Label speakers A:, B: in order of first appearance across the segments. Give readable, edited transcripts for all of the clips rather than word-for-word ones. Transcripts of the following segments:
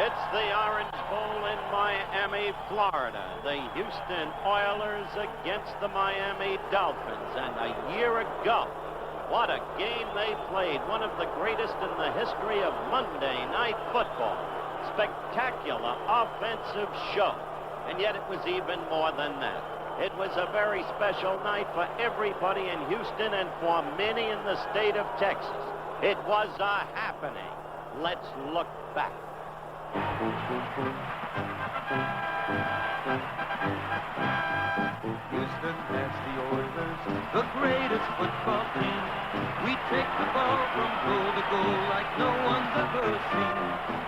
A: It's the Orange Bowl in Miami, Florida. The Houston Oilers against the Miami Dolphins. And a year ago, what a game they played. One of the greatest in the history of Monday Night Football. Spectacular offensive show. And yet it was even more than that. It was a very special night for everybody in Houston and for many in the state of Texas. It was a happening. Let's look back.
B: Houston has the Oilers, the greatest football team. We take the ball from goal to goal like no one's ever seen.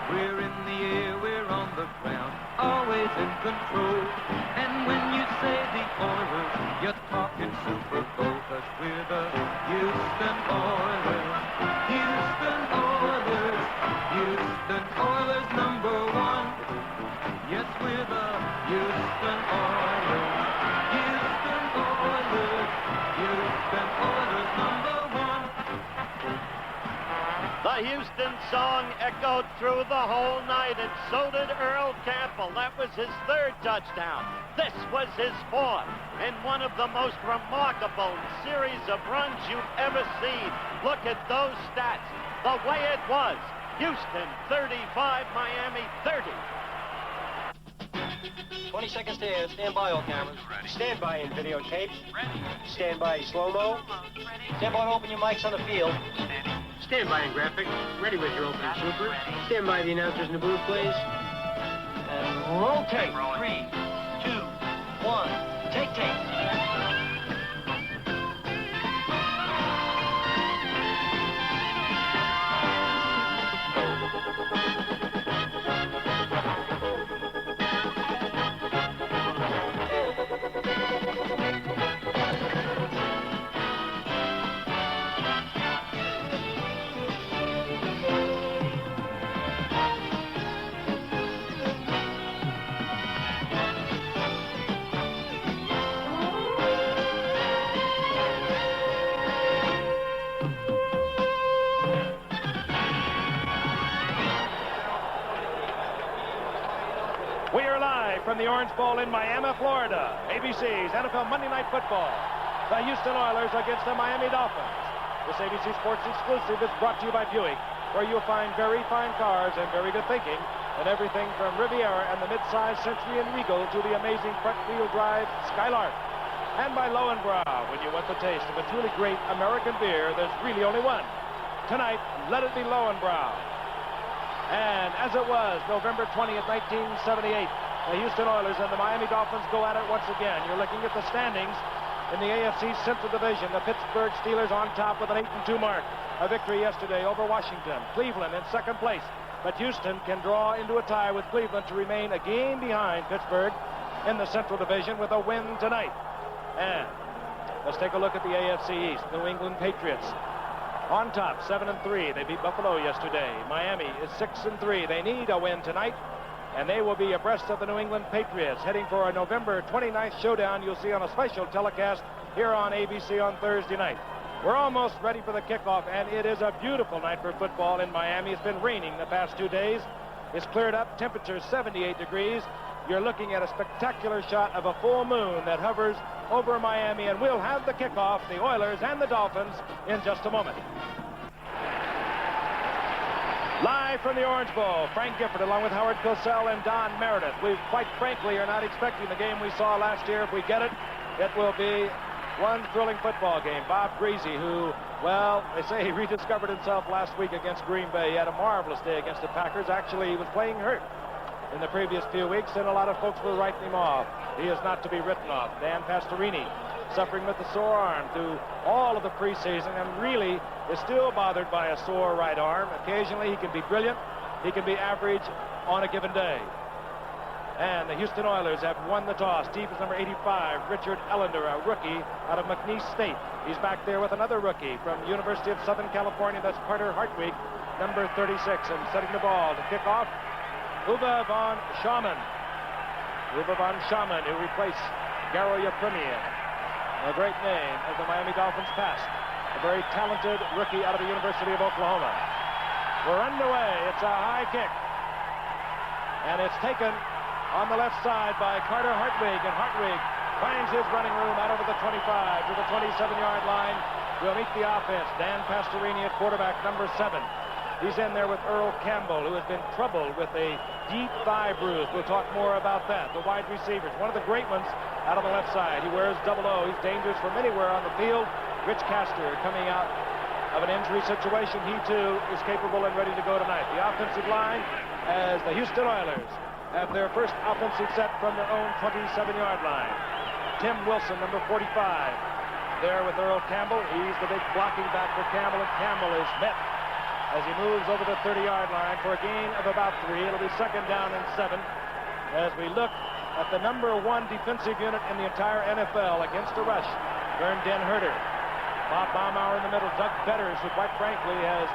B: We're in the air, we're on the ground, always in control. And when you say the Oilers, you're talking Super Bowl, 'cause we're the Houston Oilers. Houston Oilers, Houston Oilers #1. Yes, we're the Houston Oilers. Houston Oilers, Houston Oilers #1.
A: The Houston song echoed through the whole night, and so did Earl Campbell. That was his third touchdown. This was his fourth, and one of the most remarkable series of runs you've ever seen. Look at those stats. The way it was. Houston 35, Miami 30.
C: 20 seconds to air. Stand by, all cameras. Stand by in videotape. Stand by slow-mo. Stand by to open your mics on the field. Stand by in graphic. Ready with your opening super. Stand by the announcers in the booth, please. And rotate. 3, 2, 1. Take.
D: From the Orange Bowl in Miami, Florida, ABC's NFL Monday Night Football. The Houston Oilers against the Miami Dolphins. This ABC Sports exclusive is brought to you by Buick, where you'll find very fine cars and very good thinking, and everything from Riviera and the mid-size Century and Regal to the amazing front-wheel drive Skylark. And by Lowenbrau, when you want the taste of a truly great American beer, there's really only one. Tonight, let it be Lowenbrau. And as it was, November 20th, 1978, the Houston Oilers and the Miami Dolphins go at it once again. You're looking at the standings in the AFC Central Division. The Pittsburgh Steelers on top with an 8-2 mark. A victory yesterday over Washington. Cleveland in second place. But Houston can draw into a tie with Cleveland to remain a game behind Pittsburgh in the Central Division with a win tonight. And let's take a look at the AFC East. New England Patriots on top, 7-3. They beat Buffalo yesterday. Miami is 6-3. They need a win tonight, and they will be abreast of the New England Patriots, heading for a November 29th showdown you'll see on a special telecast here on ABC on Thursday night. We're almost ready for the kickoff, and it is a beautiful night for football in Miami. It's been raining the past 2 days. It's cleared up, temperature 78 degrees. You're looking at a spectacular shot of a full moon that hovers over Miami, and we'll have the kickoff, the Oilers and the Dolphins, in just a moment. Live from the Orange Bowl, Frank Gifford along with Howard Cosell and Don Meredith. We quite frankly are not expecting the game we saw last year. If we get it, it will be one thrilling football game. Bob Greasy, who, well, they say he rediscovered himself last week against Green Bay. He had a marvelous day against the Packers. Actually, he was playing hurt in the previous few weeks, and a lot of folks were writing him off. He is not to be written off. Dan Pastorini, suffering with a sore arm through all of the preseason, and really is still bothered by a sore right arm. Occasionally he can be brilliant, he can be average on a given day. And the Houston Oilers have won the toss. Deep is number 85, Richard Ellender, a rookie out of McNeese State. He's back there with another rookie from University of Southern California, that's Carter Hartwig, number 36, and setting the ball to kick off, Uwe von Schamann. Uwe von Schamann, who replaced Garo Yepremian, a great name of the Miami Dolphins past. A very talented rookie out of the University of Oklahoma. We're underway. It's a high kick. And it's taken on the left side by Carter Hartwig, and Hartwig finds his running room out over the 25 to the 27-yard line. Will meet the offense. Dan Pastorini at quarterback, number 7. He's in there with Earl Campbell, who has been troubled with a deep thigh bruise. We'll talk more about that. The wide receivers, one of the great ones out on the left side. He wears double O. He's dangerous from anywhere on the field. Rich Castor coming out of an injury situation. He, too, is capable and ready to go tonight. The offensive line, as the Houston Oilers have their first offensive set from their own 27-yard line. Tim Wilson, number 45, there with Earl Campbell. He's the big blocking back for Campbell, and Campbell is met as he moves over the 30-yard line for a gain of about 3. It'll be 2nd down and 7 as we look at the number 1 defensive unit in the entire NFL against a rush. Vern Den Herder, Bob Baumauer in the middle, Doug Betters, who quite frankly has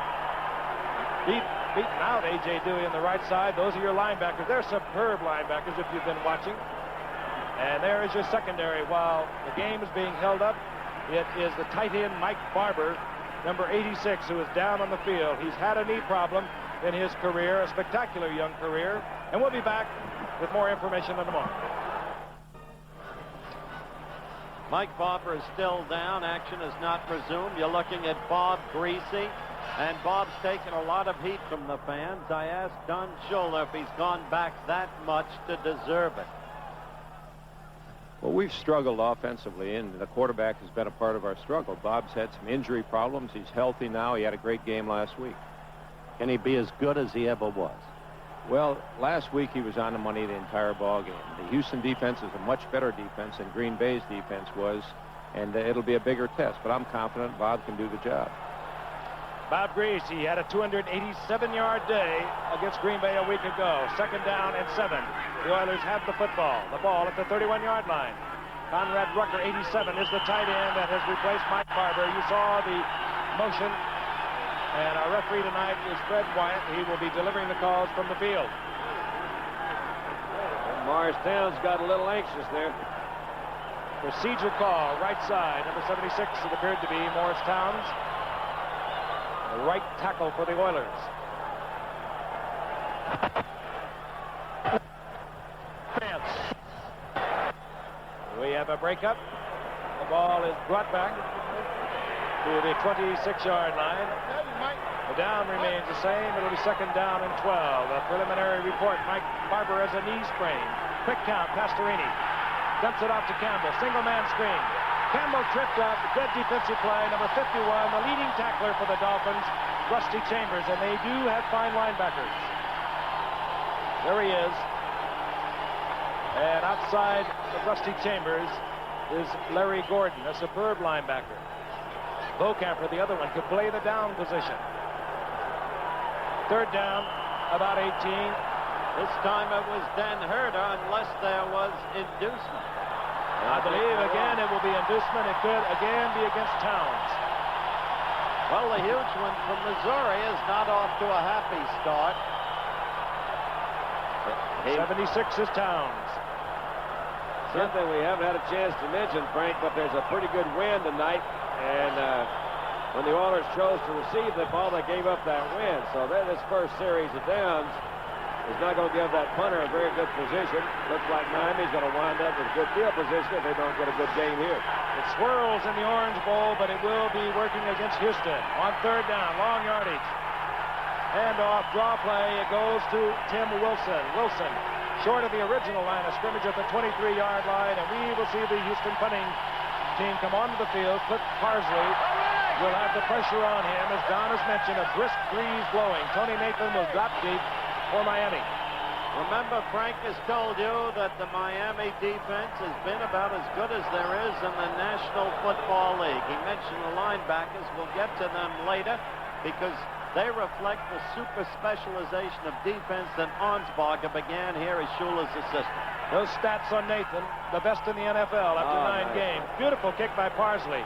D: beaten out A.J. Dewey on the right side. Those are your linebackers. They're superb linebackers if you've been watching. And there is your secondary. While the game is being held up, it is the tight end Mike Barber, number 86, who is down on the field. He's had a knee problem in his career, a spectacular young career. And we'll be back with more information in a moment.
A: Mike Barber is still down. Action is not resumed. You're looking at Bob Greasy, and Bob's taken a lot of heat from the fans. I asked Don Shula if he's gone back that much to deserve it.
E: Well, we've struggled offensively, and the quarterback has been a part of our struggle. Bob's had some injury problems. He's healthy now. He had a great game last week.
A: Can he be as good as he ever was?
E: Well, last week he was on the money the entire ball game. The Houston defense is a much better defense than Green Bay's defense was, and it'll be a bigger test. But I'm confident Bob can do the job.
D: Bob Greasy had a 287-yard day against Green Bay a week ago. 2nd down and 7. The Oilers have the football. The ball at the 31-yard line. Conrad Rucker, 87, is the tight end that has replaced Mike Barber. You saw the motion. And our referee tonight is Fred Wyatt. He will be delivering the calls from the field.
F: And Morris Towns got a little anxious there.
D: Procedure call, right side. Number 76, it appeared to be Morris Towns. The right tackle for the Oilers. We have a breakup. The ball is brought back to the 26-yard line. The down remains the same. It'll be 2nd down and 12. A preliminary report. Mike Barber has a knee sprain. Quick count. Pastorini dumps it off to Campbell. Single man screen. Campbell tripped up. Good defensive play. Number 51, the leading tackler for the Dolphins, Rusty Chambers. And they do have fine linebackers. There he is. And outside of Rusty Chambers is Larry Gordon, a superb linebacker. Beaucamper, the other one, could play the down position. 3rd down, about 18.
A: This time it was Dan Herder, unless there was inducement.
D: I believe, again, it will be inducement. It could, again, be against Towns.
A: Well, the huge one from Missouri is not off to a happy start.
D: 76 is Towns.
F: Something we haven't had a chance to mention, Frank, but there's a pretty good wind tonight. And when the Oilers chose to receive the ball, they gave up that wind. So this first series of downs is not going to give that punter a very good position. Looks like Miami's going to wind up with good field position if they don't get a good game here.
D: It swirls in the Orange Bowl, but it will be working against Houston. On 3rd down, long yardage. Handoff, draw play. It goes to Tim Wilson. Wilson, short of the original line of scrimmage at the 23-yard line, and we will see the Houston punting team come onto the field. Cliff Parsley will have the pressure on him. As Don has mentioned, a brisk breeze blowing. Tony Nathan will drop deep for Miami.
A: Remember, Frank has told you that the Miami defense has been about as good as there is in the National Football League. He mentioned the linebackers. We'll get to them later because they reflect the super specialization of defense that Arnsparger began here as Shula's assistant.
D: Those stats on Nathan, the best in the NFL after 9 games. Beautiful kick by Parsley.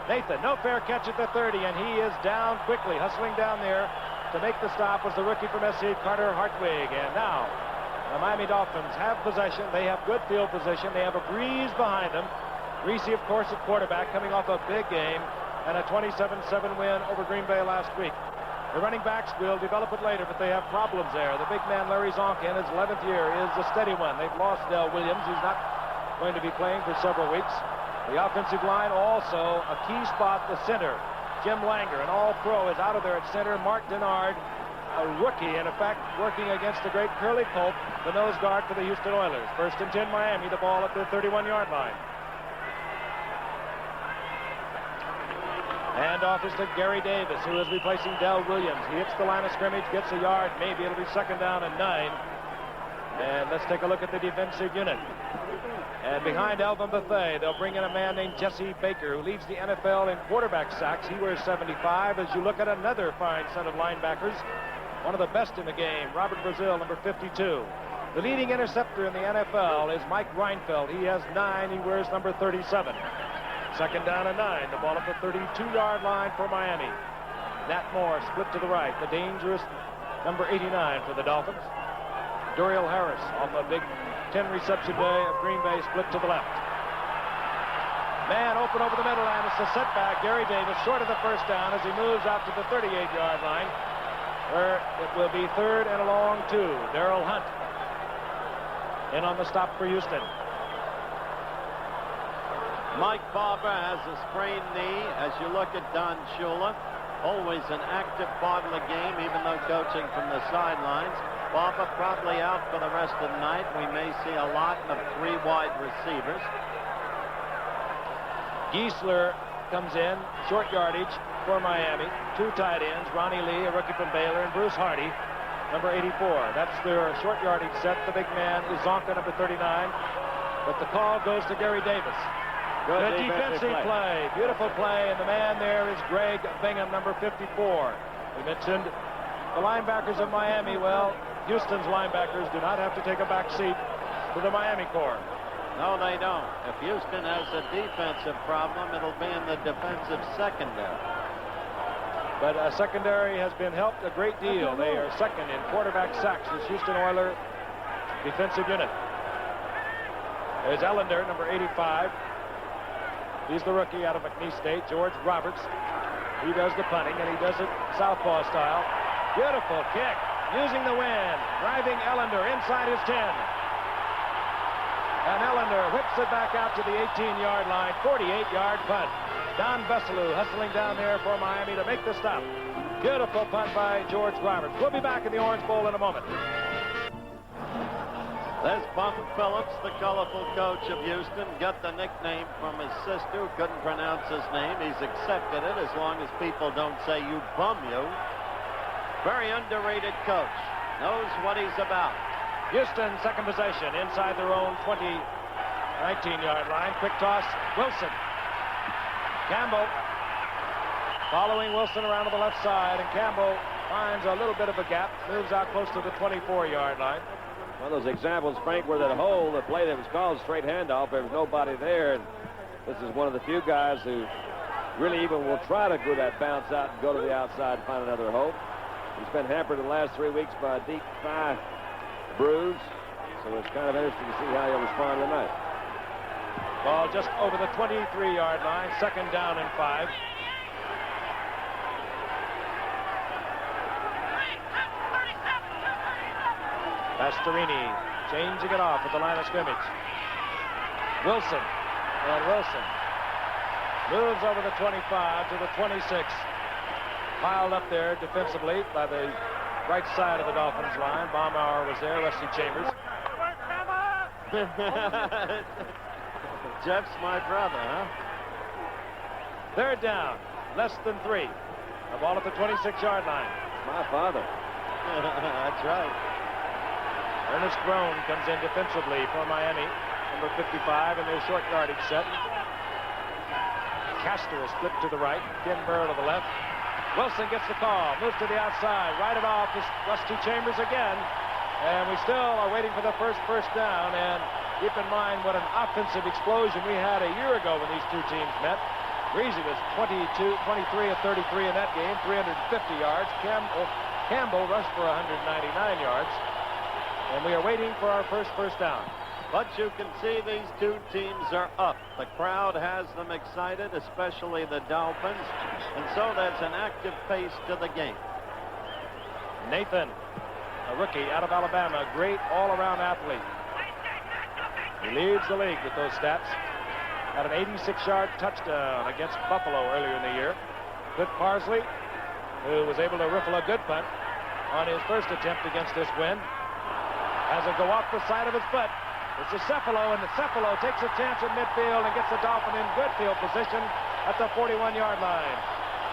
D: Nathan, no fair catch at the 30, and he is down quickly, hustling down there. To make the stop was the rookie from SC, Carter Hartwig. And now, the Miami Dolphins have possession. They have good field position. They have a breeze behind them. Greasy, of course, at quarterback, coming off a big game and a 27-7 win over Green Bay last week. The running backs will develop it later, but they have problems there. The big man, Larry Zonk, in his 11th year, is a steady one. They've lost Del Williams. He's not going to be playing for several weeks. The offensive line also a key spot, the center. Jim Langer, an all-pro, is out of there at center. Mark Denard, a rookie, in effect, working against the great Curly Pope, the nose guard for the Houston Oilers. 1st and 10 Miami, the ball at the 31-yard line. Handoff is to Gary Davis, who is replacing Del Williams. He hits the line of scrimmage, gets a yard, maybe. It'll be 2nd down and 9. And let's take a look at the defensive unit. And behind Alvin Bethea, they'll bring in a man named Jesse Baker, who leads the NFL in quarterback sacks. He wears 75. As you look at another fine set of linebackers, one of the best in the game, Robert Brazil, number 52. The leading interceptor in the NFL is Mike Reinfeld. He has 9. He wears number 37. 2nd down and 9. The ball at the 32-yard line for Miami. Nat Moore split to the right. The dangerous number 89 for the Dolphins. Duriel Harris off a big 10-reception day of Green Bay, split to the left. Man open over the middle, and it's a setback. Gary Davis short of the 1st down as he moves out to the 38-yard line, where it will be 3rd and a long 2. Darrell Hunt in on the stop for Houston.
A: Mike Barber has a sprained knee. As you look at Don Shula, always an active part of the game, even though coaching from the sidelines. Barber probably out for the rest of the night. We may see a lot of 3 wide receivers.
D: Giesler comes in, short yardage for Miami. 2 tight ends, Ronnie Lee, a rookie from Baylor, and Bruce Hardy, number 84. That's their short yardage set. The big man is Zonka, number 39. But the call goes to Gary Davis. Good defensive play. Beautiful play, and the man there is Greg Bingham, number 54. We mentioned the linebackers of Miami. Well, Houston's linebackers do not have to take a back seat to the Miami corps.
A: No, they don't. If Houston has a defensive problem, it'll be in the defensive secondary.
D: But secondary has been helped a great deal. They are 2nd in quarterback sacks, this Houston Oiler defensive unit. There's Ellender, number 85. He's the rookie out of McNeese State, George Roberts. He does the punting, and he does it southpaw style. Beautiful kick, using the wind, driving Ellender inside his 10. And Ellender whips it back out to the 18-yard line, 48-yard punt. Don Veselu hustling down there for Miami to make the stop. Beautiful punt by George Roberts. We'll be back in the Orange Bowl in a moment.
A: There's Bum Phillips, the colorful coach of Houston. Got the nickname from his sister who couldn't pronounce his name. He's accepted it as long as people don't say you bum you. Very underrated coach. Knows what he's about.
D: Houston, 2nd possession, inside their own 19-yard line. Quick toss, Wilson. Campbell following Wilson around to the left side, and Campbell finds a little bit of a gap, moves out close to the 24-yard line.
F: One of those examples, Frank, where that hole, the play that was called straight handoff, there was nobody there. And this is one of the few guys who really even will try to go that bounce out and go to the outside and find another hole. He's been hampered the last 3 weeks by a deep thigh bruise, so it's kind of interesting to see how he'll respond tonight.
D: Ball just over the 23-yard line, 2nd down and 5. Pastorini changing it off at the line of scrimmage. Wilson, and Wilson moves over the 25 to the 26. Piled up there defensively by the right side of the Dolphins line. Baumauer was there, Rusty Chambers.
A: Jeff's my brother, huh?
D: 3rd down, less than 3. The ball at the 26-yard line.
F: My father.
A: That's right.
D: Ernest Brown comes in defensively for Miami, number 55 in their short yardage set. Castor is split to the right, Ken Burrow to the left. Wilson gets the call, moves to the outside, right it off to Rusty Chambers again. And we still are waiting for the first down. And keep in mind what an offensive explosion we had a year ago when these two teams met. Greasy was 23 of 33 in that game, 350 yards. Campbell rushed for 199 yards. And we are waiting for our first down.
A: But you can see these two teams are up. The crowd has them excited, especially the Dolphins. And so that's an active pace to the game.
D: Nathan, a rookie out of Alabama, a great all-around athlete. He leads the league with those stats. Had an 86-yard touchdown against Buffalo earlier in the year. Cliff Parsley, who was able to riffle a good punt on his first attempt against this wind, has it go off the side of his foot. It's a Cephalo, and the Cephalo takes a chance at midfield and gets the Dolphin in good field position at the 41-yard line.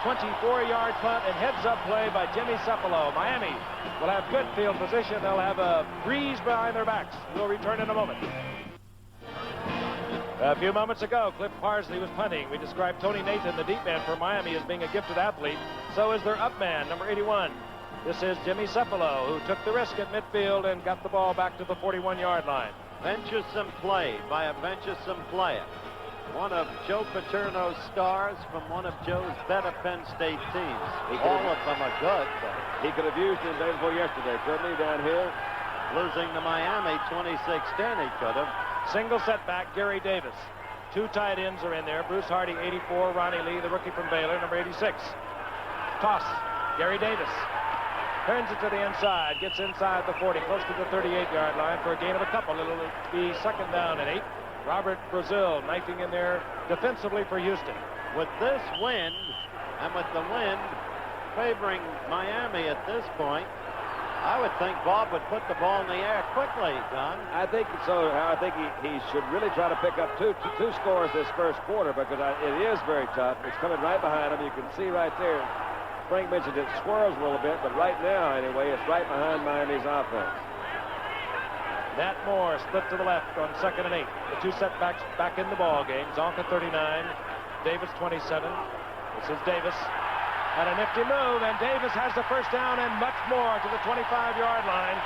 D: 24-yard punt and heads-up play by Jimmy Cephalo. Miami will have good field position. They'll have a breeze behind their backs. We'll return in a moment. A few moments ago, Cliff Parsley was punting. We described Tony Nathan, the deep man for Miami, as being a gifted athlete. So is their up man, number 81. This is Jimmy Cephalo, who took the risk at midfield and got the ball back to the 41-yard line.
A: Venturesome play by a venturesome player. One of Joe Paterno's stars from one of Joe's better Penn State teams. All of them are good.
F: He could have used him day before yesterday, couldn't he, down here?
A: Losing to Miami 26-10, he could have.
D: Single setback, Gary Davis. Two tight ends are in there. Bruce Hardy, 84. Ronnie Lee, the rookie from Baylor, number 86. Toss, Gary Davis. Turns it to the inside, gets inside the 40, close to the 38-yard line for a gain of a couple. It'll be second down and 8. Robert Brazil knifing in there defensively for Houston.
A: With this wind, and with the wind favoring Miami at this point, I would think Bob would put the ball in the air quickly, Don.
F: I think so. I think he should really try to pick up two scores this first quarter, because it is very tough. It's coming right behind him. You can see right there. Frank mentioned it swirls a little bit, but right now, anyway, it's right behind Miami's offense.
D: Nat Moore split to the left on 2nd and 8. The two setbacks back in the ball game. Zonka 39, Davis 27. This is Davis. And a nifty move, and Davis has the first down and much more to the 25-yard line.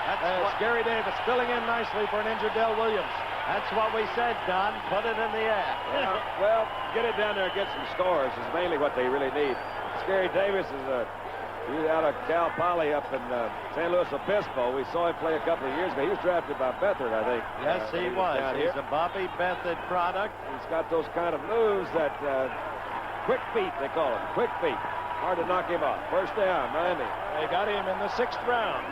D: That's Gary Davis filling in nicely for an injured Del Williams.
A: That's what we said, Don. Put it in the air.
F: Yeah, well, get it down there and get some scores is mainly what they really need. Gary Davis is he's out of Cal Poly up in San Luis Obispo. We saw him play a couple of years ago. He was drafted by Beathard, I think.
A: Yes, he was. He's a Bobby Beathard product.
F: He's got those kind of moves that quick feet, they call him. Quick feet. Hard to knock him off. First down, Miami.
D: They got him in the 6th round.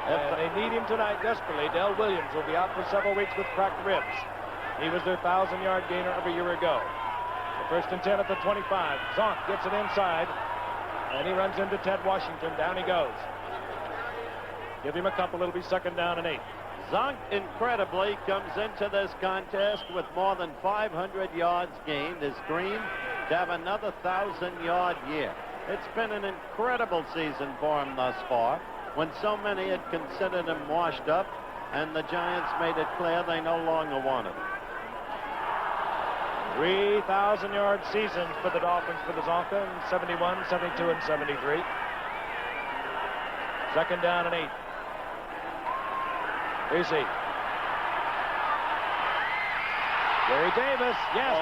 D: And they need him tonight desperately. Del Williams will be out for several weeks with cracked ribs. He was their 1,000-yard gainer of a year ago. The 1st and 10 at the 25. Zonk gets it inside. And he runs into Ted Washington. Down he goes. Give him a couple. It'll be second down and 8.
A: Zonk, incredibly, comes into this contest with more than 500 yards gained. His dream to have another 1,000-yard year. It's been an incredible season for him thus far, when so many had considered him washed up, and the Giants made it clear they no longer wanted him.
D: 3,000-yard seasons for the Dolphins for the Zonka in 71, 72, and 73. Second down and 8. Easy. Gary Davis, yes.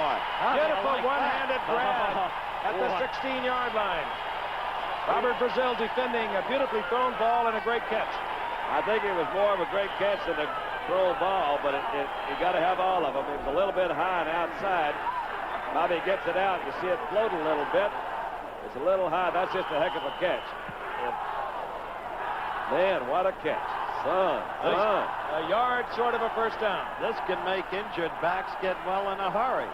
D: Beautiful one-handed grab at the 16-yard line. Robert Brazil defending a beautifully thrown ball and a great catch.
F: I think it was more of a great catch than a thrown ball, but you got to have all of them. It was a little bit high and outside. Bobby gets it out. You see it float a little bit. It's a little high. That's just a heck of a catch. And man, what a catch. Son.
D: A yard short of a first down.
A: This can make injured backs get well in a hurry.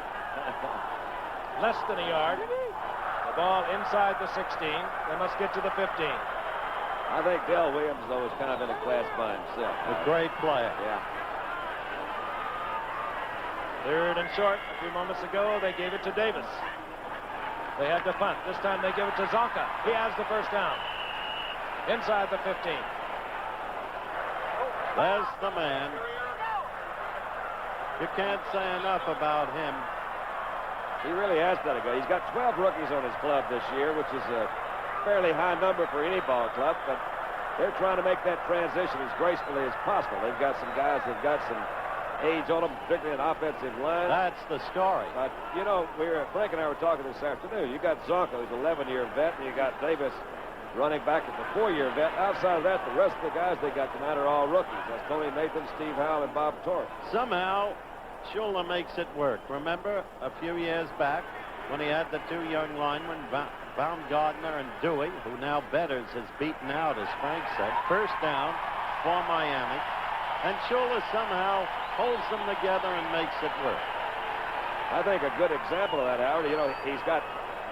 D: Less than a yard. The ball inside the 16. They must get to the 15.
F: I think Del Williams, though, is kind of in a class by himself.
A: A great player.
F: Yeah.
D: Third and short. A few moments ago, they gave it to Davis. They had to punt. This time they give it to Zonka. He has the first down. Inside the 15.
A: There's the man. You can't say enough about him.
F: He really has done it good. He's got 12 rookies on his club this year, which is a fairly high number for any ball club, but they're trying to make that transition as gracefully as possible. They've got some guys that have got some age on them, particularly in offensive line.
A: That's the story.
F: But, you know, Frank and I were talking this afternoon. You got Zonka, who's an 11-year vet, and you got Davis running back at the 4-year vet. Outside of that, the rest of the guys they got tonight are all rookies. That's Tony Nathan, Steve Howell, and Bob Torrey.
A: Somehow, Shula makes it work. Remember a few years back when he had the two young linemen Baumgartner and Dewey, who now Betters has beaten out, as Frank said. First down for Miami. And Shula somehow holds them together and makes it work.
F: I think a good example of that, Howard, you know, he's got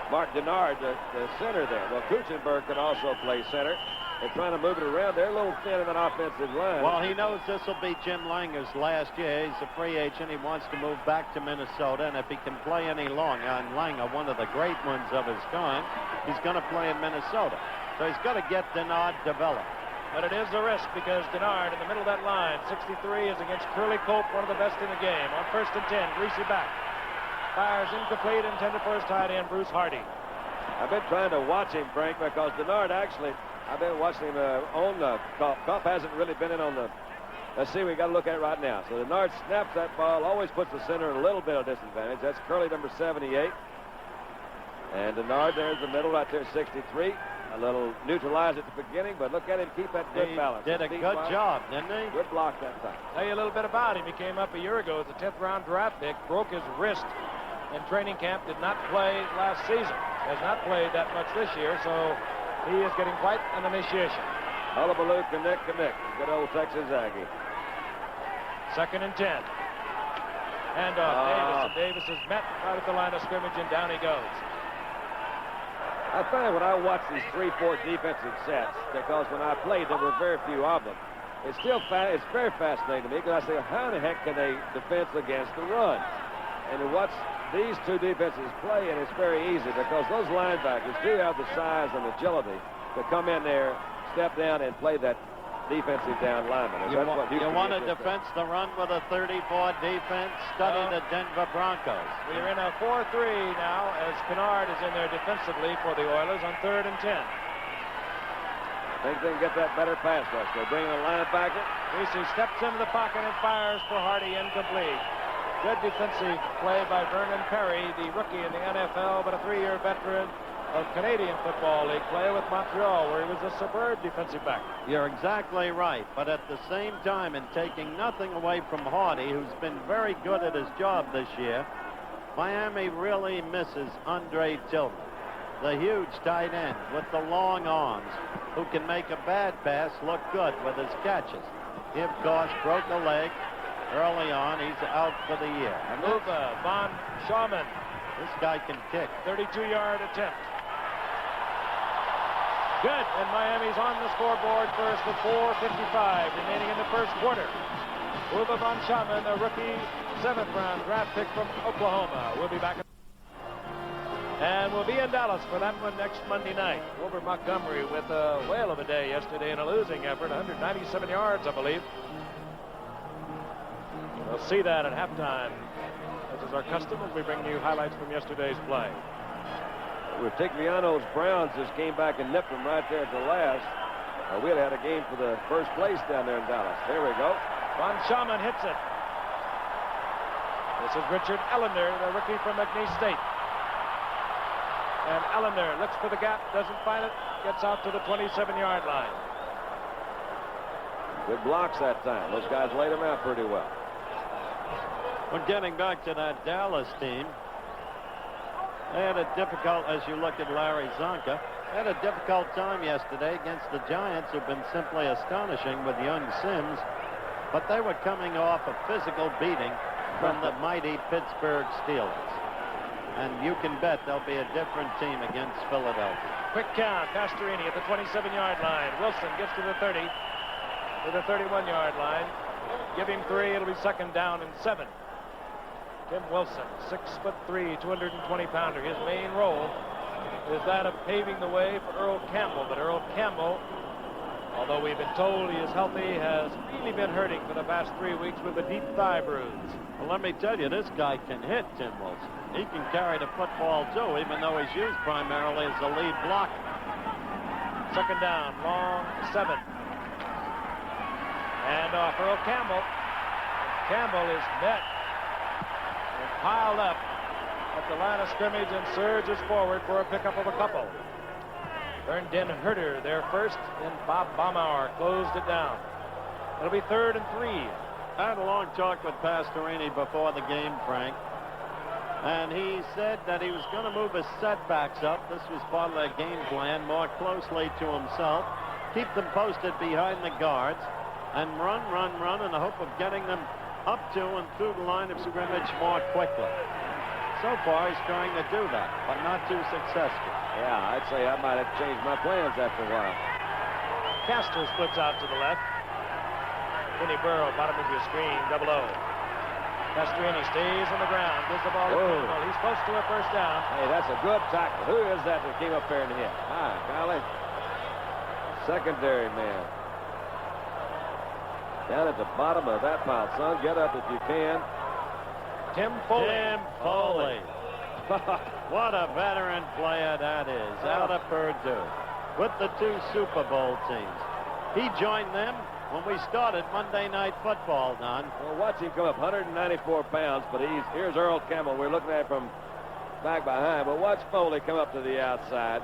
F: Mark Denard, the center there. Well, Kuchenberg can also play center. They're trying to move it around. They're a little thin in that offensive line.
A: Well, he knows this will be Jim Langer's last year. He's a free agent. He wants to move back to Minnesota, and if he can play any longer, and Langer, one of the great ones of his kind, he's going to play in Minnesota. So he's got to get Denard developed.
D: But it is a risk because Denard in the middle of that line, 63, is against Curly Pope, one of the best in the game. On 1st and 10, Greasy back. Fires incomplete, intended for his tight end, Bruce Hardy.
F: I've been trying to watch him, Frank, because Denard actually, I've been watching him on the Cup hasn't really been in on the. Let's see, we got to look at it right now. So Denard snaps that ball, always puts the center in a little bit of disadvantage. That's Curly, number 78. And Denard there's the middle right there, 63. A little neutralized at the beginning, but look at him keep that good balance.
A: Did a good job, didn't he?
F: Good block that time.
D: Tell you a little bit about him. He came up a year ago as a 10th round draft pick, broke his wrist in training camp, did not play last season, has not played that much this year, so he is getting quite an initiation.
F: Hullabaloo, connect. Good old Texas Aggie.
D: 2nd and 10. Handoff, Davis, and Davis is met right at the line of scrimmage, and down he goes.
F: I find when I watch these 3-4 defensive sets, because when I played, there were very few of them. It's very fascinating to me because I say, how in the heck can they defense against the run? And to watch these two defenses play, and it's very easy because those linebackers do have the size and agility to come in there, step down, and play that defensive down lineman.
A: You want to defense the run with a 34 defense? Study the Denver Broncos.
D: We're in a 4-3 now as Kennard is in there defensively for the Oilers on 3rd and 10.
F: I think they can get that better pass rush. They bring in a linebacker.
D: Greasy steps into the pocket and fires for Hardy, incomplete. Good defensive play by Vernon Perry, the rookie in the NFL, but a 3-year veteran of Canadian Football League play with Montreal, where he was a superb defensive back.
A: You're exactly right, but at the same time, in taking nothing away from Hardy, who's been very good at his job this year, Miami really misses Andre Tillman, the huge tight end with the long arms, who can make a bad pass look good with his catches. He, of course, broke a leg early on. He's out for the year.
D: Amuba, Von Schaumann.
A: This guy can kick.
D: 32-yard attempt. Good, and Miami's on the scoreboard first with 4:55 remaining in the first quarter. Uwe von Schaumann, a rookie 7th-round draft pick from Oklahoma. We'll be back. And we'll be in Dallas for that one next Monday night. Wilbur Montgomery with a whale of a day yesterday in a losing effort, 197 yards, I believe. We'll see that at halftime. As is our custom, as we bring you highlights from yesterday's play.
F: With Tigliano's Browns just came back and nipped them right there at the last. We'd had a game for the first place down there in Dallas. There we go.
D: Von Schaumann hits it. This is Richard Ellender, the rookie from McNeese State. And Ellender looks for the gap, doesn't find it, gets out to the 27-yard line.
F: Good blocks that time. Those guys laid them out pretty well.
A: Well, getting back to that Dallas team, they had a difficult, as you look at Larry Zonka, they had a difficult time yesterday against the Giants, who've been simply astonishing with young Sims, but they were coming off a physical beating from the mighty Pittsburgh Steelers. And you can bet there'll be a different team against Philadelphia.
D: Quick count, Pastorini at the 27-yard line. Wilson gets to the 30, to the 31-yard line. Give him 3, it'll be 2nd down and 7. Tim Wilson, 6'3", 220-pounder. His main role is that of paving the way for Earl Campbell. But Earl Campbell, although we've been told he is healthy, has really been hurting for the past 3 weeks with a deep thigh bruise.
A: Well, let me tell you, this guy can hit, Tim Wilson. He can carry the football, too, even though he's used primarily as a lead blocker.
D: 2nd down, long 7. And off Earl Campbell. Campbell is met and piled up at the line of scrimmage and surges forward for a pickup of a couple. Herndon Herder there first, then Bob Baumauer closed it down. It'll be 3rd and 3.
A: I had a long talk with Pastorini before the game, Frank. And he said that he was going to move his setbacks up. This was part of their game plan, more closely to himself. Keep them posted behind the guards and run in the hope of getting them up to and through the line of scrimmage more quickly. So far, he's trying to do that, but not too successful.
F: Yeah, I'd say I might have changed my plans after a while.
D: Castor splits out to the left. Vinny Burrow, bottom of your screen, 0-0. Castrini stays on the ground, gives the ball to Campbell. He's close to a first down.
F: Hey, that's a good tackle. Who is that came up there and hit? Hi, golly. Secondary man. Down at the bottom of that pile, son. Get up if you can.
D: Tim Foley.
A: Tim Foley. What a veteran player that is, out of Purdue, with the 2 Super Bowl teams. He joined them when we started Monday Night Football, Don.
F: Well, watch him come up, 194 pounds, but here's Earl Campbell. We're looking at him from back behind, but watch Foley come up to the outside,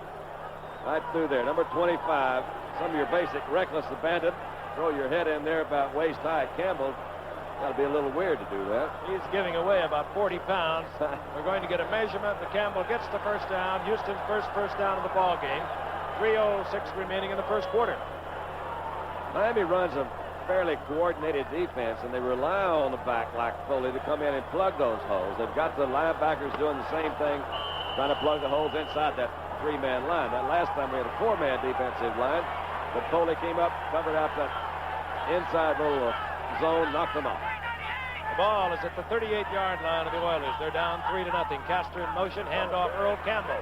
F: right through there, number 25. Some of your basic reckless abandon. Throw your head in there about waist high. Campbell, got to be a little weird to do that.
D: He's giving away about 40 pounds. We're going to get a measurement, but Campbell gets the first down. Houston's first down of the ball game. 3:06 remaining in the first quarter.
F: Miami runs a fairly coordinated defense, and they rely on the back like Foley to come in and plug those holes. They've got the linebackers doing the same thing, trying to plug the holes inside that 3-man line. That last time we had a 4-man defensive line, but Foley came up, covered out that inside little zone, knocked them off.
D: The ball is at the 38-yard line of the Oilers. They're down 3-0. Castor in motion, handoff Earl Campbell.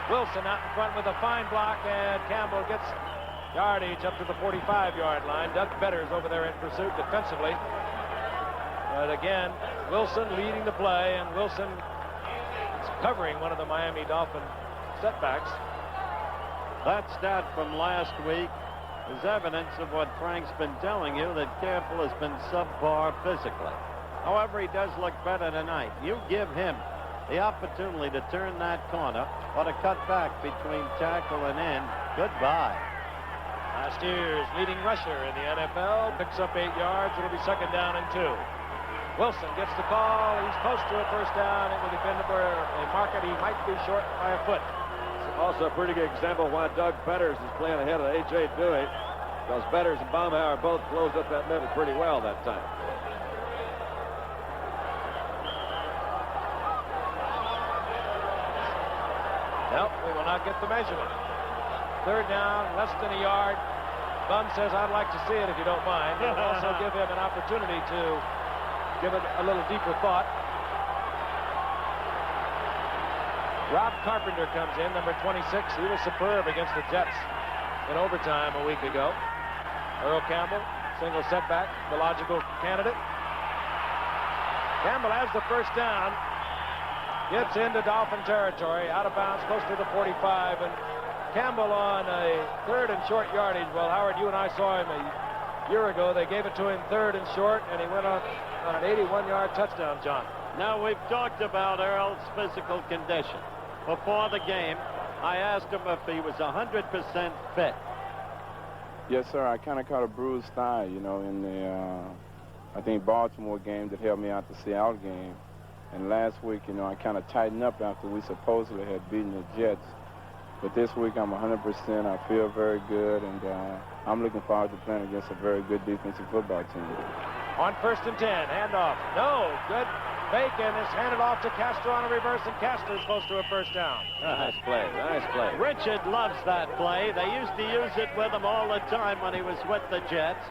D: Wilson out in front with a fine block, and Campbell gets yardage up to the 45-yard line. Doug Betters over there in pursuit defensively. But again, Wilson leading the play, and Wilson is covering one of the Miami Dolphin setbacks.
A: That stat from last week is evidence of what Frank's been telling you, that Campbell has been subpar physically. However, he does look better tonight. You give him the opportunity to turn that corner or to cut back between tackle and end. Goodbye.
D: Last year's leading rusher in the NFL picks up 8 yards. It'll be 2nd down and 2. Wilson gets the call. He's close to a first down. It will defend where they mark it. He might be short by a foot.
F: Also a pretty good example of why Doug Betters is playing ahead of A.J. Dewey, because Betters and Baumhauer both closed up that middle pretty well that time.
D: Nope, we will not get the measurement. 3rd down, less than a yard. Bum says, I'd like to see it if you don't mind. It'll also give him an opportunity to give it a little deeper thought. Rob Carpenter comes in, number 26. He was superb against the Jets in overtime a week ago. Earl Campbell, single setback, the logical candidate. Campbell has the first down. Gets into Dolphin territory, out of bounds, close to the 45. And Campbell on a 3rd and short yardage. Well, Howard, you and I saw him a year ago. They gave it to him 3rd and short, and he went on an 81-yard touchdown, John.
A: Now, we've talked about Earl's physical condition. Before the game, I asked him if he was 100% fit.
G: Yes, sir. I kind of caught a bruised thigh, you know, in the, I think, Baltimore game that held me out the Seattle game. And last week, you know, I kind of tightened up after we supposedly had beaten the Jets. But this week, I'm 100%. I feel very good, and I'm looking forward to playing against a very good defensive football team.
D: On 1st and 10, handoff. No, good. Bacon is handed off to Castro on a reverse, and Castro is close to a first down.
F: Nice play, nice play.
A: Richard loves that play. They used to use it with him all the time when he was with the Jets.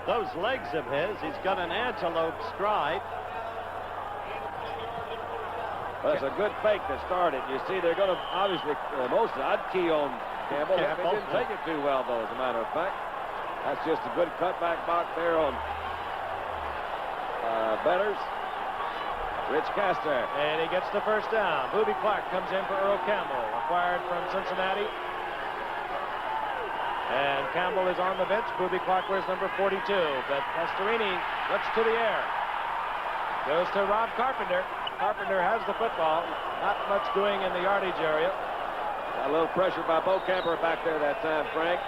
A: Those legs of his, he's got an antelope stride.
F: Well, it's a good fake that started. You see, they're going to obviously, I'd key on Campbell. He didn't take it too well, though, as a matter of fact. That's just a good cutback block there on Betters. Rich Castor.
D: And he gets the first down. Booby Clark comes in for Earl Campbell, acquired from Cincinnati. And Campbell is on the bench. Booby Clark wears number 42. But Pastorini looks to the air. Goes to Rob Carpenter. Carpenter has the football. Not much doing in the yardage area.
F: Got a little pressure by Bo Camper back there that time, Frank.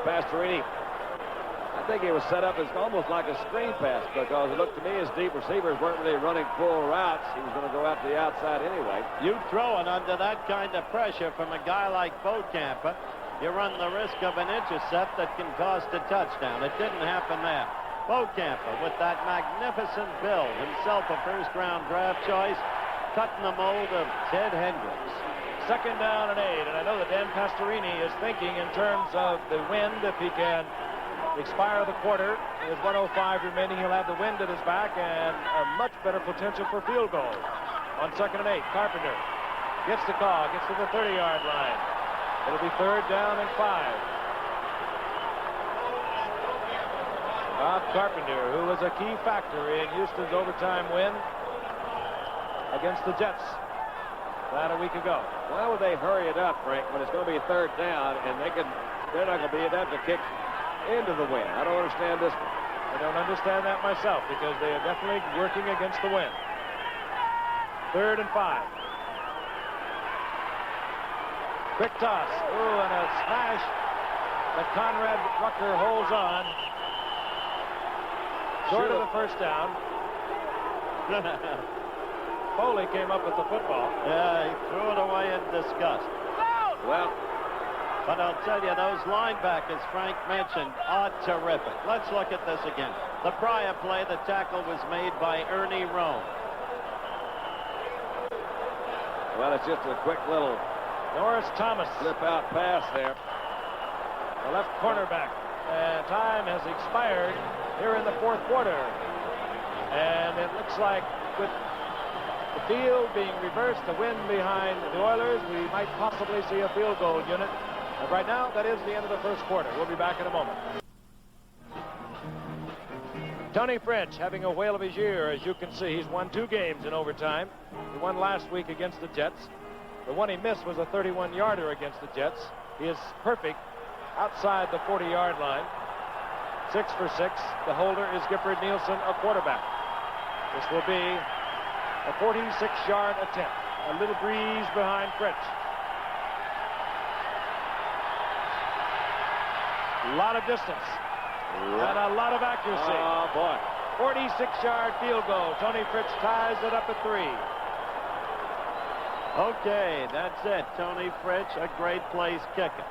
F: Pastorini. I think it was set up as almost like a screen pass because it looked to me as deep receivers weren't really running full routes. He was going to go out to the outside anyway.
A: You throw it under that kind of pressure from a guy like Bocamper, you run the risk of an intercept that can cost a touchdown. It didn't happen there. Bocamper, with that magnificent build, himself a first-round draft choice, cutting the mold of Ted Hendricks.
D: 2nd down and 8, and I know that Dan Pastorini is thinking in terms of the wind. If he can expire the quarter, there's 1:05 remaining. He'll have the wind at his back and a much better potential for field goal. On 2nd and 8, Carpenter gets the call, gets to the 30-yard line. It'll be 3rd down and 5. Bob Carpenter, who was a key factor in Houston's overtime win against the Jets about a week ago.
F: Why would they hurry it up, Frank, when it's going to be 3rd down and they're not going to be able to kick into the wind? I don't understand this one.
D: I don't understand that myself because they are definitely working against the wind. 3rd and 5. Quick toss. Ooh, and a smash. But Conrad Rucker holds on. Short of the 1st down. Foley came up with the football.
A: Yeah, he threw it away in disgust.
F: Well,
A: but I'll tell you, those linebackers Frank mentioned are terrific. Let's look at this again. The prior play, the tackle was made by Ernie Rome.
F: well, it's just a quick little
D: Norris Thomas,
F: slip out pass there.
D: the left cornerback. And time has expired here in the 4th quarter. And it looks like with the field being reversed, the wind behind the Oilers, we might possibly see a field goal unit. But right now, that is the end of the 1st quarter. We'll be back in a moment. Tony French having a whale of his year. As you can see, he's won 2 games in overtime. He won last week against the Jets. The one he missed was a 31-yarder against the Jets. He is perfect outside the 40-yard line. 6 for 6. The holder is Gifford Nielsen, a quarterback. This will be a 46-yard attempt. A little breeze behind French. A lot of distance. And a lot of accuracy.
F: Oh, boy.
D: 46-yard field goal. Tony Fritz ties it up at 3.
A: Okay, that's it. Tony Fritz, a great place kicker.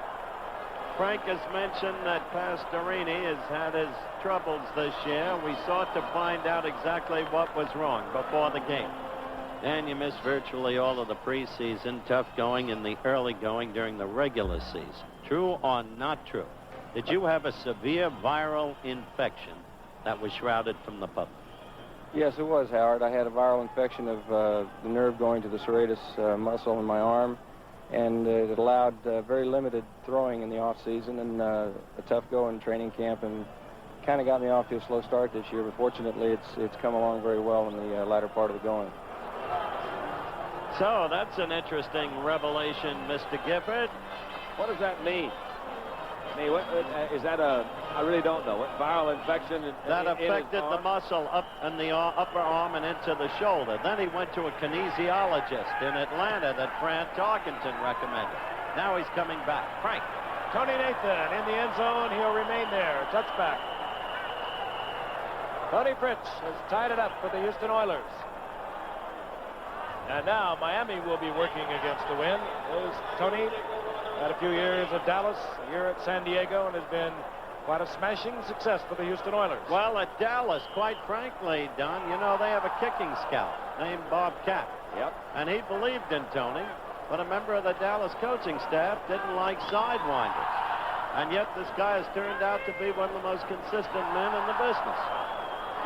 A: Frank has mentioned that Pastorini has had his troubles this year. We sought to find out exactly what was wrong before the game. And you missed virtually all of the preseason, tough going, and the early going during the regular season. True or not true? Did you have a severe viral infection that was shrouded from the public?
E: Yes, it was, Howard. I had a viral infection of the nerve going to the serratus muscle in my arm, and it allowed very limited throwing in the off-season and a tough go in training camp, and kind of got me off to a slow start this year, but fortunately it's come along very well in the latter part of the going.
A: So that's an interesting revelation, Mr. Gifford.
F: What does that mean? I mean, what, is that I really don't know. What viral infection?
A: That affected the muscle up in the upper arm and into the shoulder. Then he went to a kinesiologist in Atlanta that Fran Tarkenton recommended. Now he's coming back. Frank.
D: Tony Nathan in the end zone. He'll remain there. Touchback. Tony Fritz has tied it up for the Houston Oilers. And now Miami will be working against the wind. There's Tony. Had a few years of Dallas, a year at San Diego, and has been quite a smashing success for the Houston Oilers.
A: Well, at Dallas, quite frankly, Don, you know, they have a kicking scout named Bob Cap.
F: Yep.
A: And he believed in Tony, but a member of the Dallas coaching staff didn't like sidewinders. And yet this guy has turned out to be one of the most consistent men in the business.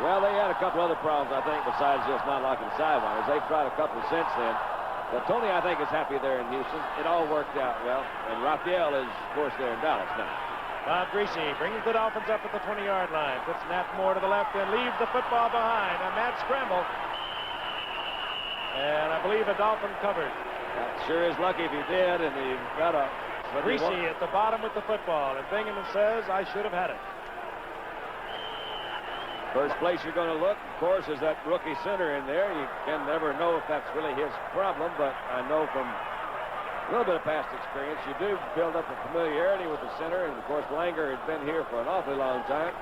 F: Well, they had a couple other problems, I think, besides just not liking sidewinders. They've tried a couple since then. But Tony, I think, is happy there in Houston. It all worked out well. And Raphael is, of course, there in Dallas now.
D: Bob Greasy brings the Dolphins up at the 20-yard line. Puts Nat Moore to the left and leaves the football behind. A mad scramble. And I believe a Dolphin covered.
F: That sure is lucky if he did. And he got a...
D: Greasy at the bottom with the football. And Bingaman says, I should have had it.
F: First place you're going to look, of course, is that rookie center in there. You can never know if that's really his problem, but I know from a little bit of past experience, you do build up a familiarity with the center, and of course, Langer has been here for an awfully long time.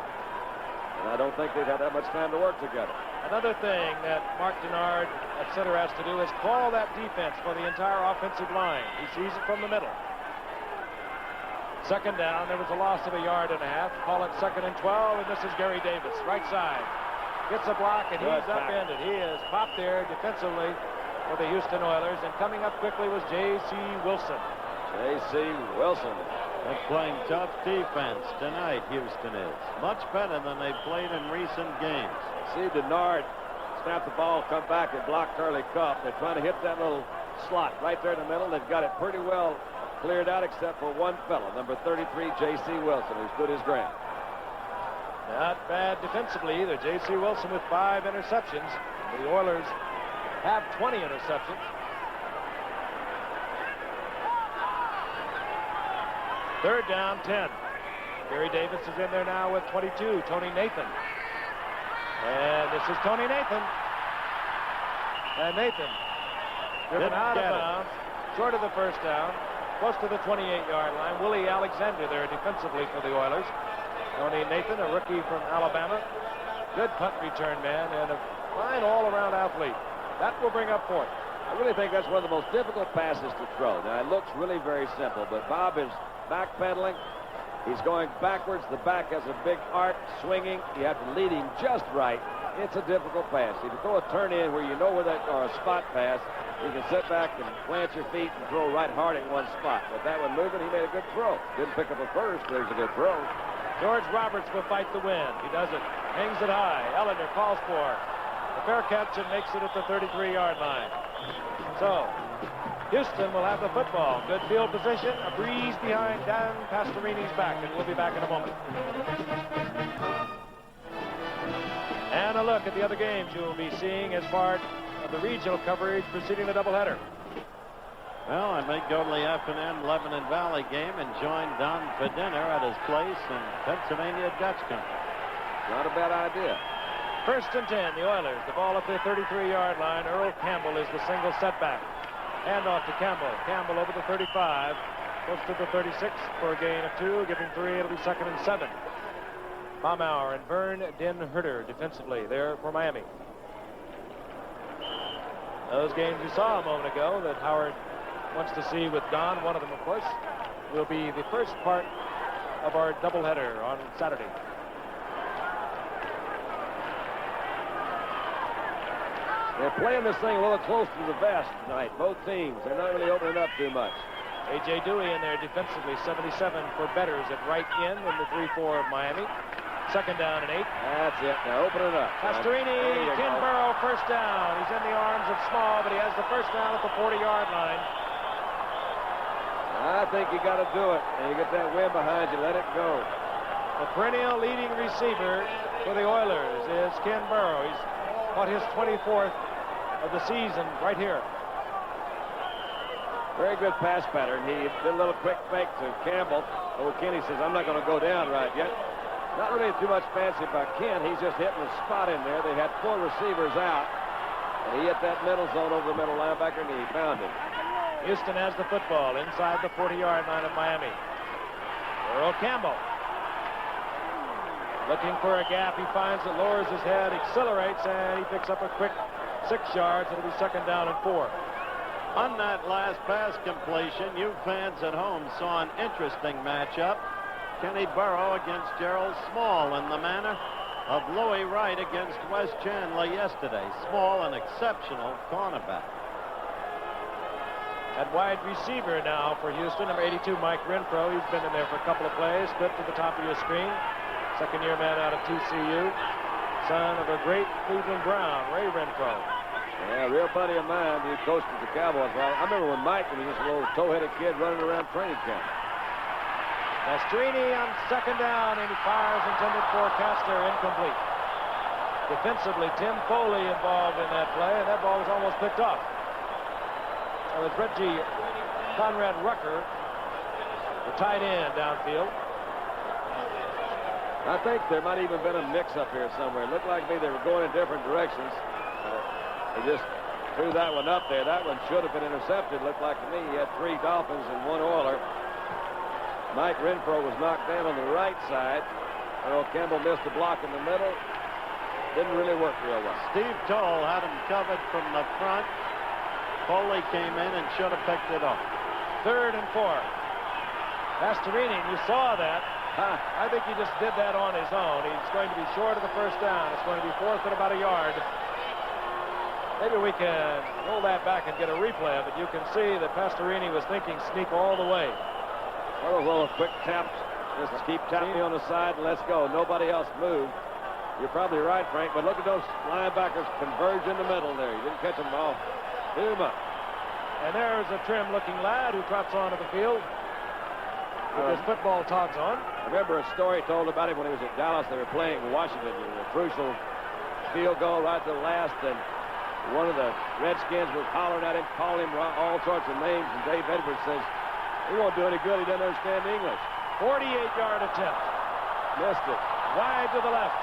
F: And I don't think they've had that much time to work together.
D: Another thing that Mark Denard at center has to do is call that defense for the entire offensive line. He sees it from the middle. Second down, there was a loss of 1.5 yards. Call it 2nd and 12, and this is Gary Davis, right side. Gets a block, and he's upended. He is popped there defensively for the Houston Oilers, and coming up quickly was J.C. Wilson.
F: J.C. Wilson.
A: They're playing tough defense tonight, Houston is. Much better than they've played in recent games.
F: See Denard snap the ball, come back and block Curly Cup. They're trying to hit that little slot right there in the middle. They've got it pretty well cleared out except for one fellow, number 33, J.C. Wilson, who stood his ground.
D: Not bad defensively either. J.C. Wilson with 5 interceptions. The Oilers have 20 interceptions. Third down, 10. Gary Davis is in there now with 22, Tony Nathan. And this is Tony Nathan. And Nathan driven out of bounds, short of the first down, close to the 28-yard line. Willie Alexander there defensively for the Oilers. Tony Nathan, a rookie from Alabama. Good punt return man and a fine all-around athlete. That will bring up 4th.
F: I really think that's one of the most difficult passes to throw. Now, it looks really very simple, but Bob is backpedaling. He's going backwards. The back has a big arc swinging. You have to lead him just right. It's a difficult pass. If you throw a turn in where you know where that, or a spot pass, you can sit back and plant your feet and throw right hard at one spot. But that one moving, he made a good throw. Didn't pick up a first, but it was a good throw.
D: George Roberts will fight the wind. He does it. Hangs it high. Ellender calls for a fair catch and makes it at the 33-yard line. So, Houston will have the football. Good field position. A breeze behind Dan Pastorini's back, and we'll be back in a moment. And a look at the other games you will be seeing as part of the regional coverage preceding the doubleheader.
A: Well, I may go to the F&M Lebanon Valley game and join Don for dinner at his place in Pennsylvania Dutch Country.
F: Not a bad idea.
D: 1st and 10, the Oilers. The ball at the 33-yard line. Earl Campbell is the single setback. Handoff to Campbell. Campbell over the 35. Close to the 36 for a gain of 2. Giving 3, it'll be 2nd and 7. Baumauer and Vern Den Herter defensively there for Miami. Those games you saw a moment ago that Howard wants to see with Don, one of them, of course, will be the first part of our doubleheader on Saturday.
F: They're playing this thing a little close to the vest tonight, both teams. They're not really opening up too much.
D: A.J. Dewey in there defensively, 77 for Betters at right end in the 3-4 of Miami. 2nd down and 8.
F: That's it. Now open it up.
D: Pastorini, Ken Burrow, first down. He's in the arms of Small, but he has the first down at the 40-yard line.
F: I think you got to do it. And you get that wind behind you, let it go.
D: The perennial leading receiver for the Oilers is Ken Burrow. He's caught his 24th of the season right here.
F: Very good pass pattern. He did a little quick fake to Campbell. Old Kenny says, I'm not going to go down right yet. Not really too much fancy by Ken. He's just hitting a spot in there. They had 4 receivers out. And he hit that middle zone over the middle linebacker, and he found him.
D: Houston has the football inside the 40-yard line of Miami. Earl Campbell. Looking for a gap. He finds it, lowers his head, accelerates, and he picks up a quick 6 yards. It'll be 2nd down and 4.
A: On that last pass completion, you fans at home saw an interesting matchup. Kenny Burrow against Gerald Small in the manner of Louis Wright against Wes Chandler yesterday. Small, an exceptional cornerback.
D: At wide receiver now for Houston, number 82, Mike Renfro. He's been in there for a couple of plays. Clip to the top of your screen. Second-year man out of TCU. Son of a great Cleveland Brown, Ray Renfro.
F: Yeah, real buddy of mine. He coached at the Cowboys. Well, I remember when Mike was just a little toe-headed kid running around training camp.
D: Mastrini on 2nd down, and he fires intended for Castor, incomplete. Defensively, Tim Foley involved in that play, and that ball was almost picked off. That was Reggie Conrad Rucker, the tight end downfield.
F: I think there might even been a mix-up here somewhere. It looked like maybe they were going in different directions. They just threw that one up there. That one should have been intercepted. Looked like to me he had 3 Dolphins and 1 Oiler. Mike Renfro was knocked down on the right side. Earl Campbell missed the block in the middle. Didn't really work real well.
A: Steve Toll had him covered from the front. Foley came in and should have picked it up.
D: 3rd and 4. Pastorini, you saw that. I think he just did that on his own. He's going to be short of the first down. It's going to be 4th and about a yard. Maybe we can roll that back and get a replay of it. You can see that Pastorini was thinking sneak all the way.
F: One of those little quick taps. Just keep tapping on the side and let's go. Nobody else moved. You're probably right, Frank, but look at those linebackers converge in the middle there. You didn't catch them all too much.
D: And there's a trim-looking lad who trots onto the field with his football togs on.
F: I remember a story told about him when he was at Dallas. They were playing Washington. It was a crucial field goal right to the last, and one of the Redskins was hollering at him, calling him all sorts of names, and Dave Edwards says, he won't do any good. He doesn't understand English.
D: 48-yard attempt.
F: Missed it.
D: Wide to the left.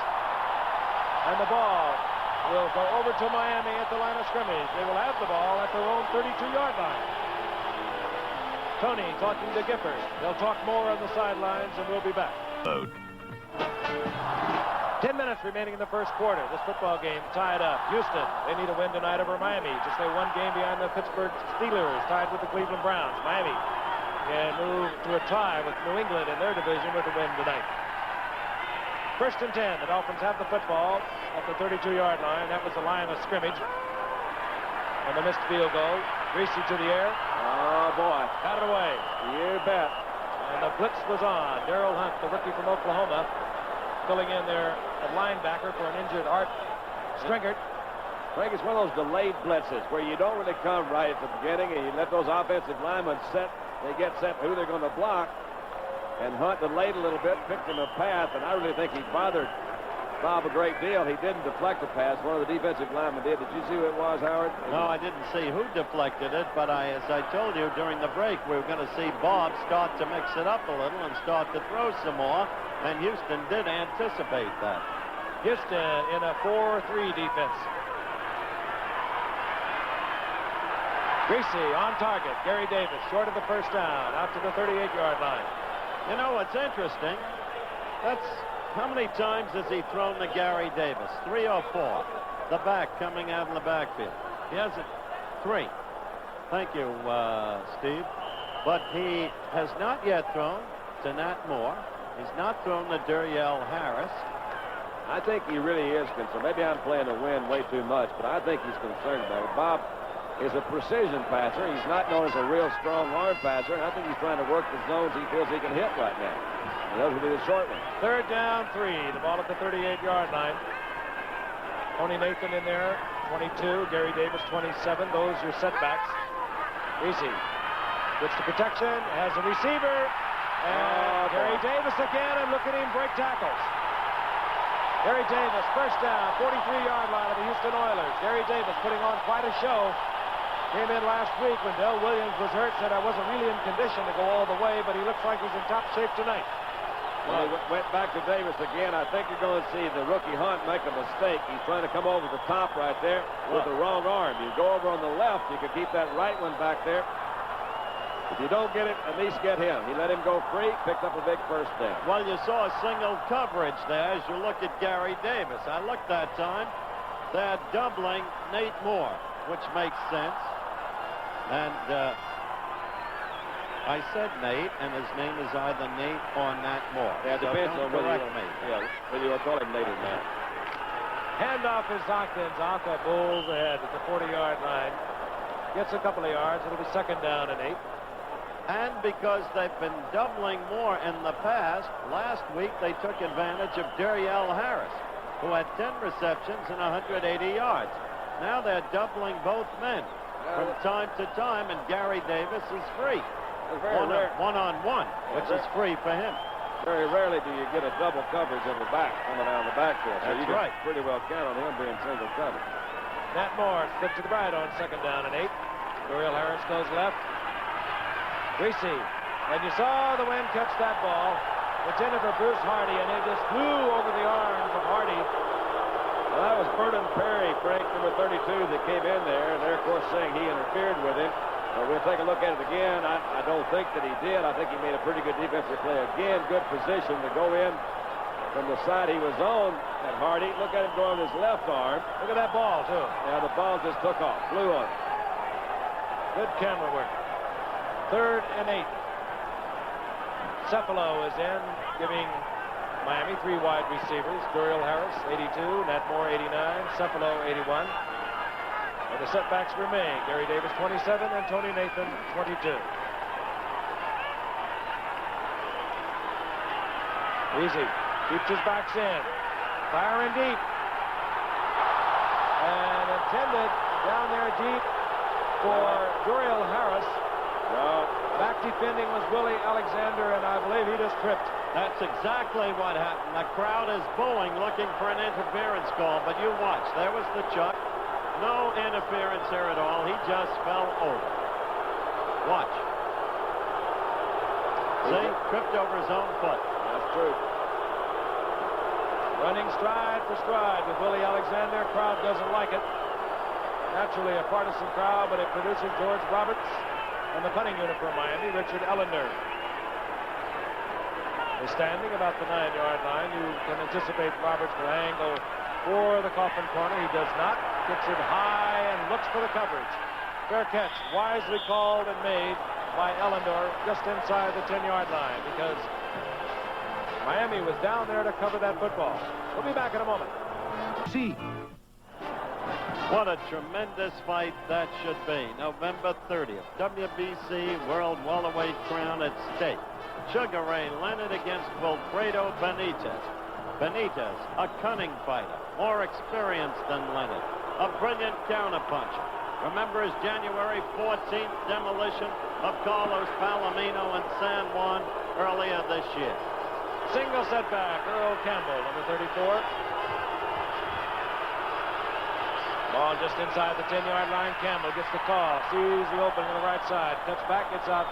D: And the ball will go over to Miami at the line of scrimmage. They will have the ball at their own 32-yard line. Tony talking to Gifford. They'll talk more on the sidelines, and we'll be back. 10 minutes remaining in the first quarter. This football game tied up. Houston, they need a win tonight over Miami. Just a one game behind the Pittsburgh Steelers, tied with the Cleveland Browns. Miami can move to a tie with New England in their division with a win tonight. 1st and 10. The Dolphins have the football at the 32-yard line. That was the line of scrimmage. And the missed field goal. Greasy to the air.
F: Oh, boy.
D: Got it away.
F: You bet.
D: And the blitz was on. Darrell Hunt, the rookie from Oklahoma, filling in there at linebacker for an injured Art Stringert.
F: Frank, it's one of those delayed blitzes where you don't really come right at the beginning and you let those offensive linemen set. They get set who they're going to block. And Hunt delayed a little bit, picked him a path, and I really think he bothered Bob a great deal. He didn't deflect the pass. One of the defensive linemen did. Did you see who it was, Howard?
A: No, I didn't see who deflected it, but as I told you during the break, we were going to see Bob start to mix it up a little and start to throw some more, and Houston did anticipate that.
D: Houston in a 4-3 defense. Greasy on target. Gary Davis short of the first down, out to the 38-yard line.
A: You know what's interesting? That's how many times has he thrown to Gary Davis? 3 or 4. The back coming out in the backfield. He has it 3. Thank you, Steve. But he has not yet thrown to Nat Moore. He's not thrown to Duriel Harris.
F: I think he really is concerned. Maybe I'm playing to win way too much, but I think he's concerned about it. Bob is a precision passer. He's not known as a real strong arm passer, and I think he's trying to work the zones he feels he can hit right now. And those will be the short ones.
D: 3rd down, 3. The ball at the 38-yard line. Tony Nathan in there, 22. Gary Davis, 27. Those are your setbacks. Greasy gets the protection, has a receiver, and Gary Davis again, and look at him break tackles. Gary Davis, first down, 43-yard line of the Houston Oilers. Gary Davis putting on quite a show. Came in last week when Del Williams was hurt, said I wasn't really in condition to go all the way, but he looks like he's in top shape tonight.
F: Well, he went back to Davis again. I think you're going to see the rookie Hunt make a mistake. He's trying to come over the top right there with the wrong arm. You go over on the left, you can keep that right one back there. If you don't get it, at least get him. He let him go free, picked up a big first down.
A: Well, you saw a single coverage there as you look at Gary Davis. I looked that time. They're doubling Nate Moore, which makes sense. And I said Nate, and his name is either Nate or Nat Moore.
F: Yeah,
A: so
F: depends
A: don't
F: on whether
A: correct me.
F: Yeah, whether you want to call him Nate or not.
D: Handoff is Hawkins. Alka bowls ahead at the 40-yard line. Gets a couple of yards. It'll be 2nd down and 8.
A: And because they've been doubling Moore in the past, last week they took advantage of Duriel Harris, who had 10 receptions and 180 yards. Now they're doubling both men from time to time, and Gary Davis is free. One-on-one, which is free for him.
F: Very rarely do you get a double coverage of the back coming out of the backfield. So
A: That's
F: you
A: right.
F: can pretty well count on him being single covered.
D: Nat Moore split to the right on 2nd down and 8. Duriel Harris goes left. Greasy. And you saw the wind catch that ball. It's in it for Bruce Hardy, and it just flew over the arms of Hardy.
F: Well, that was Vernon Perry, Frank, number 32, that came in there, and they're, of course, saying he interfered with him. But we'll take a look at it again. I don't think that he did. I think he made a pretty good defensive play. Again, good position to go in from the side he was on at Hardy. Look at him going with his left arm.
D: Look at that ball, too.
F: Yeah, the ball just took off, flew on.
D: Good camera work. 3rd and 8. Cephalo is in, giving Miami 3 wide receivers. Duriel Harris, 82. Nat Moore, 89. Cephalo, 81. And the setbacks remain. Gary Davis, 27, and Tony Nathan, 22. Easy. Keeps his backs in. Firing deep. And intended down there deep for Duriel Harris.
F: No.
D: Back defending was Willie Alexander, and I believe he just tripped.
A: That's exactly what happened. The crowd is booing, looking for an interference call, but you watch. There was the chuck. No interference there at all. He just fell over. Watch. See? Tripped over his own foot.
F: That's true.
D: Running stride for stride with Willie Alexander. Crowd doesn't like it. Naturally a partisan crowd, but it produces George Roberts and the punting unit for Miami, Richard Ellender. Is standing about the 9-yard line. You can anticipate Roberts will angle for the coffin corner. He does not. Gets it high and looks for the coverage. Fair catch, wisely called and made by Ellender just inside the 10-yard line, because Miami was down there to cover that football. We'll be back in a moment.
B: See.
A: What a tremendous fight that should be. November 30th, WBC World Welterweight crown at stake. Sugar Ray Leonard against Wilfredo Benitez. Benitez, a cunning fighter, more experienced than Leonard, a brilliant counterpuncher. Remember his January 14th demolition of Carlos Palomino in San Juan earlier this year.
D: Single setback, Earl Campbell, number 34. Ball just inside the 10-yard line. Campbell gets the call, sees the opening on the right side, cuts back, gets out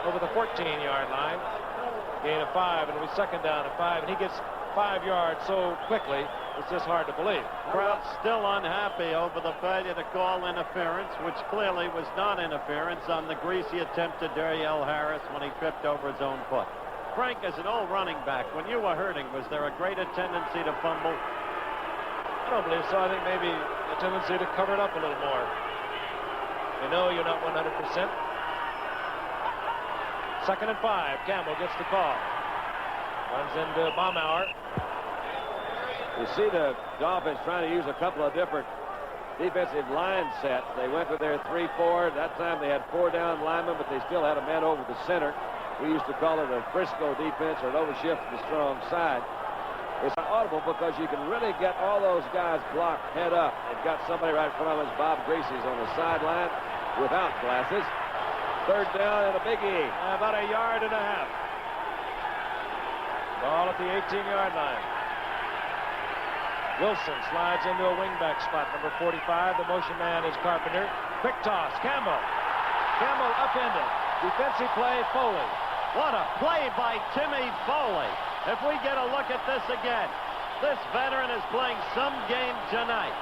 D: over the 14-yard line. Gain of 5, and it'll be second down and 5, and he gets 5 yards so quickly, it's just hard to believe.
A: Crowd still unhappy over the failure to call interference, which clearly was not interference on the greasy attempt to Duriel Harris when he tripped over his own foot. Frank, as an old running back, when you were hurting, was there a greater tendency to fumble?
D: I don't believe so. I think maybe a tendency to cover it up a little more. You know you're not 100%. Second and 5. Campbell gets the call. Runs into Baumauer.
F: You see the Dolphins trying to use a couple of different defensive line sets. They went with their 3-4. That time they had 4 down linemen, but they still had a man over the center. We used to call it a Frisco defense, or an overshift to the strong side. It's audible because you can really get all those guys blocked head up. They've got somebody right in front of us. Bob Gracie's on the sideline without glasses. Third down and a big E.
D: About 1.5 yards. Ball at the 18-yard line. Wilson slides into a wingback spot, number 45. The motion man is Carpenter. Quick toss, Campbell. Campbell upended. Defensive play, Foley.
A: What a play by Timmy Foley. If we get a look at this again, this veteran is playing some game tonight.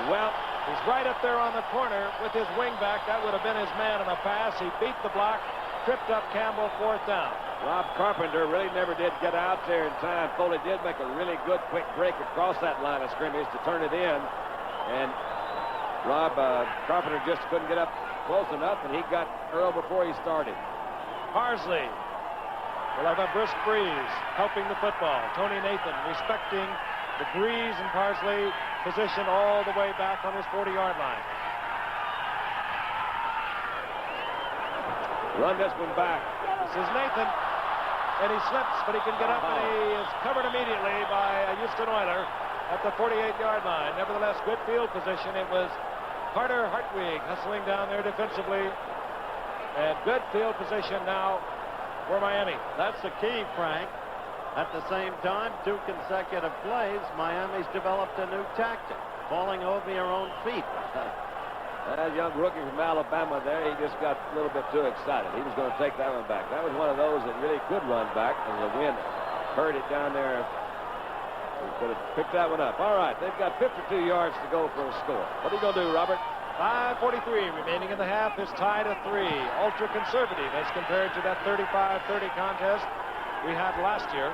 D: Well, he's right up there on the corner with his wingback. That would have been his man on a pass. He beat the block, tripped up Campbell, 4th down.
F: Rob Carpenter really never did get out there in time. Foley did make a really good quick break across that line of scrimmage to turn it in. And Rob Carpenter just couldn't get up close enough, and he got Earl before he started.
D: Parsley will have a brisk breeze helping the football. Tony Nathan respecting the breeze and Parsley position all the way back on his 40-yard line.
F: Run this one back.
D: This is Nathan, and he slips, but he can get up, and he is covered immediately by a Houston Oiler at the 48-yard line. Nevertheless, good field position. It was Carter Hartwig hustling down there defensively, and good field position now for Miami.
A: That's the key, Frank. At the same time, 2 consecutive plays, Miami's developed a new tactic, falling over your own feet.
F: That young rookie from Alabama there, he just got a little bit too excited. He was going to take that one back. That was one of those that really could run back, and the wind hurt it down there. He could have picked that one up. All right, they've got 52 yards to go for a score. What are you going to do, Robert?
D: 5:43 remaining in the half. Is tied at 3. Ultra conservative as compared to that 35-30 contest we had last year.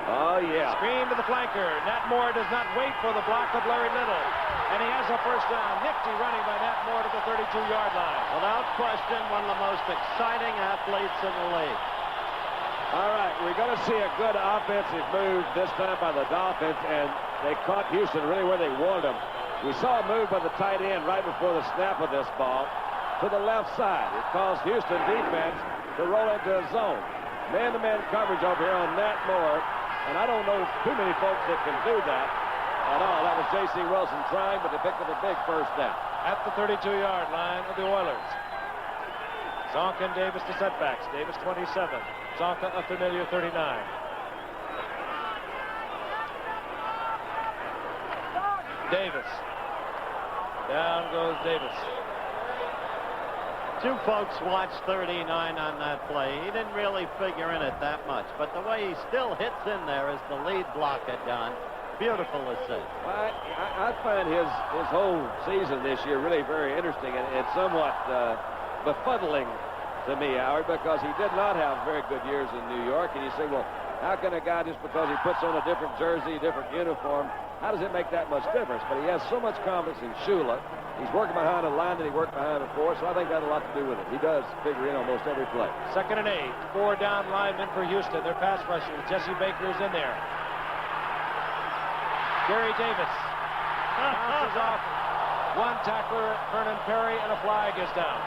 F: Oh, yeah.
D: Screen to the flanker. Nat Moore does not wait for the block of Larry Little. And he has a first down. Nifty running by Nat Moore to the 32-yard line.
A: Without question, one of the most exciting athletes in the league.
F: All right, we're going to see a good offensive move this time by the Dolphins, and they caught Houston really where they wanted them. We saw a move by the tight end right before the snap of this ball to the left side. It caused Houston defense to roll into a zone. Man-to-man coverage over here on Nat Moore, and I don't know too many folks that can do that at all. That was J.C. Wilson trying, but they picked up a big first down.
D: At the 32-yard line of the Oilers. Zonka and Davis to setbacks. Davis 27. Zonka a familiar 39. Davis. Down goes Davis.
A: Two folks watched 39 on that play. He didn't really figure in it that much, but the way he still hits in there as the lead blocker done. Beautiful assist.
F: Well, I find his whole season this year really very interesting, and it's somewhat befuddling to me, Howard, because he did not have very good years in New York, and you say, well, how can a guy, just because he puts on a different jersey, a different uniform, how does it make that much difference? But he has so much confidence in Shula. He's working behind a line that he worked behind before, so I think that had a lot to do with it. He does figure in almost every play.
D: 2nd and 8. 4 down linemen for Houston. Their pass rushers. Jesse Baker's in there. Gary Davis bounces off one tackler, Vernon Perry, and a flag is down.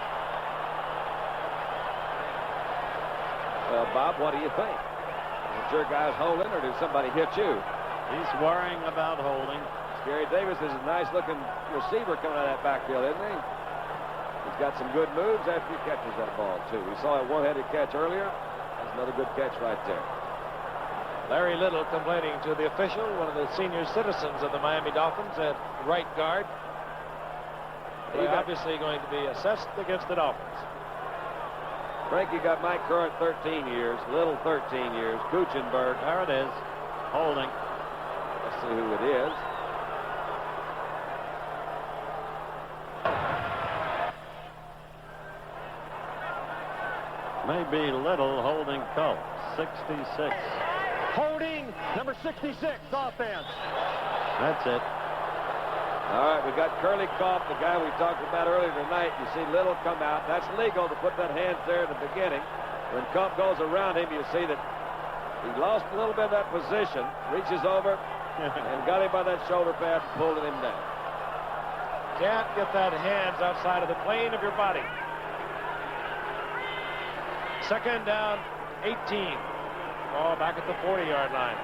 F: Well, Bob, what do you think? Is your guys holding, or did somebody hit you?
A: He's worrying about holding.
F: Gary Davis is a nice-looking receiver coming out of that backfield, isn't he? He's got some good moves after he catches that ball, too. We saw a one-handed catch earlier. That's another good catch right there.
D: Larry Little complaining to the official, one of the senior citizens of the Miami Dolphins at right guard. He's obviously going to be assessed against the Dolphins.
F: Frank, you got Mike Curran 13 years, Little 13 years, Kuchenberg.
A: There it is. Holding.
F: Let's see who it is.
A: Maybe Little holding Colt. 66.
C: Holding number 66, offense.
A: That's it.
F: All right, we got Curly Koff, the guy we talked about earlier tonight. You see Little come out. That's legal to put that hand there at the beginning. When Koff goes around him, you see that he lost a little bit of that position, reaches over, and got him by that shoulder pad, pulling him down.
D: Can't get that hands outside of the plane of your body. 2nd down, 18. Ball back at the 40-yard line.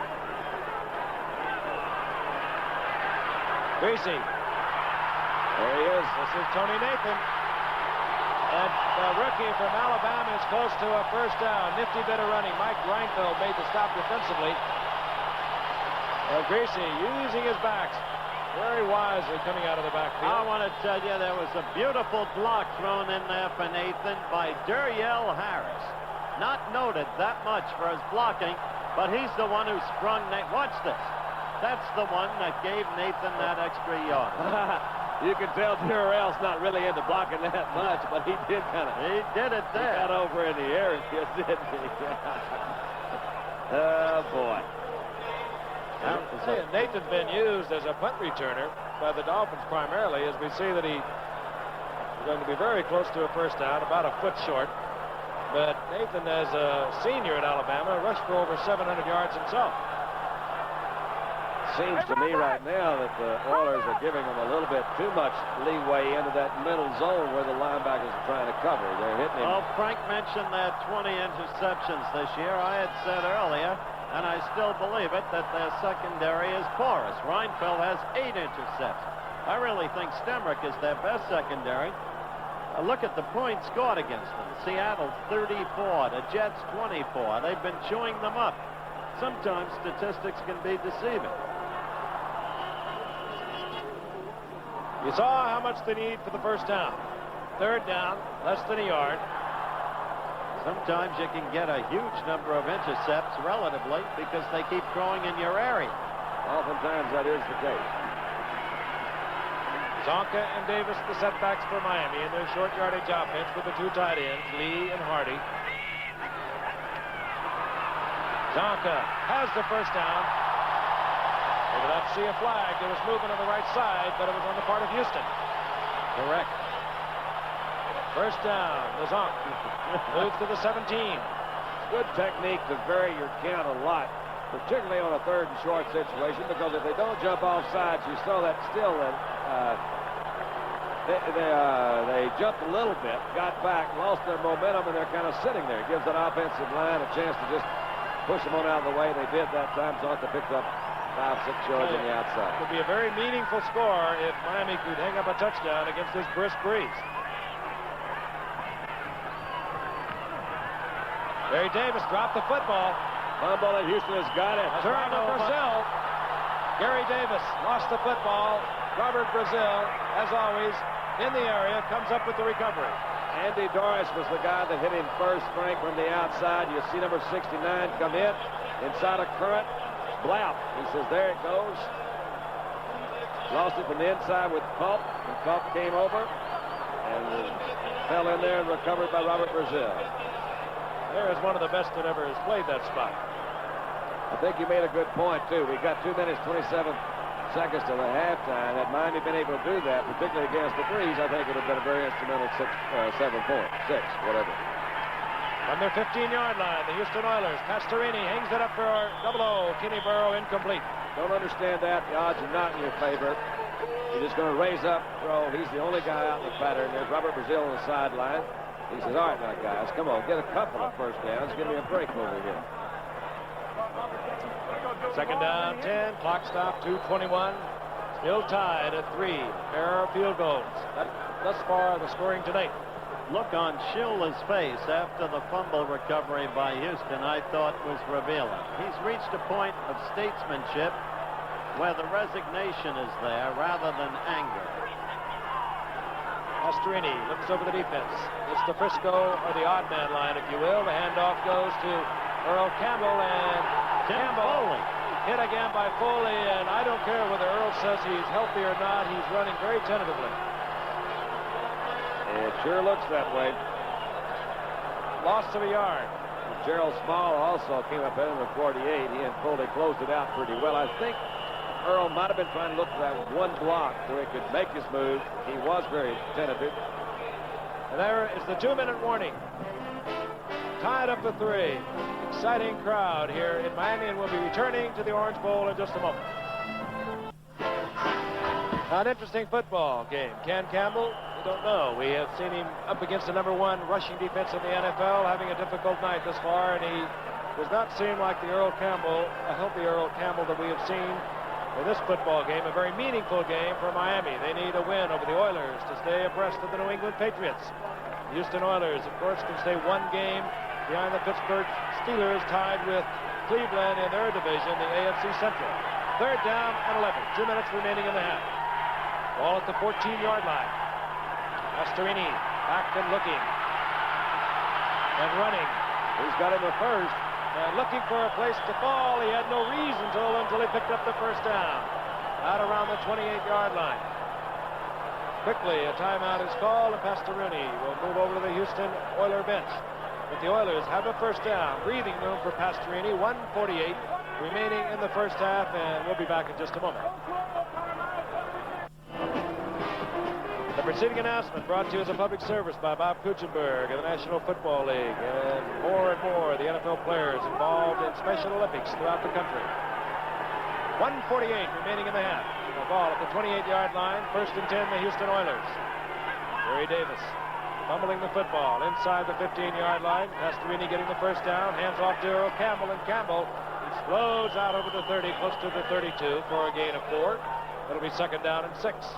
D: Greasy.
F: There he is.
D: This is Tony Nathan. And the rookie from Alabama is close to a first down. Nifty bit of running. Mike Reinfeld made the stop defensively. Greasy using his backs very wisely coming out of the backfield.
A: I want to tell you, there was a beautiful block thrown in there for Nathan by Duriel Harris. Not noted that much for his blocking, but he's the one who sprung Nathan. Watch this. That's the one that gave Nathan that extra yard.
F: You can tell Durrell's not really into blocking that much, but he did kind of.
A: He did it
F: He
A: there.
F: got over in the air and just didn't he? Oh, boy.
D: Nathan's been used as a punt returner by the Dolphins primarily, as we see that he's going to be very close to a first down, about a foot short. But Nathan, as a senior at Alabama, rushed for over 700 yards himself.
F: Seems to me right now that the Oilers are giving them a little bit too much leeway into that middle zone where the linebackers are trying to cover. They're hitting him.
A: Well, Frank mentioned that 20 interceptions this year. I had said earlier, and I still believe it, that their secondary is porous. Reinfeld has 8 interceptions. I really think Stemrick is their best secondary. Look at the points scored against them. Seattle 34, the Jets 24. They've been chewing them up. Sometimes statistics can be deceiving.
D: You saw how much they need for the first down. 3rd down, less than a yard.
A: Sometimes you can get a huge number of intercepts relatively because they keep throwing in your area.
F: Oftentimes that is the case.
D: Zonka and Davis, the setbacks for Miami in their short yardage offense with the 2 tight ends, Lee and Hardy. Donka has the first down. They did not see a flag. There was movement on the right side, but it was on the part of Houston. Correct. First down. Zonk moves to the 17.
F: Good technique to vary your count a lot, particularly on a 3rd and short situation, because if they don't jump off sides, you saw that still. They jumped a little bit, got back, lost their momentum, and they're kind of sitting there. It gives that offensive line a chance to just push them on out of the way. They did that time. Zonka picked up 5-6 yards on the outside.
D: It would be a very meaningful score if Miami could hang up a touchdown against this brisk breeze. Gary Davis dropped the football.
F: Fumble, and Houston has got it.
D: Turn to Brazil. Gary Davis lost the football. Robert Brazil, as always, in the area, comes up with the recovery.
F: Andy Doris was the guy that hit him first, Frank, from the outside. You see number 69 come in, inside a current. Blount. He says, there it goes. Lost it from the inside with Culp, and Culp came over and fell in there and recovered by Robert Brazil.
D: There is one of the best that ever has played that spot.
F: I think you made a good point, too. We got 2 minutes, 27 seconds till the halftime. Had Miami been able to do that, particularly against the Breeze, I think it would have been a very instrumental 7 point, 6, whatever.
D: On their 15-yard line, the Houston Oilers. Pastorini hangs it up for double-O. Kenny Burrow incomplete.
F: Don't understand that. The odds are not in your favor. You're just going to raise up, throw. He's the only guy out in the pattern. There's Robert Brazil on the sideline. He says, all right, now, guys, come on, get a couple of first downs. Give me a break over here.
D: Second down, 10. Clock stop, 2:21. Still tied at 3. Pair of field goals. Thus far, the scoring tonight.
A: Look on Shula's face after the fumble recovery by Houston, I thought was revealing. He's reached a point of statesmanship where the resignation is there rather than anger.
D: Pastorini looks over the defense. It's the Frisco or the odd man line, if you will. The handoff goes to Earl Campbell, and Campbell hit again by Foley, and I don't care whether Earl says he's healthy or not. He's running very tentatively.
F: It sure looks that way.
D: Loss of a yard.
F: Gerald Small also came up in the 48. He and Foley closed it out pretty well. I think Earl might have been trying to look for that one block where he could make his move. He was very tentative.
D: And there is the 2-minute warning. Tied up at 3. Exciting crowd here in Miami, and we'll be returning to the Orange Bowl in just a moment. An interesting football game. Ken Campbell, we don't know. We have seen him up against the #1 rushing defense in the NFL, having a difficult night thus far, and he does not seem like the Earl Campbell, a healthy Earl Campbell that we have seen in this football game, a very meaningful game for Miami. They need a win over the Oilers to stay abreast of the New England Patriots. Houston Oilers, of course, can stay one game behind the Pittsburgh Steelers, tied with Cleveland in their division, the AFC Central. 3rd down and 11. 2 minutes remaining in the half. Ball at the 14-yard line. Pastorini back and looking. And running.
F: He's got him the first.
D: And looking for a place to fall. He had no reason to until he picked up the first down. Out around the 28-yard line. Quickly, a timeout is called, and Pastorini will move over to the Houston Oiler bench. But the Oilers have a first down. Breathing room for Pastorini. 1:48 remaining in the first half, and we'll be back in just a moment. The preceding announcement brought to you as a public service by Bob Kuchenberg of the National Football League, and more the NFL players involved in Special Olympics throughout the country. 1:48 remaining in the half. The ball at the 28-yard line. 1st and 10, the Houston Oilers. Gary Davis fumbling the football inside the 15-yard line. Pastorini getting the first down. Hands off to Earl Campbell, and Campbell explodes out over the 30, close to the 32 for a gain of 4. It'll be 2nd down and 6.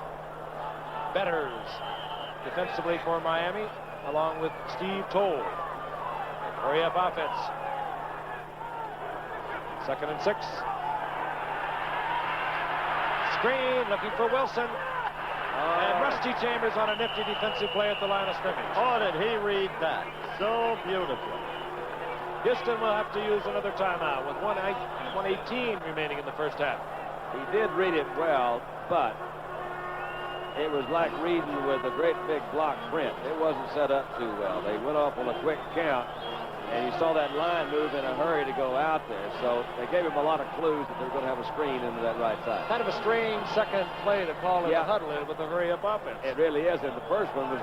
D: Betters defensively for Miami, along with Steve Toll. Hurry up offense. 2nd and 6. Screen looking for Wilson. And Rusty Chambers on a nifty defensive play at the line of scrimmage.
A: Oh, did he read that so beautifully.
D: Houston will have to use another timeout with 1:18 remaining in the first half.
F: He did read it well, but it was like reading with a great big block print. It wasn't set up too well. They went off on a quick count. And you saw that line move in a hurry to go out there. So they gave him a lot of clues that they're going to have a screen into that right side.
D: Kind of a strange second play to call in the huddle in with a hurry-up offense.
F: It really is. And the first one was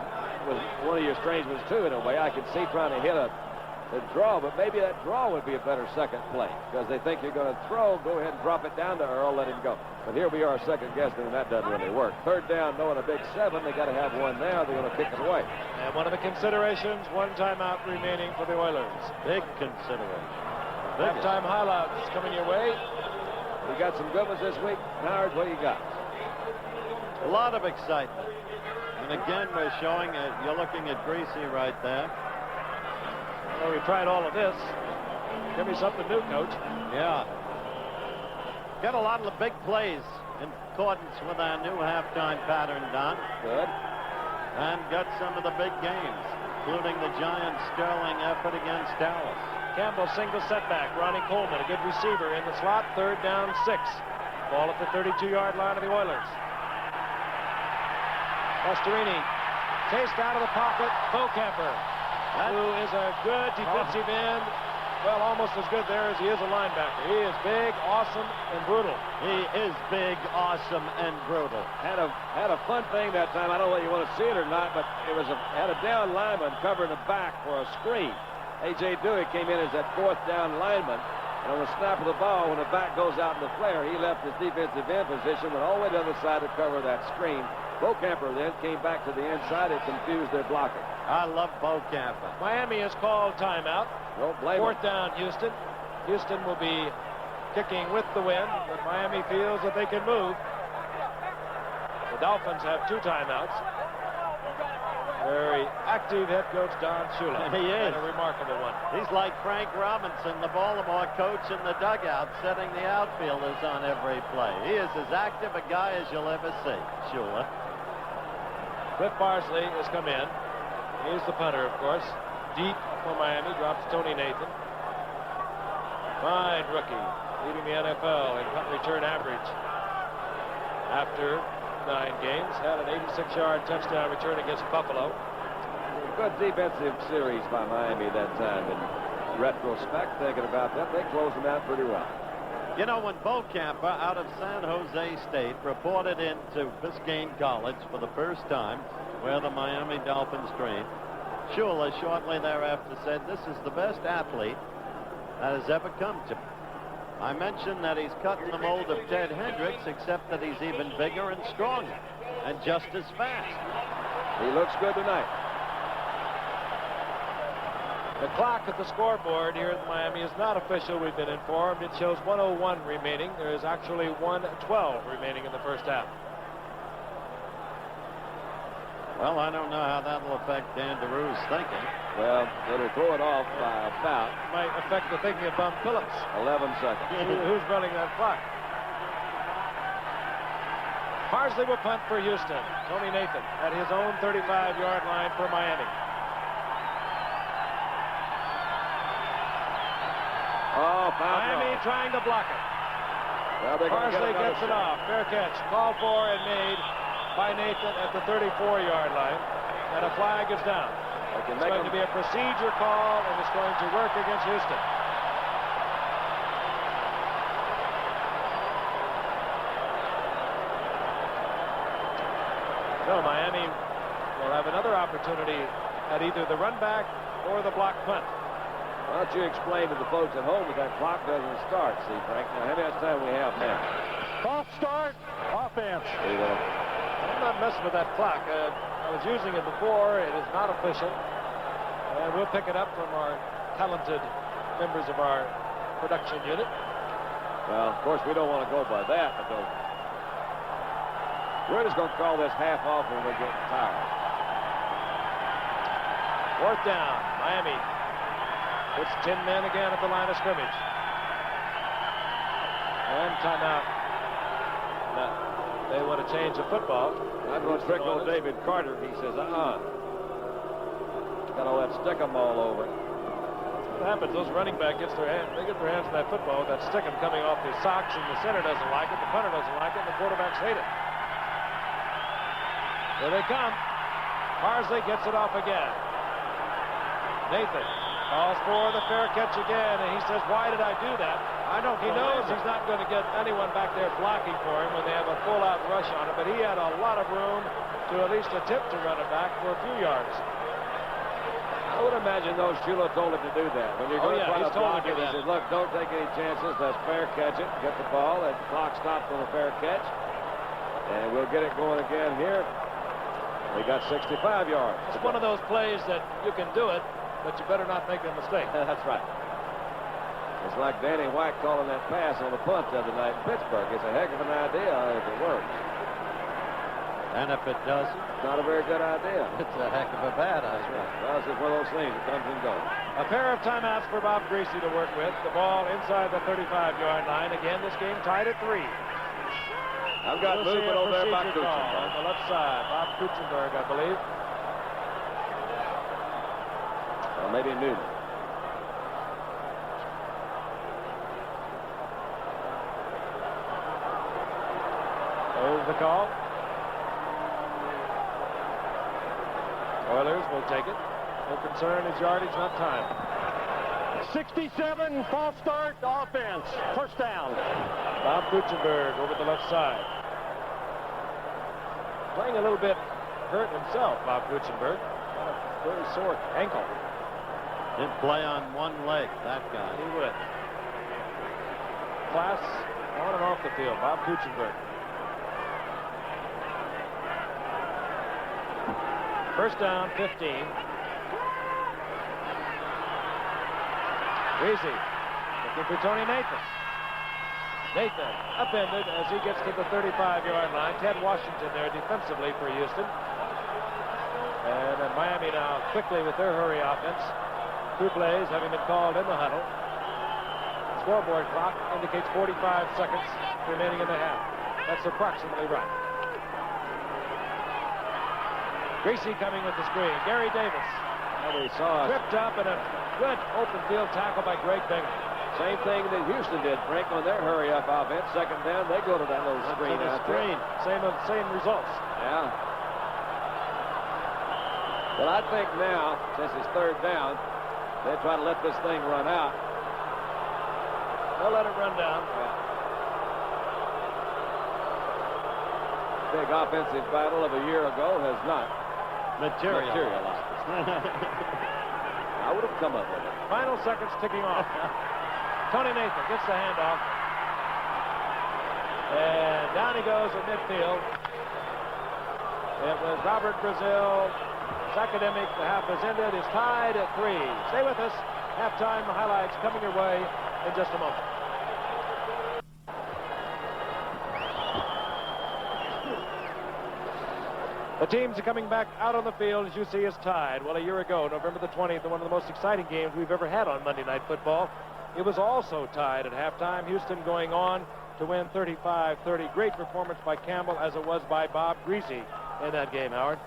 F: one of your strange ones, too, in a way. I could see trying to hit a draw, but maybe that draw would be a better second play because they think you're going to throw. Go ahead and drop it down to Earl, let him go. But here we are second guessing, and that doesn't really work. Third down, knowing a big 7, they got to have one now. They're going to kick it away.
D: And one of the considerations, one timeout remaining for the Oilers.
A: Big consideration.
D: Halftime highlights coming your way.
F: We got some good ones this week. Howard, what do you got?
A: A lot of excitement. And again, we're showing, you're looking at Greasy right there.
D: Well, we tried all of this. Give me something new, Coach.
A: Yeah. Got a lot of the big plays in accordance with our new halftime pattern, Don.
F: Good.
A: And got some of the big games, including the Giants' sterling effort against Dallas.
D: Campbell single setback. Ronnie Coleman, a good receiver in the slot. Third down, 6. Ball at the 32-yard line of the Oilers. Pastorini chased out of the pocket. Bocamper, who is a good defensive end. Well, almost as good there as he is a linebacker. He is big, awesome, and brutal.
A: He is big, awesome, and brutal.
F: Had a fun thing that time. I don't know whether you want to see it or not, but it was had a down lineman covering the back for a screen. A.J. Dewey came in as that 4th down lineman, and on the snap of the ball, when the back goes out in the flare, he left his defensive end position, went all the way to the other side to cover that screen. Bocamper then came back to the inside. It confused their blocking.
A: I love Bocamper.
D: Miami has called timeout.
F: Don't blame
D: 4th down, Houston. Houston will be kicking with the wind, but Miami feels that they can move. The Dolphins have 2 timeouts. Very active head coach Don Shula.
A: He is.
D: And a remarkable one.
A: He's like Frank Robinson, the Baltimore coach in the dugout, setting the outfielders on every play. He is as active a guy as you'll ever see, Shula.
D: Cliff Parsley has come in. He's the punter, of course. Deep for Miami, drops Tony Nathan. Fine rookie, leading the NFL in punt return average. After 9 games, had an 86-yard touchdown return against Buffalo.
F: Good defensive series by Miami that time. In retrospect, thinking about that, they closed them out pretty well.
A: You know, when Bocamper out of San Jose State reported into Biscayne College for the first time, where the Miami Dolphins trained, Shula shortly thereafter said, "This is the best athlete that has ever come to me." I mentioned that he's cutting the mold of Ted Hendricks, except that he's even bigger and stronger and just as fast.
F: He looks good tonight.
D: The clock at the scoreboard here at Miami is not official, we've been informed. It shows 1:01 remaining. There is actually 1:12 remaining in the first half.
A: Well, I don't know how that will affect Dan DeRue's thinking.
F: Well, it'll throw it off by about
D: Might affect the thinking of Bum Phillips.
F: 11 seconds.
D: Who's running that clock? Parsley will punt for Houston. Tony Nathan at his own 35-yard line for Miami.
F: Oh, foul.
D: Miami trying to block it.
F: Well,
D: Parsley gets it off. Fair catch. Called for and made by Nathan at the 34-yard line. And a flag is down. It's going to be a procedure call, and it's going to work against Houston. No, Miami will have another opportunity at either the run back or the block punt.
F: Why don't you explain to the folks at home that that clock doesn't start, see, Frank? Now, how much time we have now?
D: False start, offense.
F: There you go.
D: I'm not messing with that clock. I was using it before. It is not official. And we'll pick it up from our talented members of our production unit.
F: Well, of course, we don't want to go by that, but we're just going to call this half off when we're getting tired.
D: 4th down, Miami. Puts 10 men again at the line of scrimmage. And timeout. No, they want to change the football.
F: I'm going to trick old David Carter. He says, Got all that stickum all over it.
D: What happens? Those running back gets their hand. They get their hands on that football with that stickum coming off his socks, and the center doesn't like it, the punter doesn't like it, and the quarterbacks hate it. Here they come. Parsley gets it off again. Nathan Calls for the fair catch again, and he says, why did I do that?
A: I don't
D: He knows
A: believe it.
D: he's not going to get anyone back there blocking for him when they have a full-out rush on him, but he had a lot of room to at least attempt to run it back for a few yards.
F: I would imagine, though, Shula told him to do that. When you're going to try to block it, he said, look, don't take any chances. Let's fair catch it. Get the ball. And clock stops on the fair catch. And we'll get it going again here. We got 65 yards.
D: It's one of those plays that you can do it, but you better not make a mistake.
F: That's right. It's like Danny White calling that pass on the punt the other night in Pittsburgh. It's a heck of an idea if it works.
A: And if it doesn't,
F: Not a very good idea.
A: it's a heck of a bad idea.
F: Well, it's just one of those things that comes and goes.
D: A pair of timeouts for Bob Greasy to work with. The ball inside the 35-yard line. Again, this game tied at 3.
F: I've got
D: We'll see
F: movement
D: a
F: over there by
D: procedure call on
F: Kuchenberg.
D: the left side. Bob Kuchenberg, I believe.
F: Or maybe Newman.
D: There's the call. Oilers will take it. No concern is yardage, not time.
A: 67, false start, offense. First down.
D: Bob Kuchenberg over the left side. Playing a little bit hurt himself, Bob Kuchenberg. Got a very sore ankle.
A: Didn't play on one leg, that guy.
D: He would. Class on and off the field, Bob Kuchenberg. First down, 15. Greasy looking for Tony Nathan. Nathan upended as he gets to the 35-yard line. Ted Washington there defensively for Houston. And Miami now quickly with their hurry offense. 2 plays having been called in the huddle. Scoreboard clock indicates 45 seconds remaining in the half. That's approximately right. Greasy coming with the screen. Gary Davis.
F: And we saw
D: Tripped up and a good open field tackle by Greg Bingham.
F: same thing that Houston did, Frank, on their hurry-up offense. Second down, they go to that little screen out there.
D: Same results.
F: Yeah. But I think now, since it's third down, they try to let this thing run out.
D: They'll let it run down.
F: Big offensive battle of a year ago has not
A: Materialized.
F: I would have come up with it.
D: Final seconds ticking off. Tony Nathan gets the handoff. And down he goes at midfield. It was Robert Brazil. It's academic. The half is ended. It's tied at 3. Stay with us. Halftime highlights coming your way in just a moment. The teams are coming back out on the field, as you see, is tied. Well, a year ago, November the 20th, one of the most exciting games we've ever had on Monday Night Football. It was also tied at halftime. Houston going on to win 35-30. Great performance by Campbell, as it was by Bob Greasy in that game, Howard.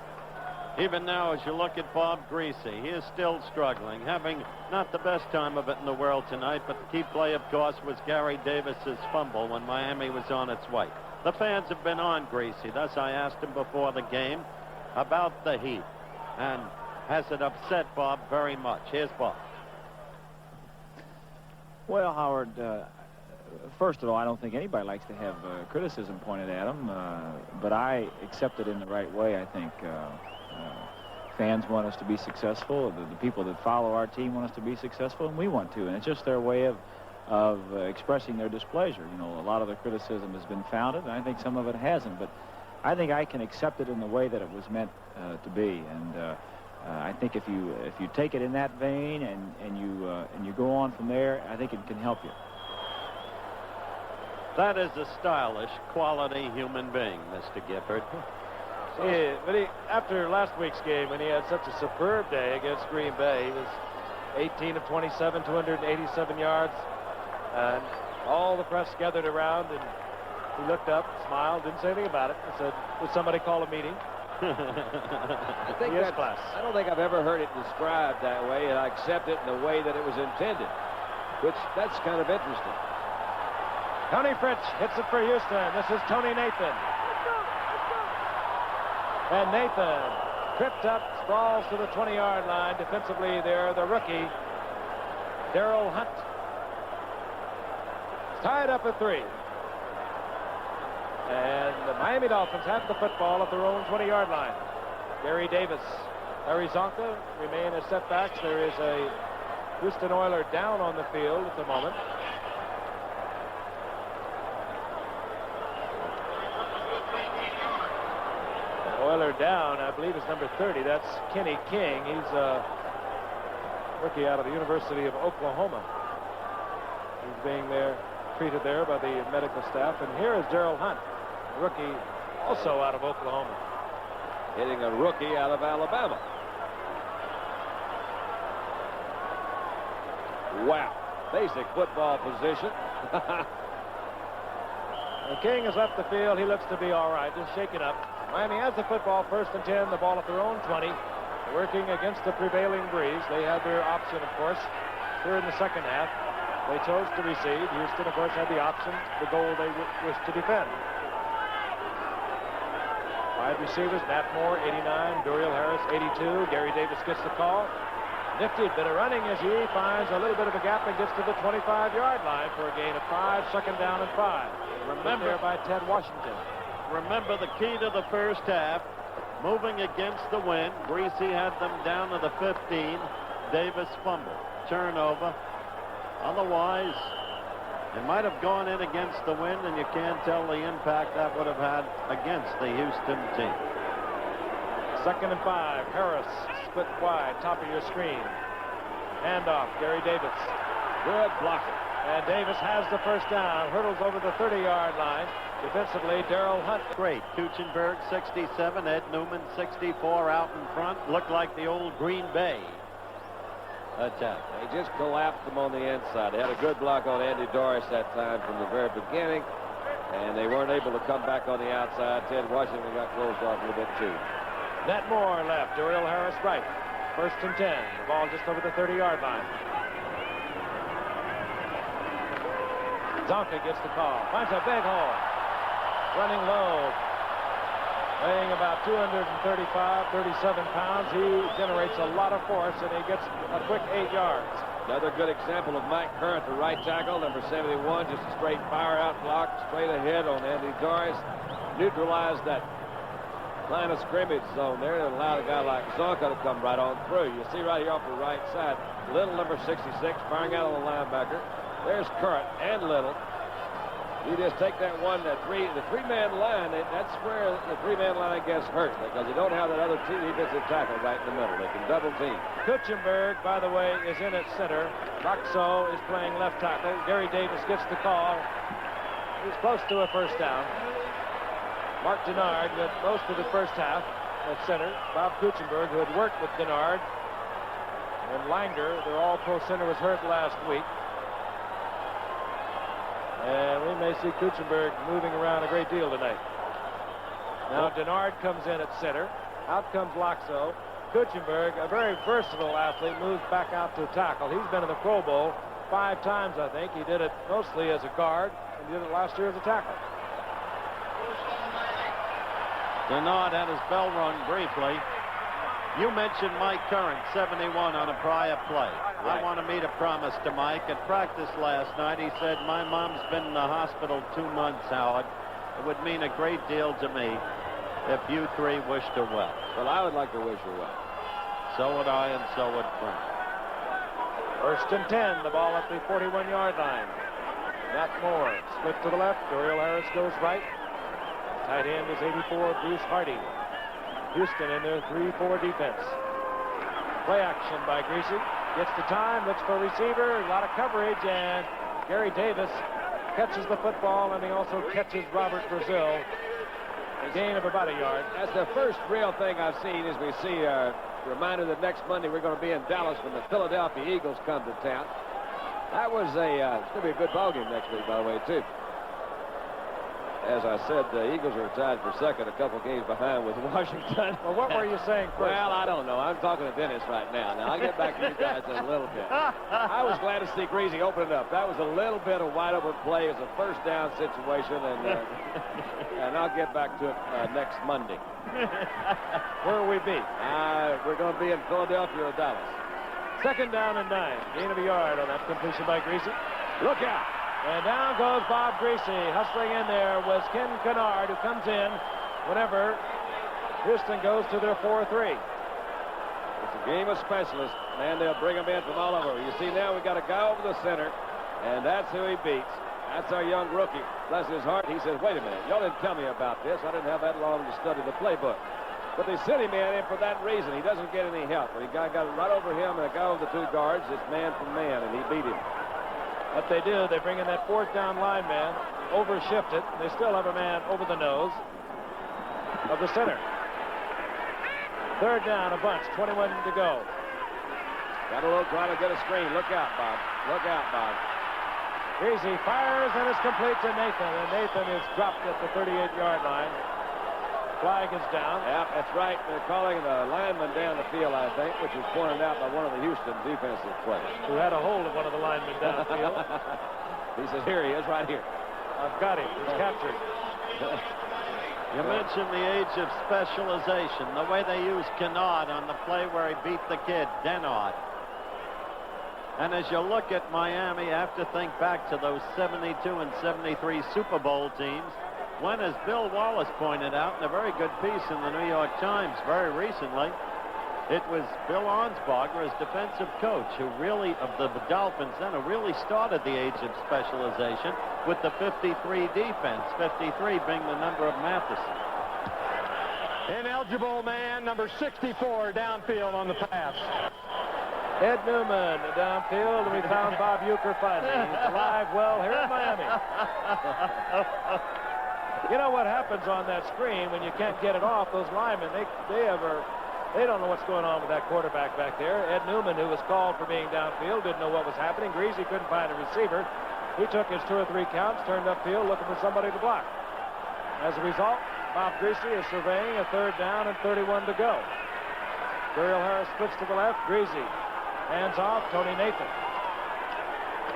A: Even now, as you look at Bob Greasy, he is still struggling, having not the best time of it in the world tonight, but the key play, of course, was Gary Davis's fumble when Miami was on its way. The fans have been on Greasy. Thus, I asked him before the game about the heat. And has it upset Bob very much? Here's Bob.
H: Well, Howard, first of all, I don't think anybody likes to have criticism pointed at them, but I accept it in the right way. I think fans want us to be successful. The people that follow our team want us to be successful, and we want to. And it's just their way of expressing their displeasure. You know, a lot of the criticism has been founded, and I think some of it hasn't. But I think I can accept it in the way that it was meant to be. And I think if you take it in that vein and you go on from there, I think it can help you.
A: That is a stylish, quality human being, Mr. Gifford.
D: Yeah, but after last week's game, when he had such a superb day against Green Bay, he was 18 of 27, 287 yards. And all the press gathered around, and he looked up, smiled, didn't say anything about it. He said, would somebody call a meeting?
F: I think
D: Yes,
F: that's,
D: class.
F: I don't think I've ever heard it described that way, and I accept it in the way that it was intended, which that's kind of interesting.
D: Tony Fritsch hits it for Houston. This is Tony Nathan. And Nathan tripped up, sprawls to the 20-yard line. Defensively there, the rookie, Darrell Hunt. Tied up at 3. And the Miami Dolphins have the football at their own 20-yard line. Gary Davis, Larry Zonka remain as setbacks. There is a Houston Oiler down on the field at the moment. The Oiler down, I believe, is number 30. That's Kenny King. He's a rookie out of the University of Oklahoma. He's being treated there by the medical staff. And here is Darrell Hunt, a rookie also out of Oklahoma.
F: Hitting a rookie out of Alabama. Wow. Basic football position.
D: And King has left the field. He looks to be all right, just shaken up. Miami has the football, 1st and 10, the ball at their own 20. Working against the prevailing breeze. They had their option, of course, here in the second half. They chose to receive. Houston, of course, had the option, the goal they wish to defend. Wide receivers, Matt Moore, 89, Duriel Harris, 82. Gary Davis gets the call. Nifty bit of running as he finds a little bit of a gap and gets to the 25-yard line for a gain of 5, 2nd down and 5. Remember there by Ted Washington.
A: Remember the key to the first half, moving against the wind. Greasy had them down to the 15. Davis fumbled. Turnover. Otherwise, it might have gone in against the wind, and you can't tell the impact that would have had against the Houston team.
D: 2nd and 5. Harris split wide, top of your screen. Handoff, Gary Davis.
F: Good blocking.
D: And Davis has the first down. Hurdles over the 30-yard line. Defensively, Darrell Hunt.
A: Great. Kuchenberg, 67. Ed Newman, 64 out in front. Looked like the old Green Bay attack.
F: They just collapsed them on the inside. They had a good block on Andy Doris that time from the very beginning, and they weren't able to come back on the outside. Ted Washington got closed off a little bit too.
D: Matt Moore left. Duriel Harris right. 1st and 10. The ball just over the 30-yard line. Zonka gets the call. Finds a big hole. Running low. Weighing about 235, 37 pounds. He generates a lot of force, and he gets a quick 8 yards.
F: Another good example of Mike Current, the right tackle, number 71, just a straight fire out block, straight ahead on Andy Doris. Neutralized that line of scrimmage zone there that allowed a guy like Zonka to come right on through. You see right here off the right side, Little, number 66, firing out on the linebacker. There's Current and Little. You just take that one, the three-man line. That's where the three-man line gets hurt, because you don't have that other defensive tackle right in the middle. They can double team.
D: Kuchenberg, by the way, is in at center. Roxo is playing left tackle. Gary Davis gets the call. He's close to a first down. Mark Denard with most of the first half at center. Bob Kuchenberg, who had worked with Denard and Langer, their all-pro center, was hurt last week. And we may see Kuchenberg moving around a great deal tonight. Now Denard comes in at center. Out comes Loxo. Kuchenberg, a very versatile athlete, moves back out to tackle. He's been in the Pro Bowl 5 times, I think. He did it mostly as a guard, and did it last year as a tackle.
A: Denard had his bell rung briefly. You mentioned Mike Curran, 71 on a prior play.
F: Right.
A: I want to meet a promise to Mike. At practice last night, he said, my mom's been in the hospital 2 months, Howard. It would mean a great deal to me if you three wished her well.
F: Well, I would like to wish her well.
A: So would I, and so would Frank.
D: 1st and 10, the ball at the 41-yard line. Matt Moore split to the left. Duriel Harris goes right. Tight end is 84, Bruce Hardy. Houston in their 3-4 defense. Play action by Greasy. Gets the time, looks for a receiver, a lot of coverage, and Gary Davis catches the football, and he also catches Robert Brazil. A gain of about a yard.
F: That's the first real thing I've seen as we see a reminder that next Monday we're going to be in Dallas when the Philadelphia Eagles come to town. That was it's going to be a good ball game next week, by the way, too. As I said, the Eagles are tied for second, a couple games behind with Washington.
D: Well, what were you saying first?
F: Well, I don't know. I'm talking to Dennis right now. Now, I'll get back to you guys in a little bit. I was glad to see Greasy open it up. That was a little bit of wide open play. It's a first down situation, and I'll get back to it next Monday.
D: Where will we be?
F: We're going to be in Philadelphia or Dallas.
D: Second down and 9. Gain of a yard on that completion by Greasy.
F: Look out.
D: And down goes Bob Greasy. Hustling in there was Ken Kennard, who comes in whenever Houston goes to their 4-3.
F: It's a game of specialists. Man, they'll bring them in from all over. You see now we got a guy over the center, and that's who he beats. That's our young rookie. Bless his heart. He says, wait a minute. Y'all didn't tell me about this. I didn't have that long to study the playbook. But they sent him in for that reason. He doesn't get any help. The guy got right over him, and a guy over the 2 guards. It's man for man, and he beat him.
D: What they do, they bring in that 4th down lineman, overshift it. They still have a man over the nose of the center. 3rd down, a bunch, 21 to go.
F: Got a little try to get a screen. Look out, Bob. Look out, Bob.
D: Greasy fires, and it's complete to Nathan. And Nathan is dropped at the 38-yard line. Flag is down.
F: Yeah, that's right. They're calling the lineman down the field, I think, which was pointed out by one of the Houston defensive players.
D: Who had a hold of one of the linemen downfield.
F: He says, here he is, right here.
D: I've got him. He's captured.
A: You mentioned the age of specialization, the way they used Kennard on the play where he beat the kid, Denard. And as you look at Miami, you have to think back to those 72 and 73 Super Bowl teams, when, as Bill Wallace pointed out in a very good piece in the New York Times very recently, it was Bill Arnsparger as defensive coach who really, of the Dolphins then, who really started the age of specialization with the 53 defense, 53 being the number of Matheson.
C: Ineligible man, number 64, downfield on the pass.
D: Ed Newman downfield, and we found Bob Euchre finally. He's alive well here in Miami. You know what happens on that screen when you can't get it off? Those linemen, they don't know what's going on with that quarterback back there. Ed Newman, who was called for being downfield, didn't know what was happening. Greasy couldn't find a receiver. He took his 2 or 3 counts, turned upfield looking for somebody to block. As a result, Bob Greasy is surveying a 3rd down and 31 to go. Burial Harris splits to the left. Greasy hands off. Tony Nathan.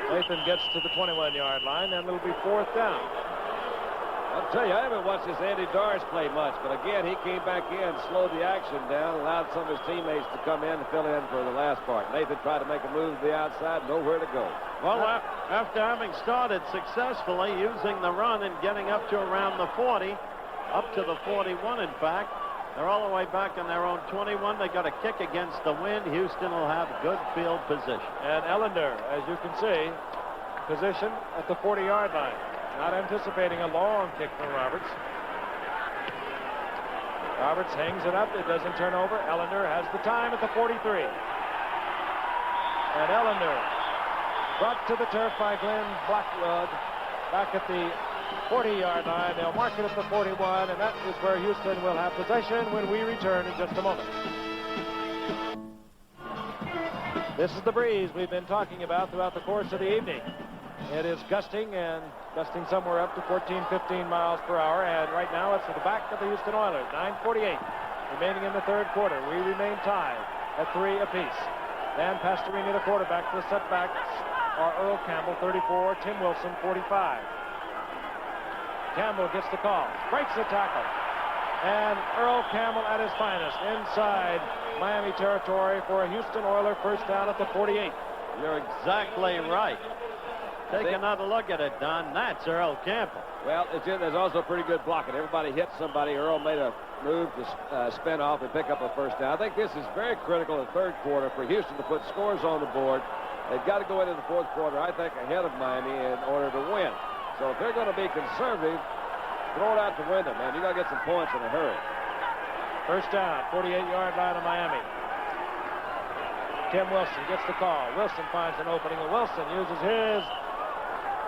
D: Nathan gets to the 21-yard line, and it'll be 4th down.
F: I'll tell you, I haven't watched this Andy Doris play much, but again, he came back in, slowed the action down, allowed some of his teammates to come in and fill in for the last part. Nathan tried to make a move to the outside, nowhere to go.
A: Well, after having started successfully using the run and getting up to around the 40, up to the 41, in fact, they're all the way back on their own 21. They got a kick against the wind. Houston will have good field position.
D: And Ellender, as you can see, position at the 40-yard line. Not anticipating a long kick from Roberts. Roberts hangs it up. It doesn't turn over. Ellender has the time at the 43. And Ellender brought to the turf by Glenn Blackwood back at the 40-yard line. They'll mark it at the 41, and that is where Houston will have possession when we return in just a moment. This is the breeze we've been talking about throughout the course of the evening. It is gusting somewhere up to 14, 15 miles per hour, and right now it's to the back of the Houston Oilers. 9:48 remaining in the 3rd quarter. We remain tied at 3 apiece. Dan Pastorini, the quarterback. The setbacks are Earl Campbell, 34, Tim Wilson, 45. Campbell gets the call, breaks the tackle, and Earl Campbell at his finest inside Miami territory for a Houston Oiler 1st down at the 48.
A: You're exactly right. Take another look at it, Don. That's Earl Campbell.
F: Well, there's also pretty good blocking. Everybody hit somebody. Earl made a move to spin off and pick up a 1st down. I think this is very critical in the 3rd quarter for Houston to put scores on the board. They've got to go into the 4th quarter, I think, ahead of Miami in order to win. So if they're going to be conservative, throw it out the window, man. You got to get some points in a hurry.
D: 1st down, 48-yard line of Miami. Tim Wilson gets the call. Wilson finds an opening, and Wilson uses his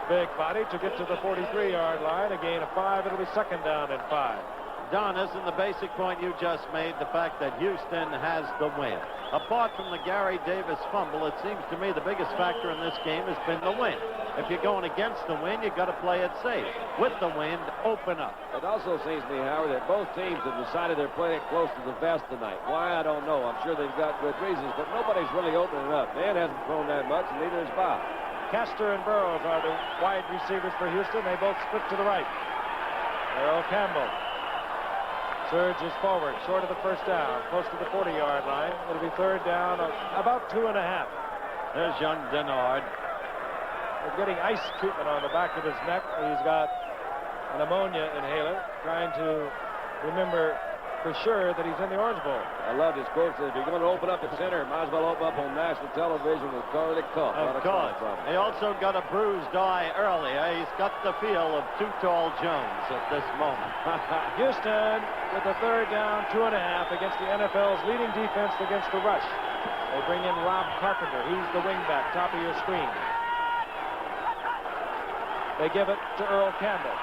D: big body to get to the 43-yard line. A gain of 5. It'll be 2nd down and 5.
A: Don, isn't the basic point you just made the fact that Houston has the win? Apart from the Gary Davis fumble, it seems to me the biggest factor in this game has been the wind. If you're going against the wind, you've got to play it safe. With the wind, open up.
F: It also seems to me, Howard, that both teams have decided they're playing it close to the vest tonight. Why, I don't know. I'm sure they've got good reasons, but nobody's really opening up. Dan hasn't thrown that much, and neither has Bob.
D: Castor and Burrows are the wide receivers for Houston. They both split to the right. Earl Campbell Surges forward, short of the first down, close to the 40-yard line. It'll be third down, about 2.5.
A: There's young Denard.
D: He's getting ice treatment on the back of his neck. He's got an ammonia inhaler, trying to remember for sure that he's in the Orange Bowl.
F: I love his quote. If you're going to open up at center, might as well open up on national television with Carly Cuff.
A: Of course. He also got a bruised eye earlier. He's got the feel of Too Tall Jones at this moment.
D: Houston with the third down, 2.5 against the NFL's leading defense against the rush. They bring in Rob Carpenter. He's the wingback, top of your screen. They give it to Earl Campbell.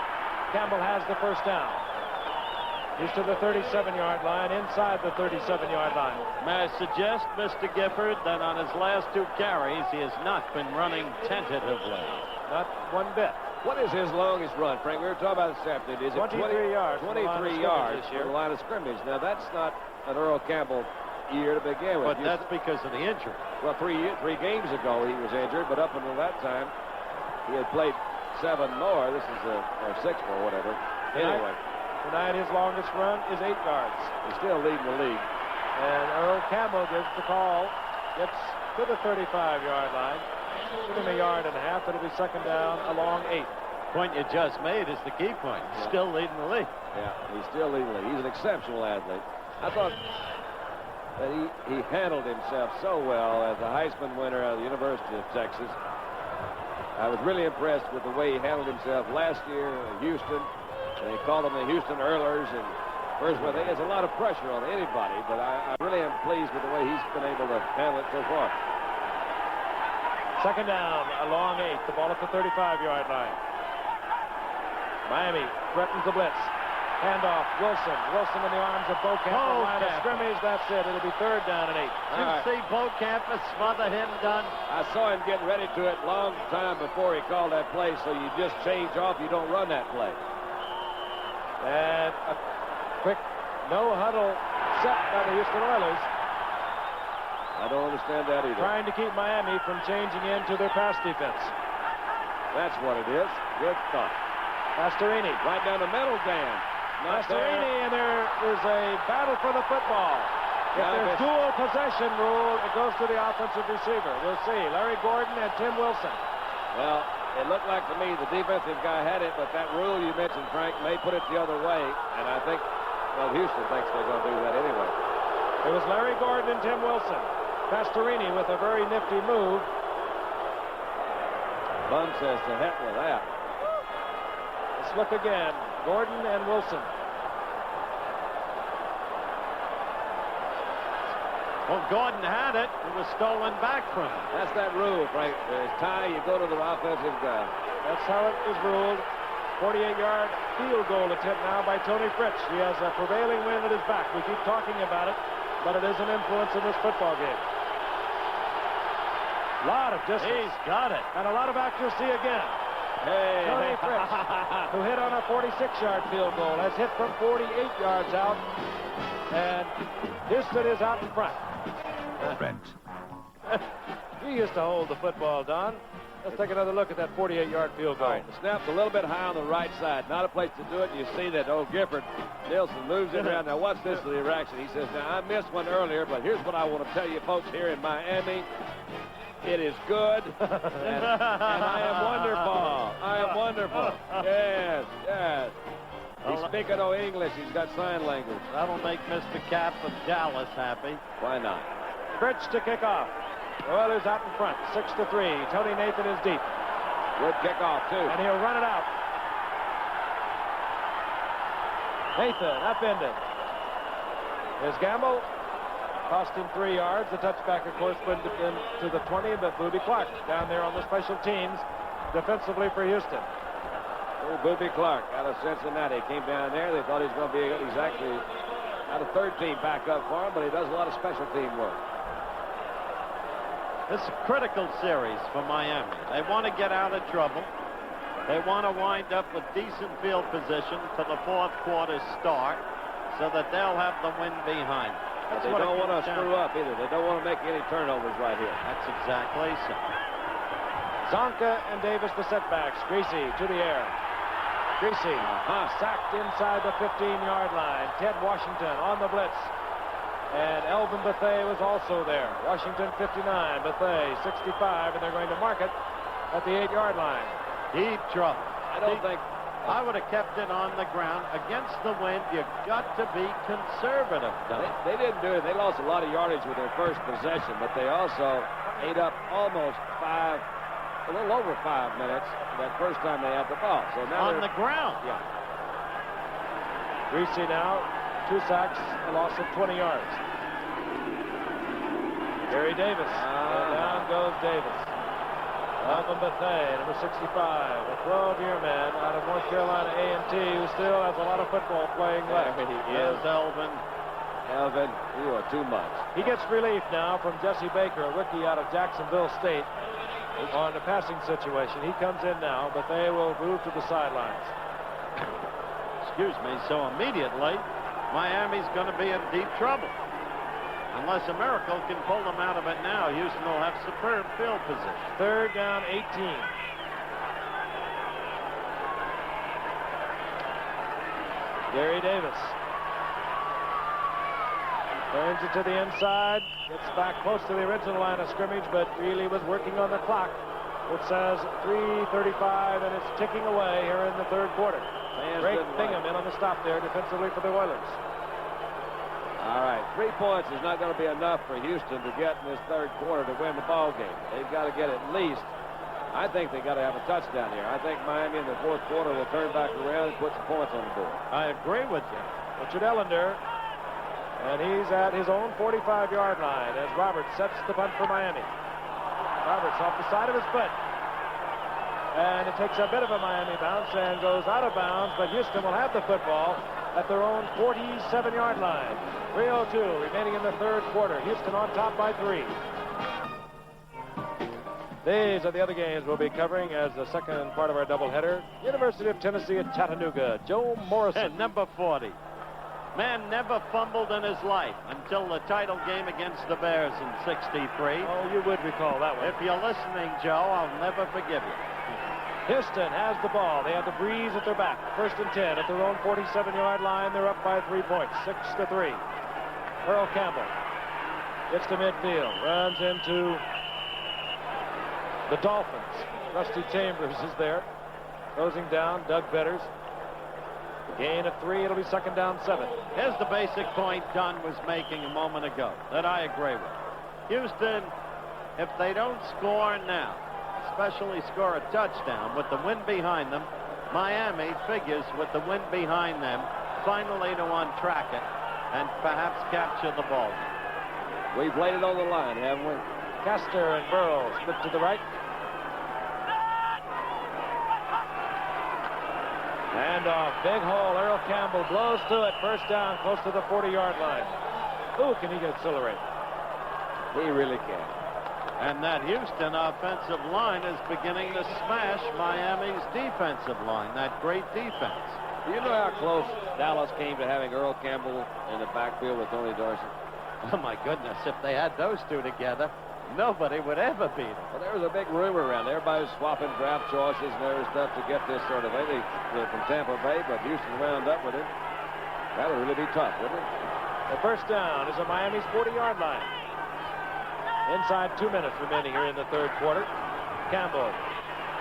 D: Campbell has the first down. He's to the 37-yard line, inside the 37-yard line.
A: May I suggest, Mr. Gifford, that on his last 2 carries, he has not been running tentatively.
D: Not one bit.
F: What is his longest run, Frank? We were talking about this afternoon. Is it
D: 23 yards.
F: 23 yards from the line of scrimmage. Now, that's not an Earl Campbell year to begin with.
A: But that's because of the injury.
F: Well, three games ago he was injured, but up until that time, he had played 7 more. This is or 6 more, whatever. Anyway.
D: Tonight his longest run is 8 yards.
F: He's still leading the league.
D: And Earl Campbell gives the call, gets to the 35-yard line. Give him a yard and a half. It'll be second down along 8.
A: Point you just made is the key point.
F: Yeah.
A: Still leading the league.
F: Yeah, he's still leading the league. He's an exceptional athlete. I thought that he handled himself so well as a Heisman winner out of the University of Texas. I was really impressed with the way he handled himself last year in Houston. They call them the Houston Oilers, and first of all, there's a lot of pressure on anybody, but I really am pleased with the way he's been able to handle it so far.
D: Second down along 8. The ball at the 35-yard line. Miami threatens the blitz. Handoff, Wilson. Wilson in the arms of Beaucamp. Line of scrimmage, that's it. It'll be third down and 8.
A: You see Beaucamp smother him done?
F: I saw him getting ready to it long time before he called that play, so you just change off. You don't run that play.
D: And a quick no-huddle set by the Houston Oilers.
F: I don't understand that either.
D: Trying to keep Miami from changing into their pass defense.
F: That's what it is. Good thought.
D: Pastorini.
F: Right down the middle, Dan.
D: Pastorini, and there is a battle for the football. If there's dual possession rule, it goes to the offensive receiver. We'll see. Larry Gordon and Tim Wilson.
F: Well, it looked like to me the defensive guy had it, but that rule you mentioned, Frank, may put it the other way. And I think, well, Houston thinks they're going to do that anyway.
D: It was Larry Gordon and Tim Wilson. Pastorini with a very nifty move.
F: Bun says to heck with that.
D: Let's look again. Gordon and Wilson.
A: Well, Gordon had it. It was stolen back from him.
F: That's that rule, Frank. There's tie, you go to the offensive guy.
D: That's how it was ruled. 48-yard field goal attempt now by Tony Fritz. He has a prevailing wind at his back. We keep talking about it, but it is an influence in this football game. A lot of distance.
A: He's got it.
D: And a lot of accuracy again.
F: Hey.
D: Tony Fritz, who hit on a 46-yard field goal, has hit from 48 yards out. And Houston is out in front.
I: Brent.
D: He used to hold the football, Don. Let's take another look at that 48-yard field goal.
F: All right, the snap's a little bit high on the right side. Not a place to do it. You see that old Gifford Nielsen moves it around. Now, watch this reaction. He says, now, I missed one earlier, but here's what I want to tell you folks here in Miami. It is good, and I am wonderful. I am wonderful. Yes, yes. He's speaking no English. He's got sign language.
A: That'll make Mr. Cap of Dallas happy.
F: Why not?
D: Fritz to kick off. The Oilers out in front, 6-3. Tony Nathan is deep.
F: Good kickoff, too.
D: And he'll run it out. Nathan upended. His gamble cost him 3 yards. The touchback, of course, went to the 20, but Booby Clark down there on the special teams defensively for Houston.
F: Oh, Booby Clark out of Cincinnati came down there. They thought he was going to be exactly out of third team backup for him, but he does a lot of special team work.
A: This is a critical series for Miami. They want to get out of trouble. They want to wind up with decent field position for the fourth quarter start so that they'll have the wind behind them.
F: They don't want to screw up either. They don't want to make any turnovers right here.
A: That's exactly so.
D: Zonka and Davis the setbacks. Greasy to the air. Greasy sacked inside the 15-yard line. Ted Washington on the blitz. And Elvin Bethea was also there. Washington 59, Bethea 65, and they're going to mark it at the 8-yard line.
A: Deep trouble.
F: I
A: would have kept it on the ground. Against the wind, you've got to be conservative, Don.
F: They didn't do it. They lost a lot of yardage with their first possession, but they also ate up almost a little over 5 minutes that first time they had the ball. So now
A: on the ground.
F: Yeah.
D: Greasy now, 2 sacks, a loss of 20 yards. Gary Davis. And down goes Davis. Elvin Bethea, number 65, a 12-year man out of North Carolina A&T, who still has a lot of football playing left.
A: Yes, Elvin.
F: Elvin, you are too much.
D: He gets relief now from Jesse Baker, a rookie out of Jacksonville State, on the passing situation. He comes in now, but they will move to the sidelines.
A: Excuse me. So immediately, Miami's going to be in deep trouble. Unless a miracle can pull them out of it now, Houston will have superb field position.
D: 3rd down, 18. Gary Davis turns it to the inside, gets back close to the original line of scrimmage, but really was working on the clock. It says 3:35, and it's ticking away here in the 3rd quarter. Greg Bingham in on the stop there defensively for the Oilers.
F: All right, 3 points is not going to be enough for Houston to get in this 3rd quarter to win the ball game. They've got to get at least, I think they've got to have a touchdown here. I think Miami in the 4th quarter will turn back around and put some points on the board.
A: I agree with you.
D: Richard Ellender, and he's at his own 45-yard line as Roberts sets the punt for Miami. Roberts off the side of his foot. And it takes a bit of a Miami bounce and goes out of bounds, but Houston will have the football at their own 47-yard line. 3:02 remaining in the 3rd quarter. Houston on top by 3. These are the other games we'll be covering as the second part of our doubleheader. University of Tennessee at Chattanooga. Joe Morrison.
A: And number 40. Man never fumbled in his life until the title game against the Bears in '63.
D: Oh, you would recall that one.
A: If you're listening, Joe, I'll never forgive you.
D: Houston has the ball. They have the breeze at their back. 1st and 10 at their own 47-yard line. They're up by 3 points, 6-3. Earl Campbell gets to midfield, runs into the Dolphins. Rusty Chambers is there. Closing down Doug Betters. Gain of 3. It'll be 2nd down 7.
A: Here's the basic point Don was making a moment ago that I agree with. Houston, if they don't score now, especially score a touchdown with the wind behind them, Miami figures with the wind behind them finally to untrack it and perhaps capture the ball.
F: We've laid it on the line, haven't we?
D: Castor and Burrow split to the right. Handoff, big hole. Earl Campbell blows to it. 1st down, close to the 40-yard line. Ooh, can he get accelerated?
F: He really can.
A: And that Houston offensive line is beginning to smash Miami's defensive line, that great defense.
F: Do you know how close Dallas came to having Earl Campbell in the backfield with Tony Dorsey?
A: Oh, my goodness, if they had those two together, nobody would ever beat them.
F: Well, there was a big rumor around. Everybody was swapping draft choices and other stuff to get this sort of thing from Tampa Bay, but Houston wound up with it. That would really be tough, wouldn't it?
D: The 1st down is a Miami's 40-yard line. Inside 2 minutes remaining here in the 3rd quarter. Campbell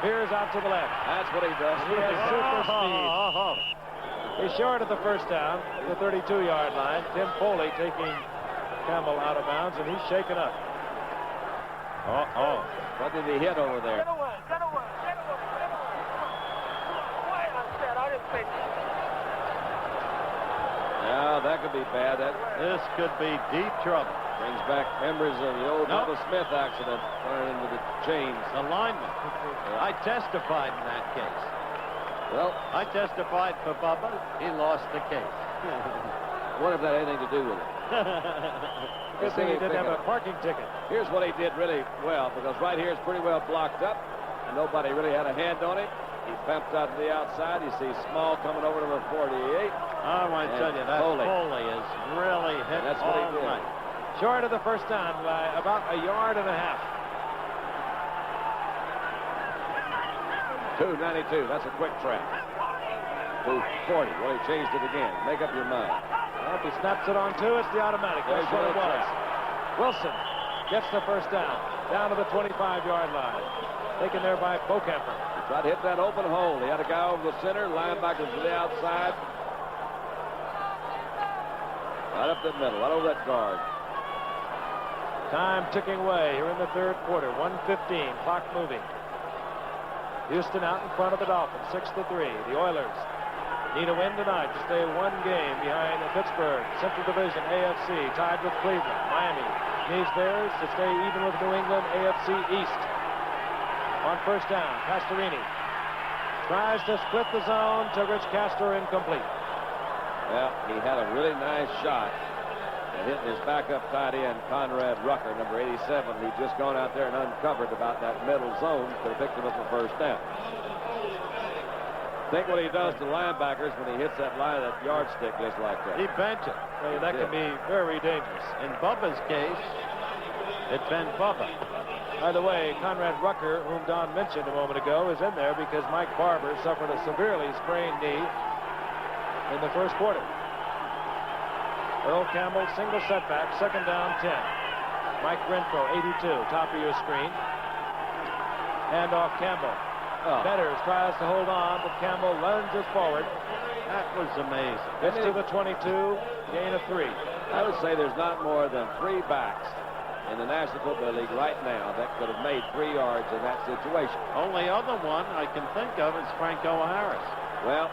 D: veers out to the left.
F: That's what he does.
D: He has super speed. He's short of the 1st down, the 32-yard line. Tim Foley taking Campbell out of bounds, and he's shaken up.
F: What did he hit over there? Yeah, that could be bad.
A: This could be deep trouble.
F: Brings back memories of the old Bubba Smith accident running into the chains.
A: The lineman. I testified in that case.
F: Well,
A: I testified for Bubba. He lost the case.
F: What if that had anything to do with it?
D: Good thing he didn't have a parking ticket.
F: Here's what he did really well, because right here is pretty well blocked up, and nobody really had a hand on it. He bumped out to the outside. You see Small coming over to number 48.
A: I want to tell you, that Foley is really hit
F: that's what he did.
A: night.
D: Short of the 1st down by about 1.5 yards.
F: 2:92. That's a quick track. to 40. Well, he changed it again. Make up your mind.
D: Well, if he snaps it on two, it's the automatic. That's what it was. Wilson gets the first down to the 25-yard line. Taken there by Bocamper.
F: He tried to hit that open hole. He had a guy over the center, linebackers to the outside. Right up the middle, right over that guard.
D: Time ticking away here in the third quarter. 1:15, clock moving. Houston out in front of the Dolphins, 6-3. The Oilers need a win tonight to stay one game behind Pittsburgh. Central Division, AFC, tied with Cleveland. Miami needs theirs to stay even with New England, AFC East. On first down, Pastorini tries to split the zone to Rich Castor, incomplete.
F: Well, he had a really nice shot and hitting his backup tight end, Conrad Rucker, number 87, who'd just gone out there and uncovered about that middle zone. Could have picked him up a first down. Think what he does to linebackers when he hits that line of that yardstick just like that.
A: He bent it.
D: That can be very dangerous.
A: In Bubba's case, it bent Bubba.
D: By the way, Conrad Rucker, whom Don mentioned a moment ago, is in there because Mike Barber suffered a severely sprained knee in the first quarter. Earl Campbell, single setback, second down, 10. Mike Renfro, 82, top of your screen. Hand off Campbell. Betters tries to hold on, but Campbell lunges forward.
A: That was amazing.
D: Gets to the 22, gain of 3.
F: I would say there's not more than 3 backs in the National Football League right now that could have made 3 yards in that situation.
A: Only other one I can think of is Franco Harris.
F: Well,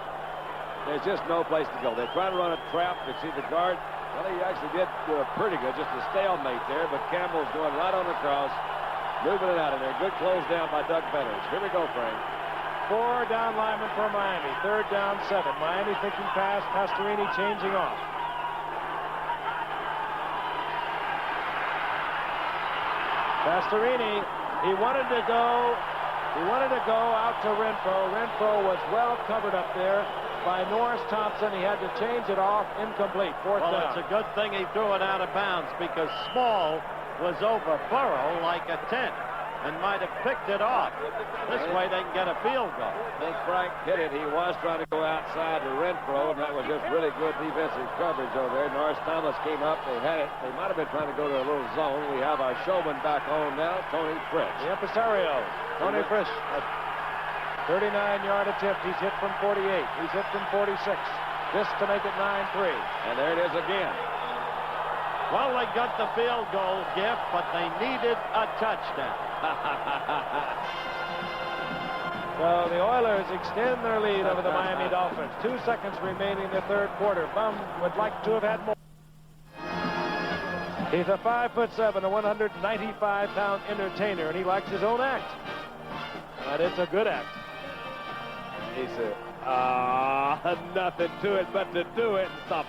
F: there's just no place to go. They try to run a trap. They see the guard. Well, he actually did do it pretty good, just a stalemate there, but Campbell's going right on the cross, moving it out of there. Good close down by Doug Betters. Here we go, Frank.
D: 4 down linemen for Miami. Third down, 7. Miami thinking pass. Pastorini changing off. Pastorini, he wanted to go out to Renfro. Renfro was well covered up there by Norris Thompson. He had to change it off. Incomplete. Fourth down.
A: Well, it's a good thing he threw it out of bounds because Small was over Burrow like a tent and might have picked it off. This way they can get a field goal.
F: I think Frank hit it. He was trying to go outside to Renfro, and that was just really good defensive coverage over there. Norris Thomas came up. They had it. They might have been trying to go to a little zone. We have our showman back on now, Tony Fritz.
D: The impresario, Tony Fritz. 39-yard attempt. He's hit from 48. He's hit from 46. This to make it 9-3.
F: And there it is again.
A: Well, they got the field goal gift, but they needed a touchdown.
D: So the Oilers extend their lead over the Miami Dolphins. 2 seconds remaining in the third quarter. Bum would like to have had more. He's a 5'7", a 195-pound entertainer, and he likes his own act. But it's a good act.
F: He said, nothing to it but to do it. Stop,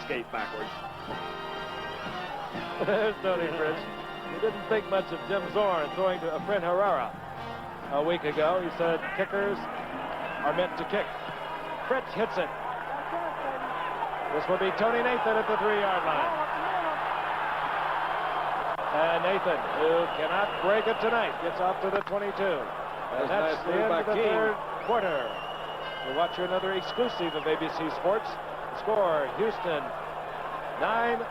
F: skate backwards.
D: There's Tony Fritz. He didn't think much of Jim Zorn throwing to a friend Herrera a week ago. He said kickers are meant to kick. Fritz hits it. This will be Tony Nathan at the 3-yard line. And Nathan, who cannot break it tonight, gets out to the 22. And that's the end of the third quarter. We'll watch another exclusive of ABC Sports. Score, Houston 9,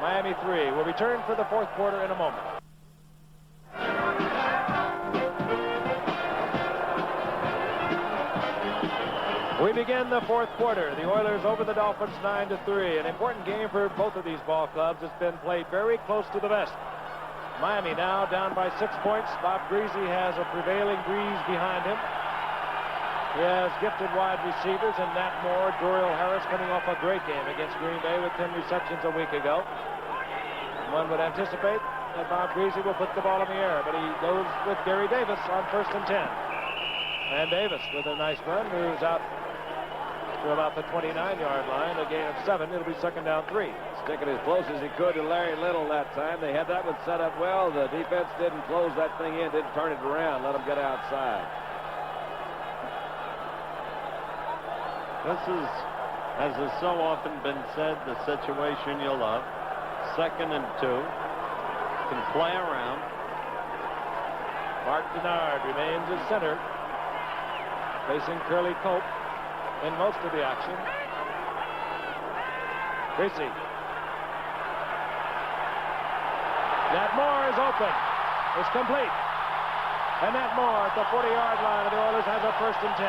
D: Miami 3. We'll return for the fourth quarter in a moment. We begin the fourth quarter. The Oilers over the Dolphins 9-3. An important game for both of these ball clubs. It's been played very close to the vest. Miami now down by 6 points. Bob Greasy has a prevailing breeze behind him. He has gifted wide receivers in Nat Moore, Dorial Harris coming off a great game against Green Bay with 10 receptions a week ago. One would anticipate that Bob Greasy will put the ball in the air, but he goes with Gary Davis on 1st and 10. And Davis with a nice run moves out to about the 29-yard line, a gain of 7. It'll be 2nd down 3.
F: Sticking as close as he could to Larry Little that time. They had that one set up well. The defense didn't close that thing in, didn't turn it around, let them get outside.
A: This is, as has so often been said, the situation you love. 2nd and 2. Can play around.
D: Mark Denard remains at center, facing Curly Cope. in most of the action. Greasy. Nat Moore is open. It's complete. And Nat Moore at the 40-yard line of the Oilers has a 1st and 10.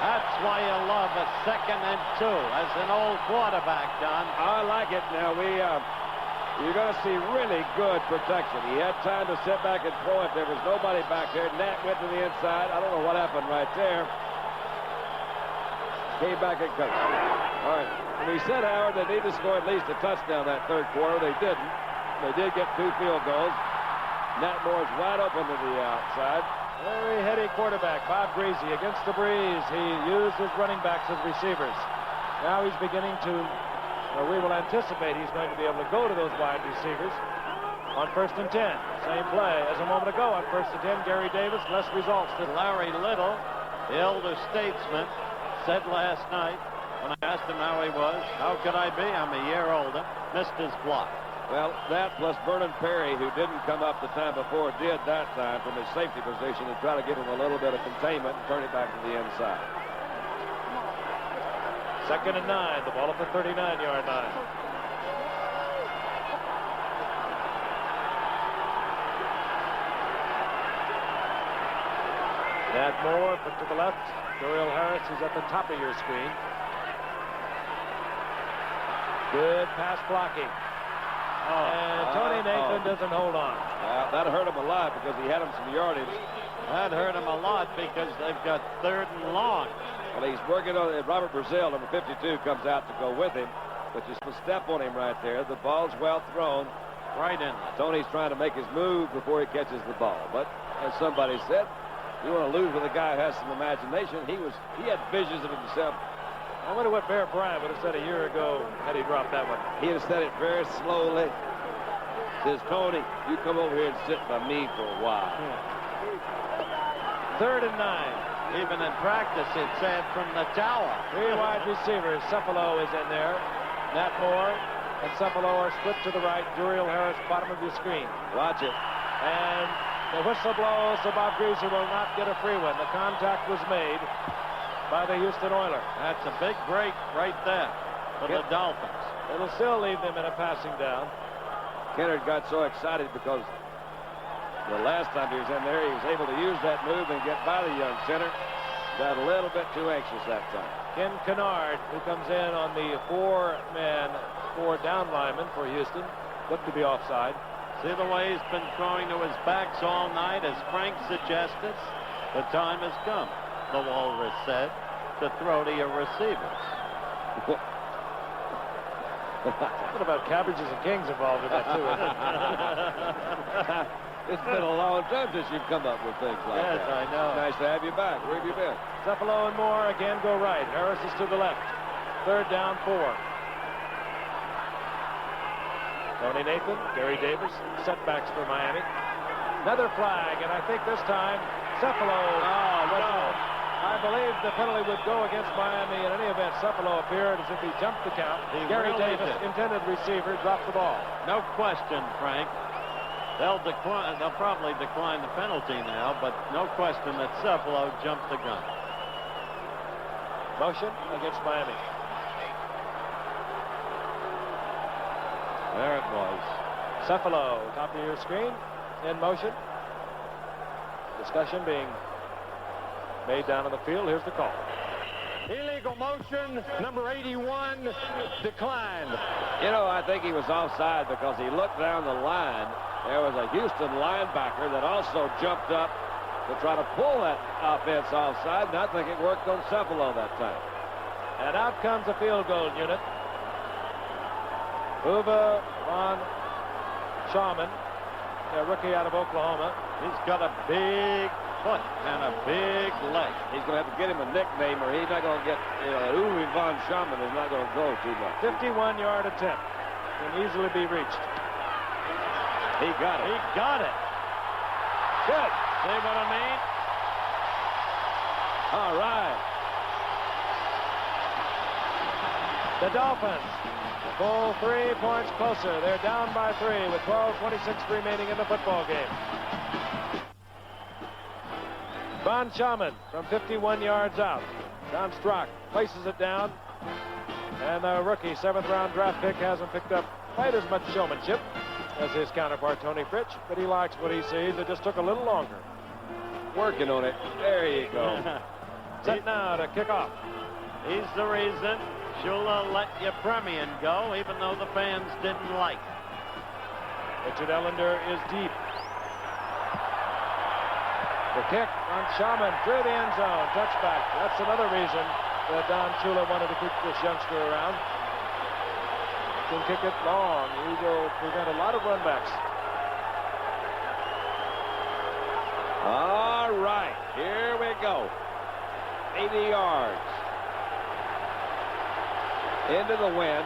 A: That's why you love a 2nd and 2 as an old quarterback, Don.
F: I like it. Now, you're going to see really good protection. He had time to sit back and throw it. There was nobody back there. Nat went to the inside. I don't know what happened right there. Came back and cut. All right. And he said, Howard, they need to score at least a touchdown that 3rd quarter. They didn't. They did get 2 field goals. Nat Moore's wide open to the outside.
D: Very heady quarterback, Bob Greasy, against the breeze. He used his running backs as receivers. Now he's beginning to, we will anticipate he's going to be able to go to those wide receivers on 1st and 10. Same play as a moment ago on 1st and 10. Gary Davis, less results.
A: Larry Little, the elder statesman, said last night when I asked him how he was, how could I be? I'm a year older. Missed his block.
F: Well, that plus Vernon Perry, who didn't come up the time before, did that time from his safety position and try to give him a little bit of containment and turn it back to the inside.
D: 2nd and 9. The ball at the 39-yard line. Nat Moore put to the left. Dorial Harris is at the top of your screen. Good pass blocking. And Tony Nathan doesn't hold on.
F: Well, that hurt him a lot because he had him some yardage.
A: That hurt him a lot because they've got 3rd and long.
F: Well, he's working on it. Robert Brazil, number 52, comes out to go with him. But just a step on him right there. The ball's well thrown.
A: Right in.
F: Tony's trying to make his move before he catches the ball. But as somebody said, you want to lose with a guy who has some imagination. He had visions of himself.
D: I wonder what Bear Bryant would have said a year ago had he dropped that one.
F: He would have said it very slowly. Says, Tony, you come over here and sit by me for a while.
D: 3rd and 9.
A: Even in practice, it said from the tower.
D: 3 wide receivers. Cephalo is in there. Nat Moore and Cephalo are split to the right. Duriel Harris, bottom of your screen.
F: Watch it.
D: And the whistle blows, so Bob Greasy will not get a free one. The contact was made by the Houston Oilers.
A: That's a big break right there for the Dolphins.
D: It'll still leave them in a passing down.
F: Kennard got so excited because the last time he was in there, he was able to use that move and get by the young center. Got a little bit too anxious that time.
D: Ken Kennard, who comes in on the 4-man, 4-down lineman for Houston, looked to be offside.
A: See the way he's been throwing to his backs all night, as Frank suggested. The time has come, the Walrus said, to throw to your receivers.
D: What about cabbages and kings involved in that, too?
F: It's been a long time since you've come up with things like that.
A: Yes, I know.
F: Nice to have you back. Where have you been?
D: Cephalo and Moore again go right. Harris is to the left. 3rd down, 4. Tony Nathan, Gary Davis, setbacks for Miami. Another flag, and I think this time Cephalo. I believe the penalty would go against Miami. In any event, Cephalo appeared as if he jumped the count. Gary
A: really
D: Davis,
A: did.
D: intended receiver, dropped the ball.
A: No question, Frank. They'll probably decline the penalty now, but no question that Cephalo jumped the gun.
D: Motion against Miami.
A: There it was.
D: Cephalo, top of your screen, in motion. Discussion being made down on the field. Here's the call.
I: Illegal motion, number 81, declined.
F: You know, I think he was offside because he looked down the line. There was a Houston linebacker that also jumped up to try to pull that offense offside, and I think it worked on Cephalo that time.
D: And out comes the field goal unit. Uwe von Schaumann, a rookie out of Oklahoma.
A: He's got a big foot and a big leg.
F: He's going to have to get him a nickname, or he's not going to get, Uwe von Schaumann is not going to go too much.
D: 51-yard attempt can easily be reached.
F: He got it.
A: He got it.
D: Good.
A: See what I mean?
F: All right.
D: The Dolphins, full 3 points closer. They're down by 3 with 12:26 remaining in the football game. Von Schaman from 51 yards out. Don Strock places it down. And the rookie 7th-round draft pick hasn't picked up quite as much showmanship as his counterpart, Tony Fritsch, but he likes what he sees. It just took a little longer.
F: Working on it. There you go.
D: Set now to kick off.
A: He's the reason Shula let Yepremian go, even though the fans didn't like it.
D: Richard Ellender is deep. The kick on Schaman through the end zone. Touchback. That's another reason that Don Shula wanted to keep this youngster around. He can kick it long. He will prevent a lot of runbacks.
F: All right, here we go. 80 yards. Into the wind.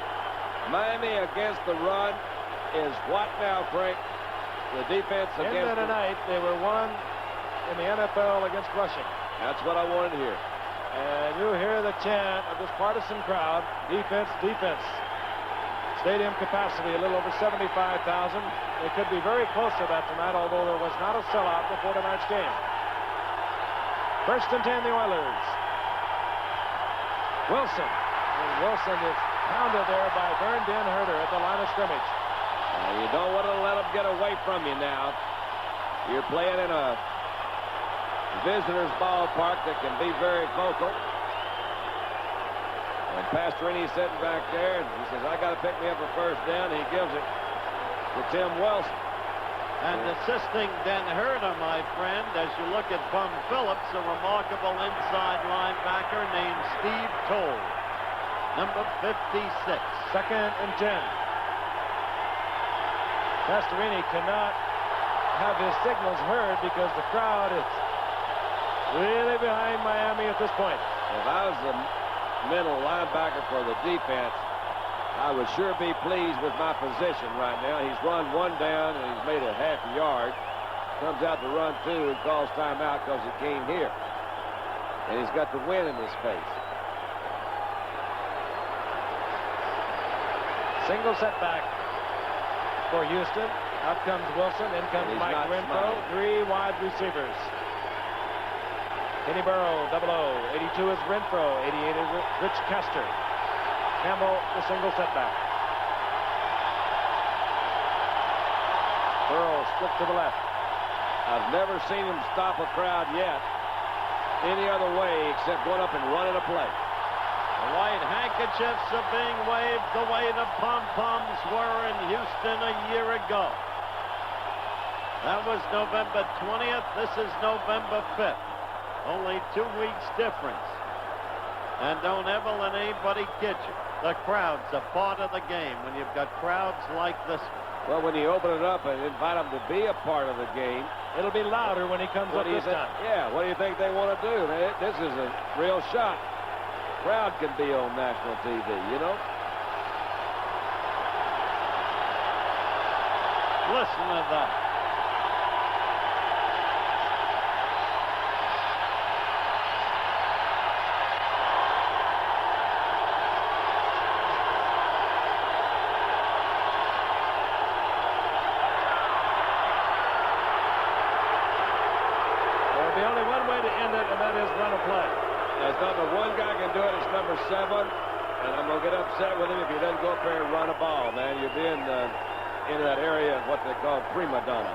F: Miami against the run is what now, Frank? The defense against...
D: End of the night, they were 1 in the NFL against rushing.
F: That's what I wanted to hear.
D: And you hear the chant of this partisan crowd, defense, defense. Stadium capacity a little over 75,000. It could be very close to that tonight, although there was not a sellout before tonight's game. 1st and 10, the Oilers. Wilson. And Wilson is pounded there by Vern Den Herder at the line of scrimmage.
F: You don't want to let them get away from you now. You're playing in a visitor's ballpark that can be very vocal. And Pastorini sitting back there, and he says, I got to pick me up a 1st down. He gives it to Tim Wilson.
A: And assisting Den Herder, my friend, as you look at Bum Phillips, a remarkable inside linebacker named Steve Toll, number 56.
D: 2nd and 10. Pastorini cannot have his signals heard because the crowd is really behind Miami at this point.
F: If I was the middle linebacker for the defense, I would sure be pleased with my position right now. He's run 1 down and he's made a half a yard. Comes out to run 2 and calls timeout because he came here. And he's got the wind in his face.
D: Single setback for Houston. Out comes Wilson. In comes
F: He's
D: Mike
F: not
D: Renfro.
F: smiling.
D: 3 wide receivers. Kenny Burrow, 00. 82 is Renfro. 88 is Rich Castor. Campbell, the single setback. Burrow split to the left.
F: I've never seen him stop a crowd yet any other way except going up and running a play.
A: The white handkerchiefs are being waved the way the pom-poms were in Houston a year ago. That was November 20th. This is November 5th. Only 2 weeks difference. And don't ever let anybody kid you. The crowd's a part of the game when you've got crowds like this one.
F: Well, when you open it up and invite them to be a part of the game,
D: It'll be louder when he comes up this time.
F: Yeah, what do you think they want to do? This is a real shot. Crowd can be on national TV, you know?
A: Listen to that.
D: There'll be only one way to end it, and that is run a play.
F: There's not the one guy can do it. It's number 7. And I'm going to get upset with him if he doesn't go up there and run a ball, man. You're being into that area of what they call prima donna.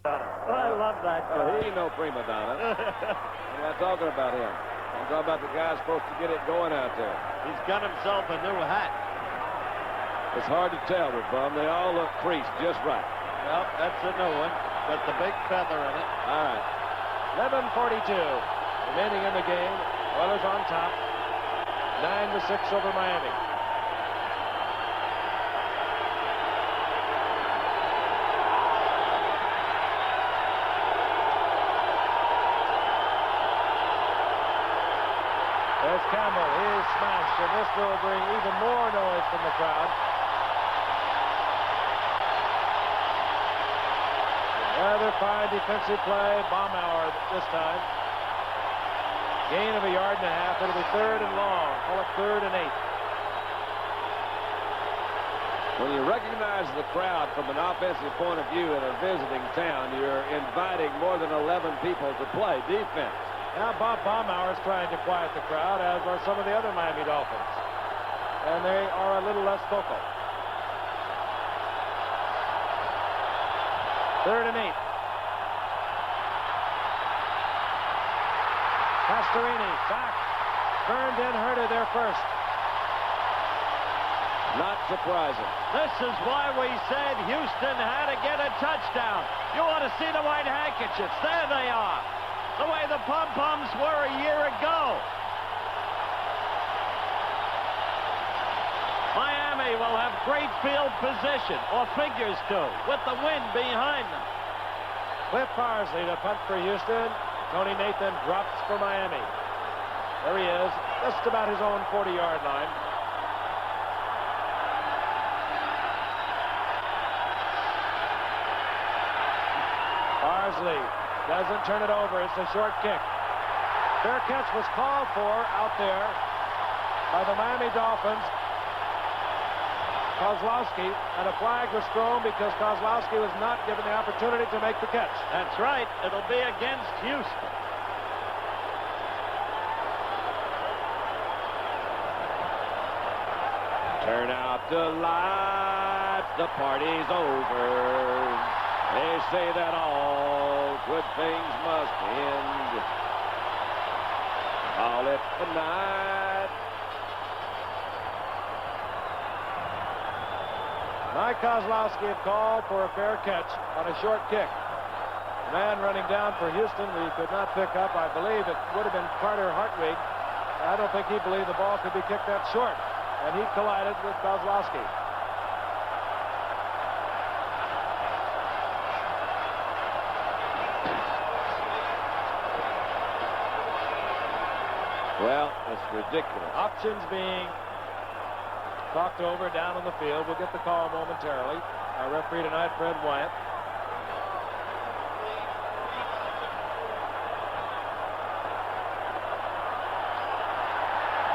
A: I love that guy.
F: He ain't no prima donna. I'm not talking about him. I'm talking about the guy supposed to get it going out there.
A: He's got himself a new hat.
F: It's hard to tell with Bum. They all look creased just right.
A: Well, that's a new one. Got the big feather in it.
F: All right.
D: 11:42 remaining in the game. Oilers on top. 9-6 over Miami. There's Campbell. He is smashed, and this will bring even more noise from the crowd. Rather fine defensive play. Baumauer this time. Gain of 1.5 yards. It'll be 3rd and long. Call it 3rd and 8.
F: When you recognize the crowd from an offensive point of view in a visiting town, you're inviting more than 11 people to play defense.
D: Now Bob Baumauer is trying to quiet the crowd, as are some of the other Miami Dolphins. And they are a little less vocal. 3rd and 8. Pastorini back. Burned in, Herder there first.
F: Not surprising.
A: This is why we said Houston had to get a touchdown. You want to see the white handkerchiefs. There they are. The way the pom-poms were a year ago. Miami will have great field position, or figures to, with the wind behind them.
D: Cliff Parsley to punt for Houston. Tony Nathan drops for Miami. There he is, just about his own 40-yard line. Parsley doesn't turn it over. It's a short kick. Fair catch was called for out there by the Miami Dolphins. Kozlowski, and a flag was thrown because Kozlowski was not given the opportunity to make the catch.
A: That's right. It'll be against Houston.
F: Turn out the lights. The party's over. They say that all good things must end. Call it a night.
D: Mike Kozlowski had called for a fair catch on a short kick. The man running down for Houston, we could not pick up. I believe it would have been Carter Hartwig. I don't think he believed the ball could be kicked that short, and he collided with Kozlowski.
F: Well, it's ridiculous.
D: Options being talked over down on the field. We'll get the call momentarily. Our referee tonight, Fred Wyatt.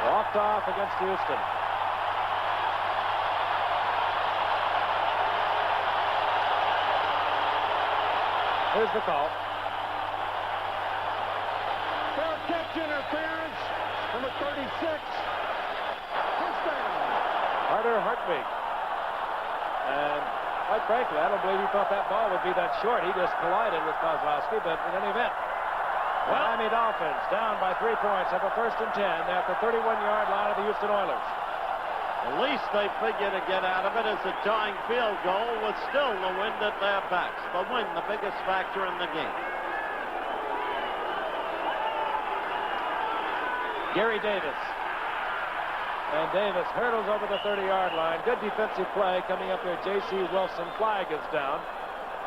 D: Walked off against Houston. Here's the call.
I: Fair catch interference. Number 36. Touchdown.
D: Carter Hartwig. And quite frankly, I don't believe he thought that ball would be that short. He just collided with Kozlowski, but in any event, the Miami Dolphins down by 3 points have a 1st and 10 at the 31-yard line of the Houston Oilers.
A: The least they figure to get out of it is a tying field goal with still the wind at their backs. The wind, the biggest factor in the game.
D: Gary Davis. And Davis hurdles over the 30-yard line. Good defensive play coming up there. J.C. Wilson. Flag is down.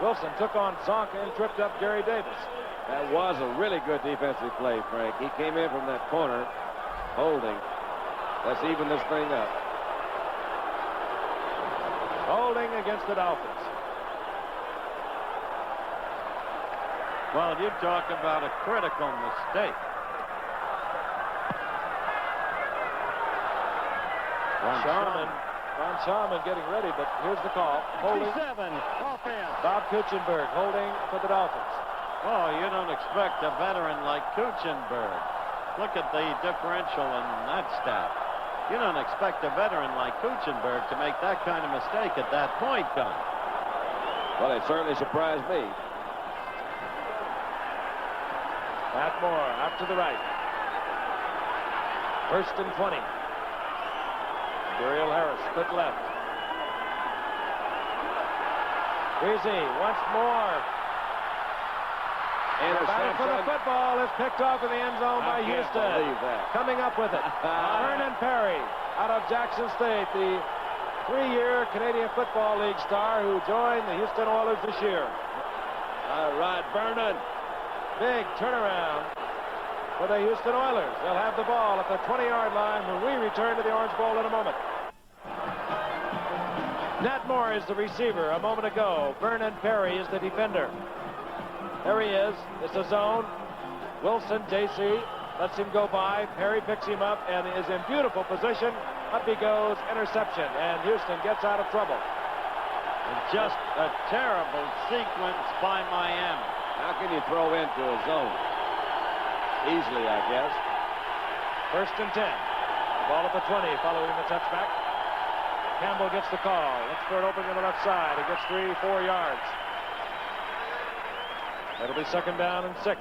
D: Wilson took on Zonka and tripped up Gary Davis.
F: That was a really good defensive play, Frank. He came in from that corner, holding. Let's even this thing up.
D: Holding against the Dolphins.
A: Well, you talk about a critical mistake.
D: Ron Sharman getting ready, but here's the call. Holding.
I: 7 offense.
D: Bob Kuchenberg holding for the Dolphins.
A: Oh, you don't expect a veteran like Kuchenberg. Look at the differential in that stat. You don't expect a veteran like Kuchenberg to make that kind of mistake at that point, Don.
F: Well, it certainly surprised me.
D: Matt Moore out to the right. 1st and 20. Duriel Harris, split left. Easy, once more.
F: And
D: The battle for the football is picked off in the end zone by
F: can't
D: Houston.
F: believe that.
D: Coming up with it. Vernon Perry out of Jackson State, the 3-year Canadian Football League star who joined the Houston Oilers this year.
F: All right, Vernon.
D: Big turnaround for the Houston Oilers. They'll have the ball at the 20-yard line when we return to the Orange Bowl in a moment. Nat Moore is the receiver a moment ago. Vernon Perry is the defender. There he is. It's a zone. Wilson, J.C. lets him go by. Perry picks him up and is in beautiful position Up he goes, interception, and Houston gets out of trouble.
A: And just a terrible sequence by Miami.
F: How can you throw into a zone? Easily, I guess.
D: 1st and 10. The ball at the 20 following the touchback. Campbell gets the call. Looks for it open to the left side. He gets 3-4 yards. It'll be 2nd down and 6.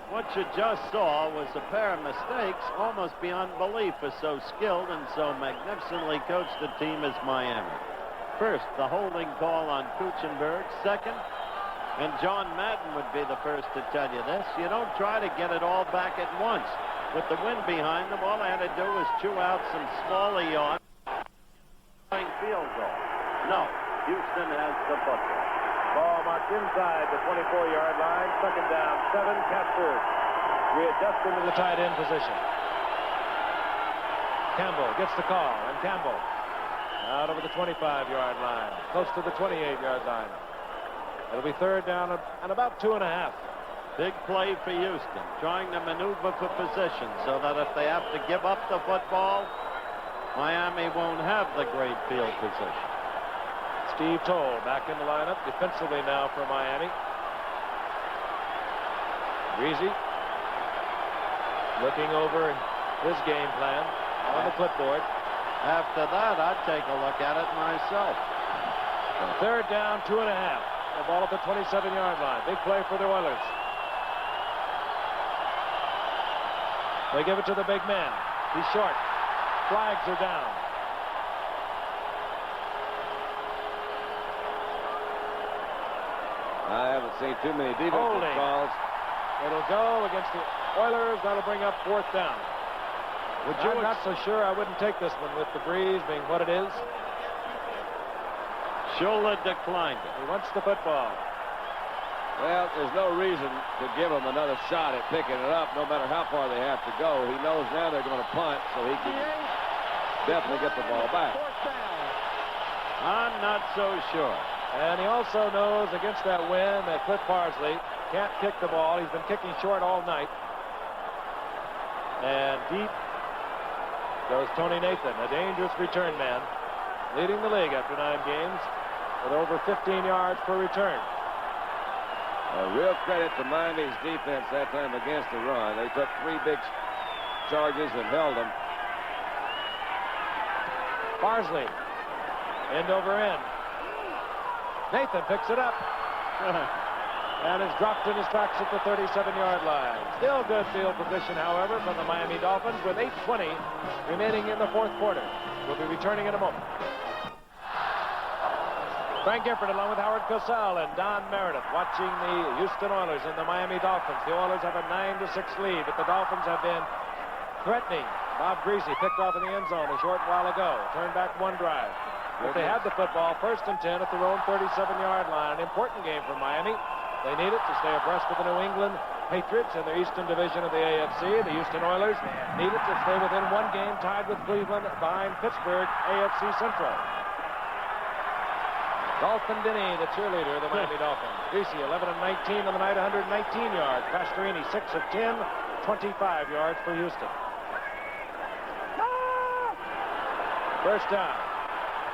A: What you just saw was a pair of mistakes almost beyond belief for so skilled and so magnificently coached a team as Miami. First, the holding call on Kuchenberg. Second, and John Madden would be the first to tell you this, you don't try to get it all back at once. With the wind behind them, all they had to do was chew out some smaller yards. Field goal. No, Houston has the football.
D: Ball marked inside the 24-yard line. 2nd down, 7, captured. Readjust into the tight end position. Campbell gets the call, and Campbell out over the 25-yard line, close to the 28-yard line. It'll be 3rd down and about 2.5.
A: Big play for Houston, trying to maneuver for position so that if they have to give up the football, Miami won't have the great field position.
D: Steve Toll back in the lineup defensively now for Miami. Greasy looking over his game plan on the clipboard.
A: After that, I'd take a look at it myself.
D: 3rd down, 2.5. The ball at the 27-yard line. Big play for the Oilers. They give it to the big man. He's short. Flags are down.
F: I haven't seen too many defensive calls.
D: It'll go against the Oilers. That'll bring up 4th down. I'm not so sure I wouldn't take this one with the breeze being what it is.
A: Shula declined it.
D: He wants the football.
F: Well, there's no reason to give him another shot at picking it up, no matter how far they have to go. He knows now they're going to punt, so he can definitely get the ball back.
A: I'm not so sure.
D: And he also knows against that wind that Cliff Parsley can't kick the ball. He's been kicking short all night. And deep goes Tony Nathan, a dangerous return man, leading the league after 9 games with over 15 yards per return.
F: A real credit to Miami's defense that time against the run. They took 3 big charges and held them.
D: Parsley, end over end. Nathan picks it up. And is dropped in his tracks at the 37-yard line. Still good field position, however, for the Miami Dolphins with 8:20 remaining in the 4th quarter. We'll be returning in a moment. Frank Gifford along with Howard Cosell and Don Meredith watching the Houston Oilers and the Miami Dolphins. The Oilers have a 9-6 lead, but the Dolphins have been threatening. Bob Greasy picked off in the end zone a short while ago. Turned back 1 drive. If they had the football, 1st and 10 at their own 37-yard line. An important game for Miami. They need it to stay abreast of the New England Patriots in their Eastern Division of the AFC. The Houston Oilers need it to stay within 1 game, tied with Cleveland behind Pittsburgh, AFC Central. Dolphin Denny, the cheerleader of the Miami Dolphins. Greasy, 11 of 19 on the night, 119 yards. Pastorini, 6 of 10, 25 yards for Houston. 1st down.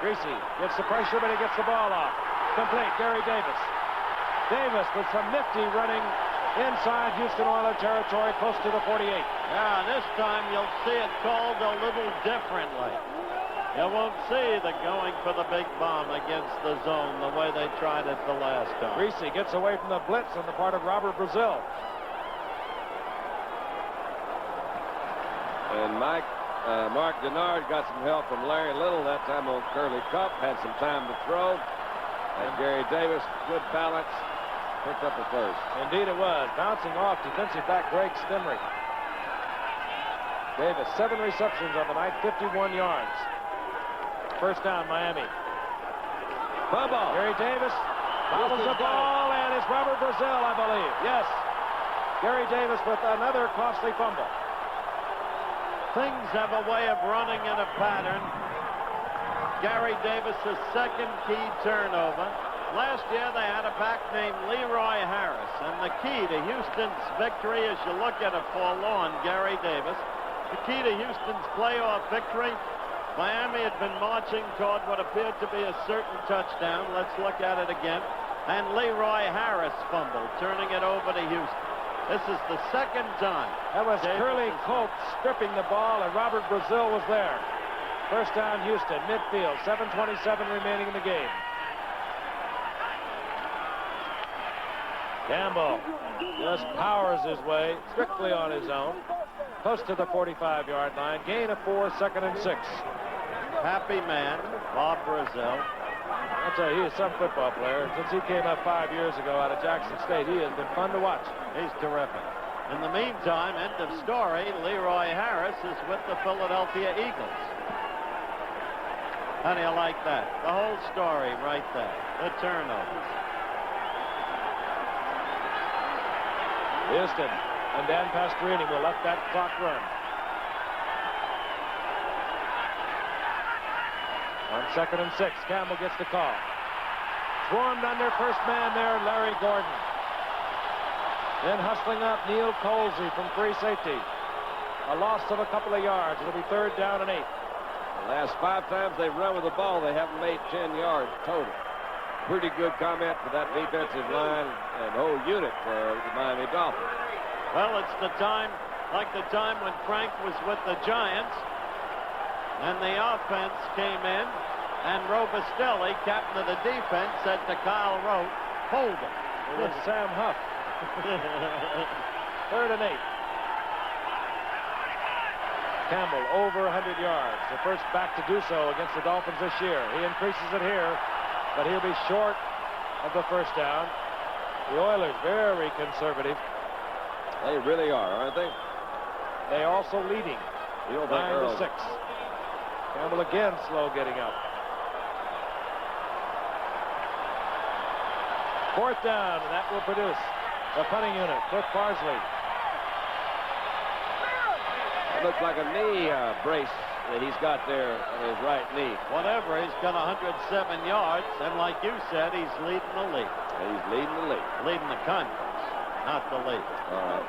D: Greasy gets the pressure, but he gets the ball off. Complete, Gary Davis. Davis with some nifty running inside Houston Oiler territory, close to the 48.
A: Yeah, this time you'll see it called a little differently. You won't see the going for the big bomb against the zone the way they tried it the last time.
D: Greasy gets away from the blitz on the part of Robert Brazil.
F: And Mark Denard got some help from Larry Little that time on Curly Cup. Had some time to throw. And Gary Davis, good balance, picked up the 1st.
D: Indeed it was. Bouncing off defensive back Greg Stimry. Davis, 7 receptions on the night, 51 yards. 1st down, Miami.
F: Fumble.
D: Gary Davis bobbles the ball, and it's Robert Brazil, I believe. Yes. Gary Davis with another costly fumble.
A: Things have a way of running in a pattern. Gary Davis' 2nd key turnover. Last year they had a back named Leroy Harris, and the key to Houston's victory, as you look at a forlorn Gary Davis, the key to Houston's playoff victory Miami had been marching toward what appeared to be a certain touchdown. Let's look at it again. And Leroy Harris fumbled, turning it over to Houston. This is the second time.
D: That was Curly Colt stripping the ball, and Robert Brazil was there. First down, Houston, midfield, 7:27 remaining in the game. Campbell just powers his way, strictly on his own, close to the 45-yard line. Gain of 4, 2nd and 6.
A: Happy man, Bob Brazil.
D: I'll tell you, he is some football player. Since he came up 5 years ago out of Jackson State, he has been fun to watch.
A: He's terrific. In the meantime, end of story, Leroy Harris is with the Philadelphia Eagles. How do you like that? The whole story right there. The turnovers.
D: Houston and Dan Pastorini will let that clock run. On 2nd and 6, Campbell gets the call. Swarmed under, first man there, Larry Gordon. Then hustling up, Neil Colsey from free safety. A loss of a couple of yards. It'll be 3rd down and 8.
F: The last 5 times they've run with the ball, they haven't made 10 yards total. Pretty good comment for that defensive line and whole unit for the Miami Dolphins.
A: Well, it's the time, like the time when Frank was with the Giants, and the offense came in, and Robustelli, captain of the defense, said to Kyle Rote, hold him.
D: It was Sam Huff. 3rd and 8. Campbell over 100 yards. The first back to do so against the Dolphins this year. He increases it here, but he'll be short of the first down. The Oilers very conservative.
F: They really are, aren't they?
D: They also leading.
F: You don't think
D: 9 to 6. Campbell again slow getting up. 4th down, and that will produce the punting unit. Cliff Parsley.
F: It looks like a knee brace that he's got there on his right knee.
A: Whatever, he's got 107 yards, and like you said, he's leading the league.
F: He's leading the league.
A: Leading the conference, not the league.
F: All right.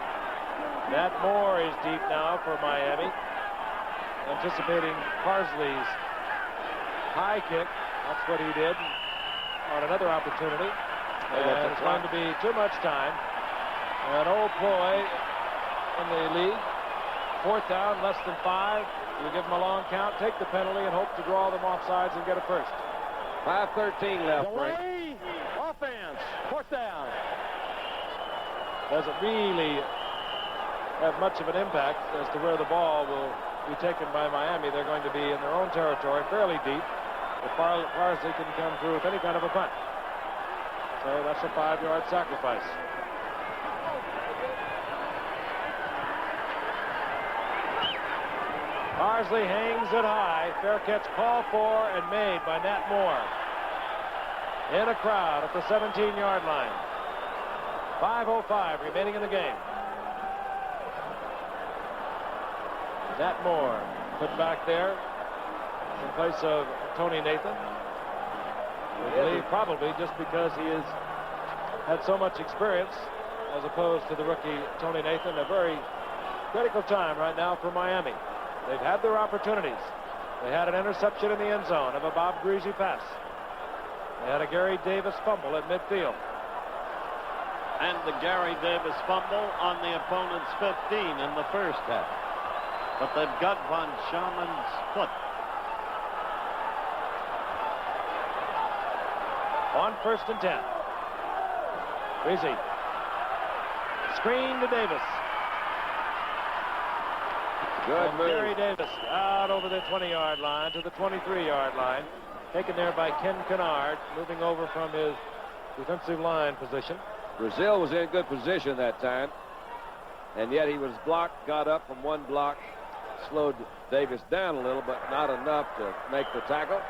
D: Nat Moore is deep now for Miami. Anticipating Parsley's high kick. That's what he did on another opportunity. And it's going to be too much time. An old ploy in the league. 4th down, less than 5. You give them a long count, take the penalty, and hope to draw them off sides and get a first.
F: 5:13 left, Frank.
I: Delay offense. 4th down.
D: Doesn't really have much of an impact as to where the ball will be taken by Miami. They're going to be in their own territory, fairly deep. If Parsley can come through with any kind of a punt. So that's a 5-yard sacrifice. Parsley hangs it high. Fair catch called for and made by Nat Moore. In a crowd at the 17-yard line. 5:05 remaining in the game. Nat Moore put back there in place of Tony Nathan. I believe probably just because he has had so much experience as opposed to the rookie Tony Nathan. A very critical time right now for Miami. They've had their opportunities. They had an interception in the end zone of a Bob Greasy pass. They had a Gary Davis fumble at midfield.
A: And the Gary Davis fumble on the opponent's 15 in the first half. But they've got Von Schauman's foot.
D: On 1st and 10. Greasy. Screen to Davis.
F: Good
D: And
F: move.
D: Gary Davis out over the 20-yard line to the 23-yard line. Taken there by Ken Kennard, moving over from his defensive line position.
F: Brazil was in good position that time, and yet he was blocked, got up from one block, slowed Davis down a little, but not enough to make the tackle.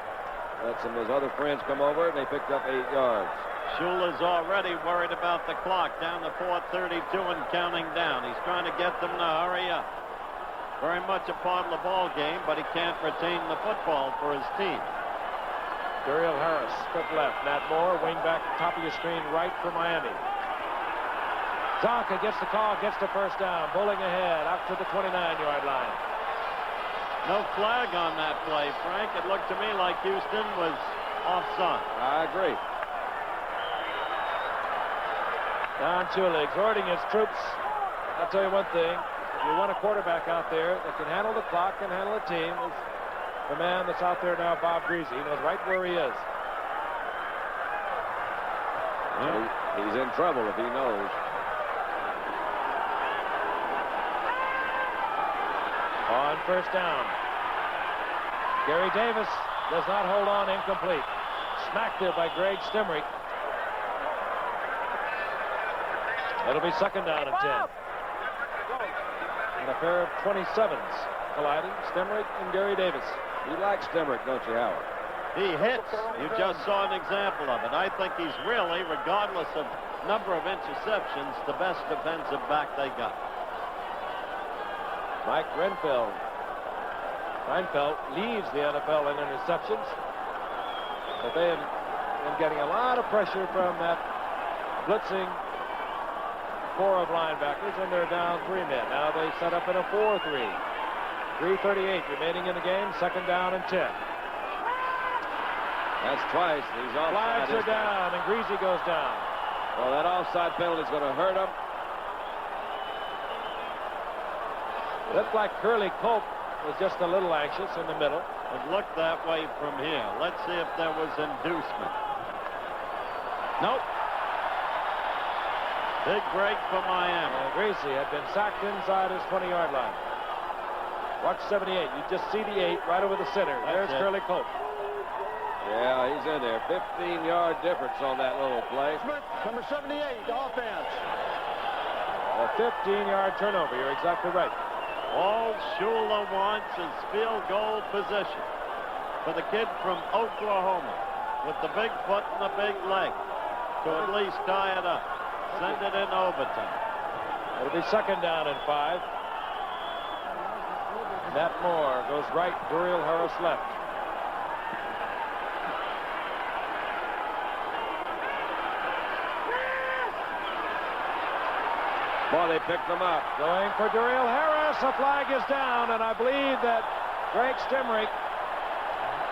F: Let some of his other friends come over, and they picked up 8 yards.
A: Shula's already worried about the clock, down to 4:32 and counting down. He's trying to get them to hurry up. Very much a part of the ball game, but he can't retain the football for his team.
D: Duriel Harris, split left. Nat Moore, wing back, top of your screen, right for Miami. Zonka gets the call, gets the first down, bowling ahead, out to the 29-yard line.
A: No flag on that play, Frank. It looked to me like Houston was offside.
F: I agree.
D: Don Shula exhorting his troops. I'll tell you one thing. If you want a quarterback out there that can handle the clock and handle a team, is the man that's out there now, Bob Greasy. He knows right where he is.
F: He's in trouble if he knows.
D: On first down. Gary Davis does not hold on, incomplete. Smacked there by Greg Stemrick. It'll be second down and 10. And a pair of 27s colliding, Stemrick and Gary Davis.
F: You like Stemrick, don't you, Howard?
A: He hits. You just saw an example of it. I think he's really, regardless of number of interceptions, the best defensive back they got.
D: Mike Reinfeldt leads the NFL in interceptions. But they have been getting a lot of pressure from that blitzing core of linebackers, and they're down 3 men. Now they set up in a 4-3. 3:38 remaining in the game. Second down and 10.
F: That's twice. These offside
D: Flags are down, and Greasy goes down.
F: Well, that offside penalty is going to hurt him.
D: Looked like Curly Culp was just a little anxious in the middle.
A: It looked that way from here. Let's see if there was inducement. Nope. Big break for Miami.
D: Greasy had been sacked inside his 20-yard line. Watch 78. You just see the 8 right over the center. There's Curly Culp.
F: Yeah, he's in there. 15-yard difference on that little play.
I: Number 78, offense.
D: A 15-yard turnover. You're exactly right.
A: All Shula wants is field goal position for the kid from Oklahoma with the big foot and the big leg to at least tie it up. Send it in overtime.
D: It'll be second down and 5. Matt Moore goes right, Duriel Harris left.
F: Boy, they picked them up.
D: Going for Duriel Harris. A flag is down, and I believe that Greg Stemrick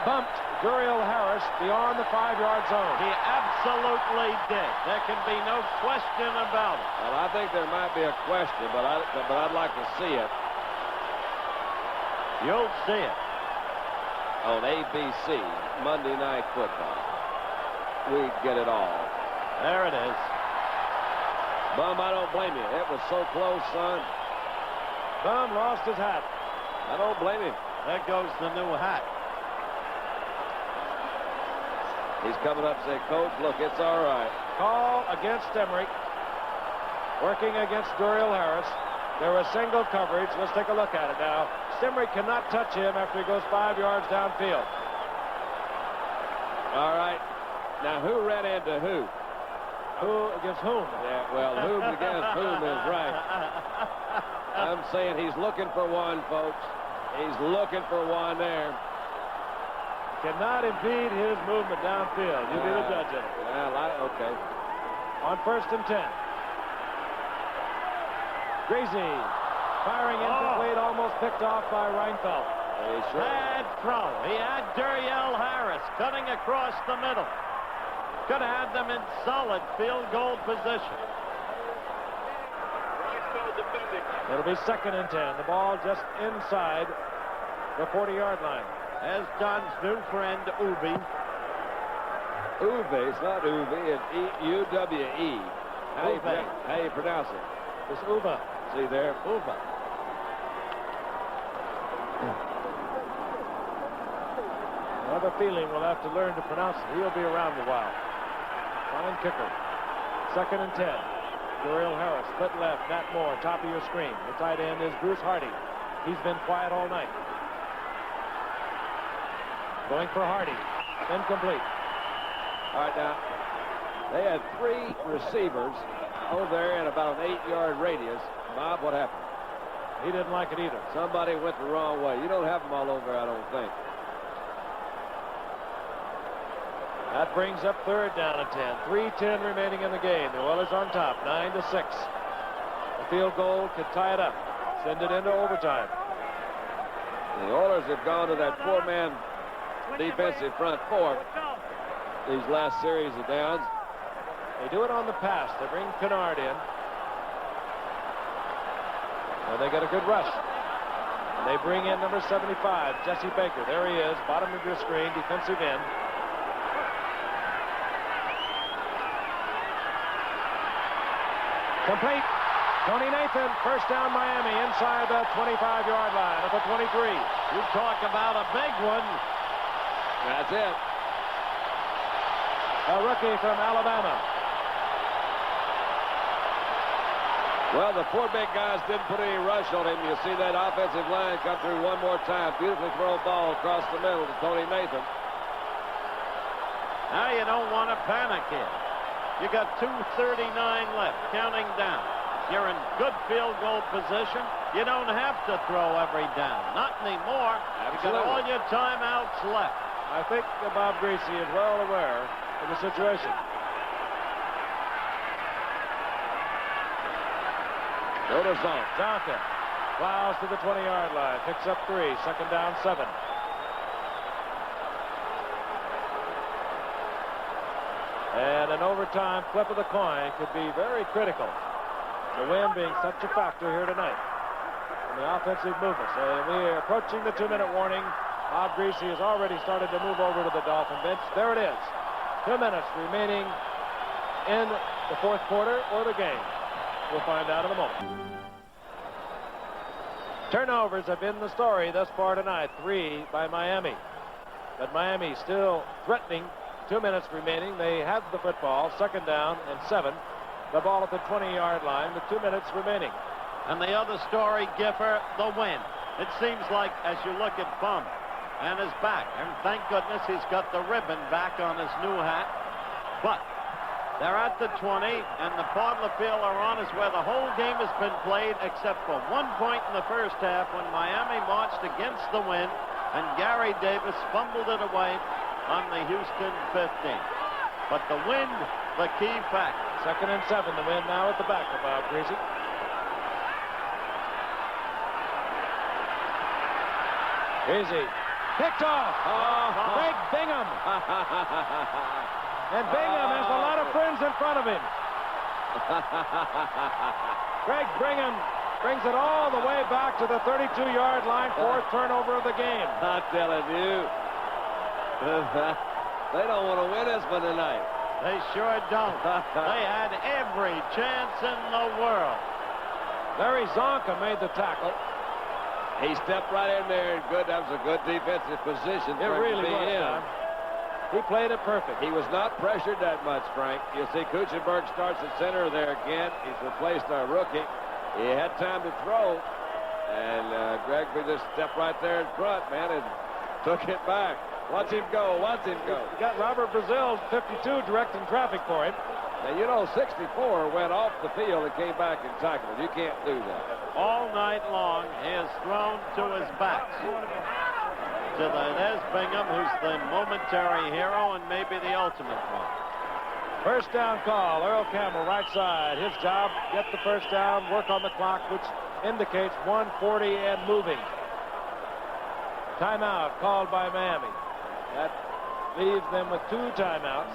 D: bumped Duriel Harris beyond the 5-yard zone.
A: He absolutely did. There can be no question about it.
F: Well, I think there might be a question, but I'd like to see it.
A: You'll see it.
F: On ABC, Monday Night Football. We get it all.
A: There it is.
F: Bum, I don't blame you. It was so close, son.
D: Bum lost his hat.
F: I don't blame him.
A: There goes the new hat.
F: He's coming up and saying, Coach, look, it's all right.
D: Call against Stemrick. Working against Duriel Harris. There was single coverage. Let's take a look at it now. Stemrick cannot touch him after he goes 5 yards downfield.
F: All right. Now, who ran into who?
D: Who against whom?
F: Yeah, well, whom against whom is right. I'm saying he's looking for one, folks. He's looking for one there.
D: Cannot impede his movement downfield. You be the judge of it.
F: Well, okay.
D: On first and 10. Greasy firing incomplete, almost picked off by Reinfeldt.
A: Bad throw. He had Duriel Harris cutting across the middle. Could have had them in solid field goal position.
D: It'll be second and 10. The ball just inside the 40-yard line.
A: As Don's new friend, Uwe.
F: Uwe, it's not Uwe, it's E-U-W-E. How you pronounce it?
D: It's Uwe.
F: See there?
A: Uwe.
D: I have a feeling we'll have to learn to pronounce it. He'll be around a while. Fine kicker. Second and 10. Duriel Harris, split left. Matt Moore, top of your screen. The tight end is Bruce Hardy. He's been quiet all night. Going for Hardy. Incomplete.
F: All right, now, they had 3 receivers over there in about an 8-yard radius. Bob, what happened?
D: He didn't like it either.
F: Somebody went the wrong way. You don't have them all over, I don't think.
D: That brings up third down and 10. 3:10 remaining in the game. New Orleans on top, 9-6. A field goal could tie it up. Send it into overtime.
F: The Oilers have gone to that four-man defensive front four these last series of downs.
D: They do it on the pass. They bring Kennard in. And they get a good rush. And they bring in number 75, Jesse Baker. There he is, bottom of your screen, defensive end. Complete. Tony Nathan, first down Miami, inside the 25-yard line at the 23.
A: You talk about a big one.
F: That's it.
D: A rookie from Alabama.
F: Well, the four big guys didn't put any rush on him. You see that offensive line come through one more time. Beautifully thrown ball across the middle to Tony Nathan.
A: Now you don't want to panic here. You got 2:39 left, counting down. You're in good field goal position. You don't have to throw every down. Not anymore. You've got all your timeouts left.
D: I think that Bob Greasy is well aware of the situation.
F: Go to zone.
D: Zonka plows to the 20-yard line. Picks up 3. Second down, 7. And an overtime flip of the coin could be very critical. The wind being such a factor here tonight in the offensive movements. We are approaching the 2-minute warning. Bob Greasy has already started to move over to the Dolphin bench. There it is. 2 minutes remaining in the fourth quarter or the game. We'll find out in a moment. Turnovers have been the story thus far tonight. 3 by Miami. But Miami still threatening. 2 minutes remaining. They have the football. Second down and 7. The ball at the 20-yard line with 2 minutes remaining.
A: And the other story, Giffer, the wind. It seems like as you look at Bum and his back, and thank goodness he's got the ribbon back on his new hat. But they're at the 20, and the part of the field they're on is where the whole game has been played, except for 1 point in the first half when Miami marched against the wind, and Gary Davis fumbled it away on the Houston 15. But the wind, the key factor.
D: Second and 7. The wind now at the back of Bob Greasy. Greasy picked off. Greg Bingham. And Bingham has a lot of friends in front of him. Greg Bingham brings it all the way back to the 32-yard line. 4th turnover of the game.
F: I'm telling you. They don't want to win this one tonight.
A: They sure don't. They had every chance in the world.
D: Larry Zonka made the tackle.
F: He stepped right in there. Good. That was a good defensive position.
D: It really was, Tom. He played it perfect.
F: He was not pressured that much, Frank. You see Kuchenberg starts at center there again. He's replaced our rookie. He had time to throw. And Gregby just stepped right there in front, man, and took it back. Watch him go. Watch him go.
D: You got Robert Brazil, 52, directing traffic for him.
F: Now, you know, 64 went off the field and came back and tackled him. You can't do that.
A: All night long, he has thrown to his back. There's Bingham, who's the momentary hero and maybe the ultimate one.
D: First down call. Earl Campbell, right side. His job, get the first down, work on the clock, which indicates 1:40 and moving. Timeout called by Miami. That leaves them with 2 timeouts.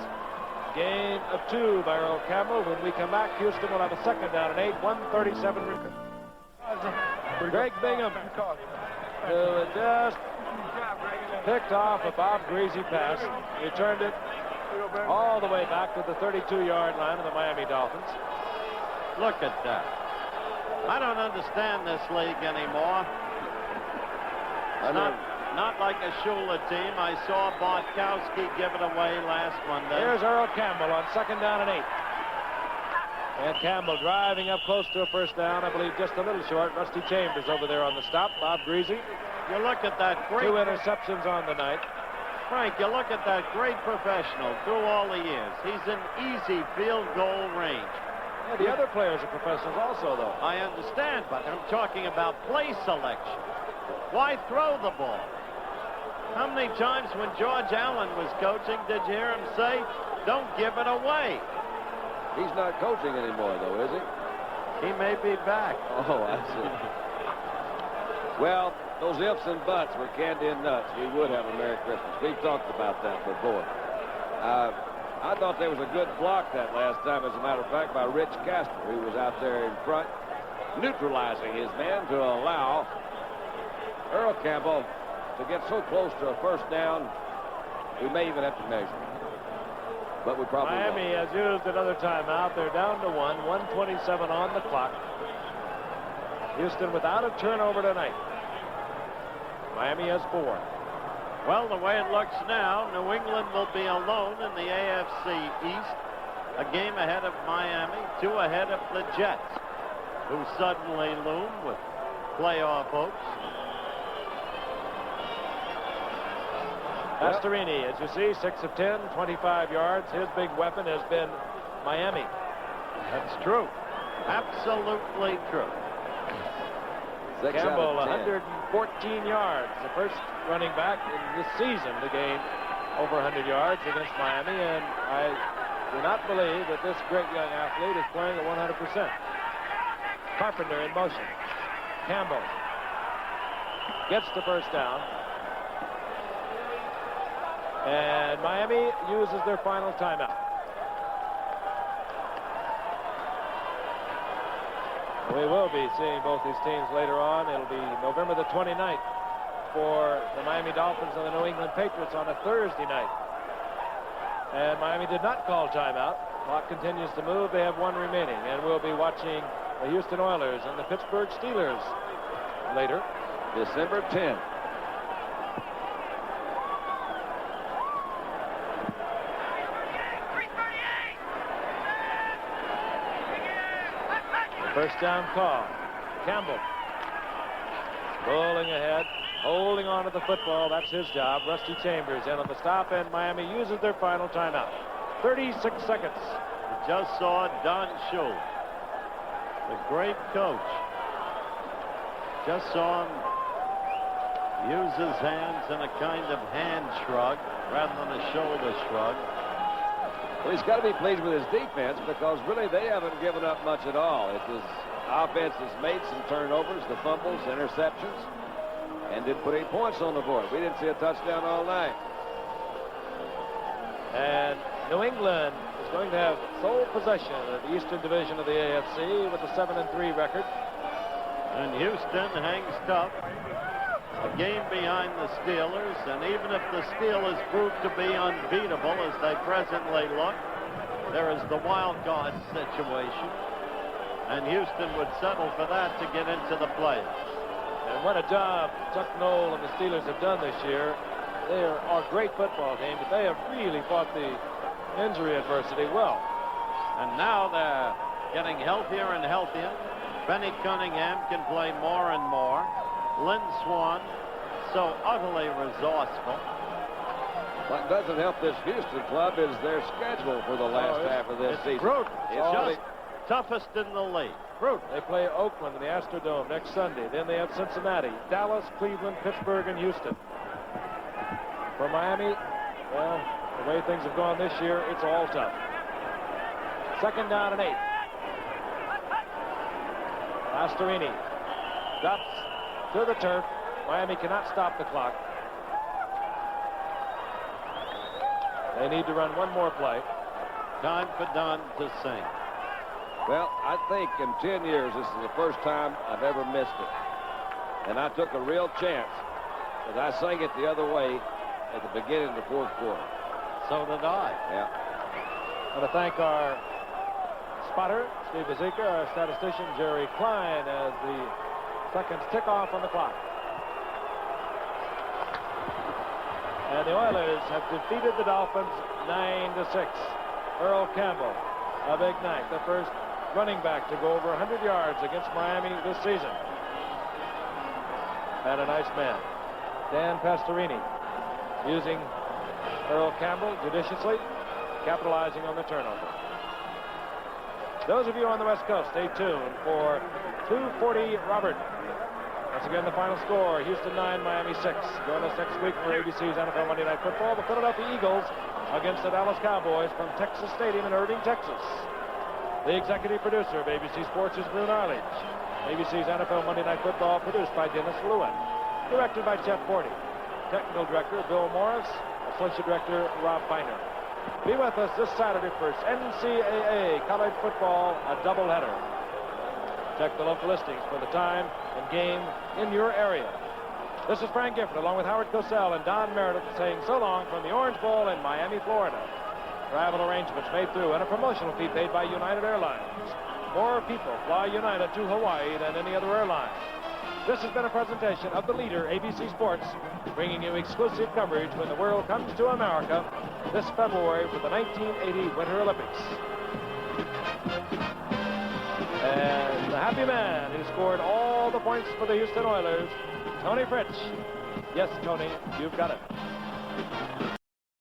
D: Gain of 2 by Earl Campbell. When we come back, Houston will have a second down and 8. 1:37. Greg Bingham, who had just picked off a Bob Greasy pass, returned it all the way back to the 32-yard line of the Miami Dolphins.
A: Look at that. I don't understand this league anymore. Not like a Shula team. I saw Bartkowski give it away last Monday.
D: Here's Earl Campbell on second down and 8. And Campbell driving up close to a first down. I believe just a little short. Rusty Chambers over there on the stop. Bob Greasy.
A: You look at that great...
D: 2 interceptions on the night.
A: Frank, you look at that great professional through all the years. He's in easy field goal range.
D: Yeah, the other players are professionals also, though.
A: I understand, but I'm talking about play selection. Why throw the ball? How many times when George Allen was coaching did you hear him say, don't give it away?
F: He's not coaching anymore, though, is he?
A: He may be back.
F: Oh, I see. Well, those ifs and buts were candy and nuts, we would have a Merry Christmas. We've talked about that before. I thought there was a good block that last time, as a matter of fact, by Rich Casper, who was out there in front, neutralizing his man to allow Earl Campbell to get so close to a first down, we may even have to measure. But we probably
D: Miami
F: won't.
D: has used another timeout. They're down to 1:27 on the clock. Houston without a turnover tonight. Miami has 4.
A: Well, the way it looks now, New England will be alone in the AFC East, a game ahead of Miami, 2 ahead of the Jets, who suddenly loom with playoff hopes.
D: Pastorini, as you see, 6 of 10, 25 yards. His big weapon has been Miami.
A: That's true. Absolutely true.
F: 6 out
D: Campbell,
F: of 10.
D: 114 yards. The first running back in this season to gain over 100 yards against Miami, and I do not believe that this great young athlete is playing at 100%. Carpenter in motion. Campbell gets the first down. And Miami uses their final timeout. We will be seeing both these teams later on. It'll be November the 29th for the Miami Dolphins and the New England Patriots on a Thursday night. And Miami did not call timeout. Clock continues to move. They have 1 remaining. And we'll be watching the Houston Oilers and the Pittsburgh Steelers later.
F: December 10th.
D: First down call. Campbell rolling ahead, holding on to the football. That's his job. Rusty Chambers in on the stop, and Miami uses their final timeout. 36 seconds.
A: We just saw Don Shula, the great coach. Just saw him use his hands in a kind of hand shrug rather than a shoulder shrug.
F: Well, he's got to be pleased with his defense, because really they haven't given up much at all. His offense has made some turnovers, the fumbles, interceptions, and didn't put any points on the board. We didn't see a touchdown all night.
D: And New England is going to have sole possession of the Eastern Division of the AFC with a 7-3 record.
A: And Houston hangs tough, a game behind the Steelers, and even if the Steelers prove to be unbeatable as they presently look, there is the wild card situation, and Houston would settle for that to get into the playoffs.
D: And what a job Chuck Noll and the Steelers have done this year. They are a great football team, but they have really fought the injury adversity well.
A: And now they're getting healthier and healthier. Benny Cunningham can play more and more. Lynn Swan, so utterly resourceful.
F: What doesn't help this Houston club is their schedule for the last half of this season.
A: Brutal.
F: It's
A: Just toughest in the league.
D: Brutal. They play Oakland in the Astrodome next Sunday. Then they have Cincinnati, Dallas, Cleveland, Pittsburgh, and Houston. For Miami, well, the way things have gone this year, it's all tough. 2nd down and 8. Pastorini drops to the turf. Miami cannot stop the clock. They need to run one more play.
A: Time for Don to sing.
F: Well, I think in 10 years, this is the first time I've ever missed it. And I took a real chance, because I sang it the other way at the beginning of the 4th quarter.
A: So did I.
F: Yeah.
D: I want to thank our spotter, Steve Bazika, our statistician, Jerry Klein, as the seconds tick off on the clock. And the Oilers have defeated the Dolphins 9-6. Earl Campbell, a big night. The first running back to go over 100 yards against Miami this season. And a nice man. Dan Pastorini using Earl Campbell judiciously, capitalizing on the turnover. Those of you on the West Coast, stay tuned for 2:40 Robert. Once again, the final score, Houston 9, Miami 6. Join us next week for ABC's NFL Monday Night Football. The Philadelphia Eagles against the Dallas Cowboys from Texas Stadium in Irving, Texas. The executive producer of ABC Sports is Brune Arledge. ABC's NFL Monday Night Football produced by Dennis Lewin. Directed by Chet Forty. Technical director Bill Morris. Associate director Rob Biner. Be with us this Saturday for NCAA college football, a doubleheader. Check the local listings for the time and game in your area. This is Frank Gifford along with Howard Cosell and Don Meredith saying so long from the Orange Bowl in Miami, Florida. Travel arrangements made through and a promotional fee paid by United Airlines. More people fly United to Hawaii than any other airline. This has been a presentation of the leader, ABC Sports, bringing you exclusive coverage when the world comes to America this February for the 1980 Winter Olympics. And the happy man who scored all the points for the Houston Oilers, Tony Fritsch. Yes, Tony, you've got it.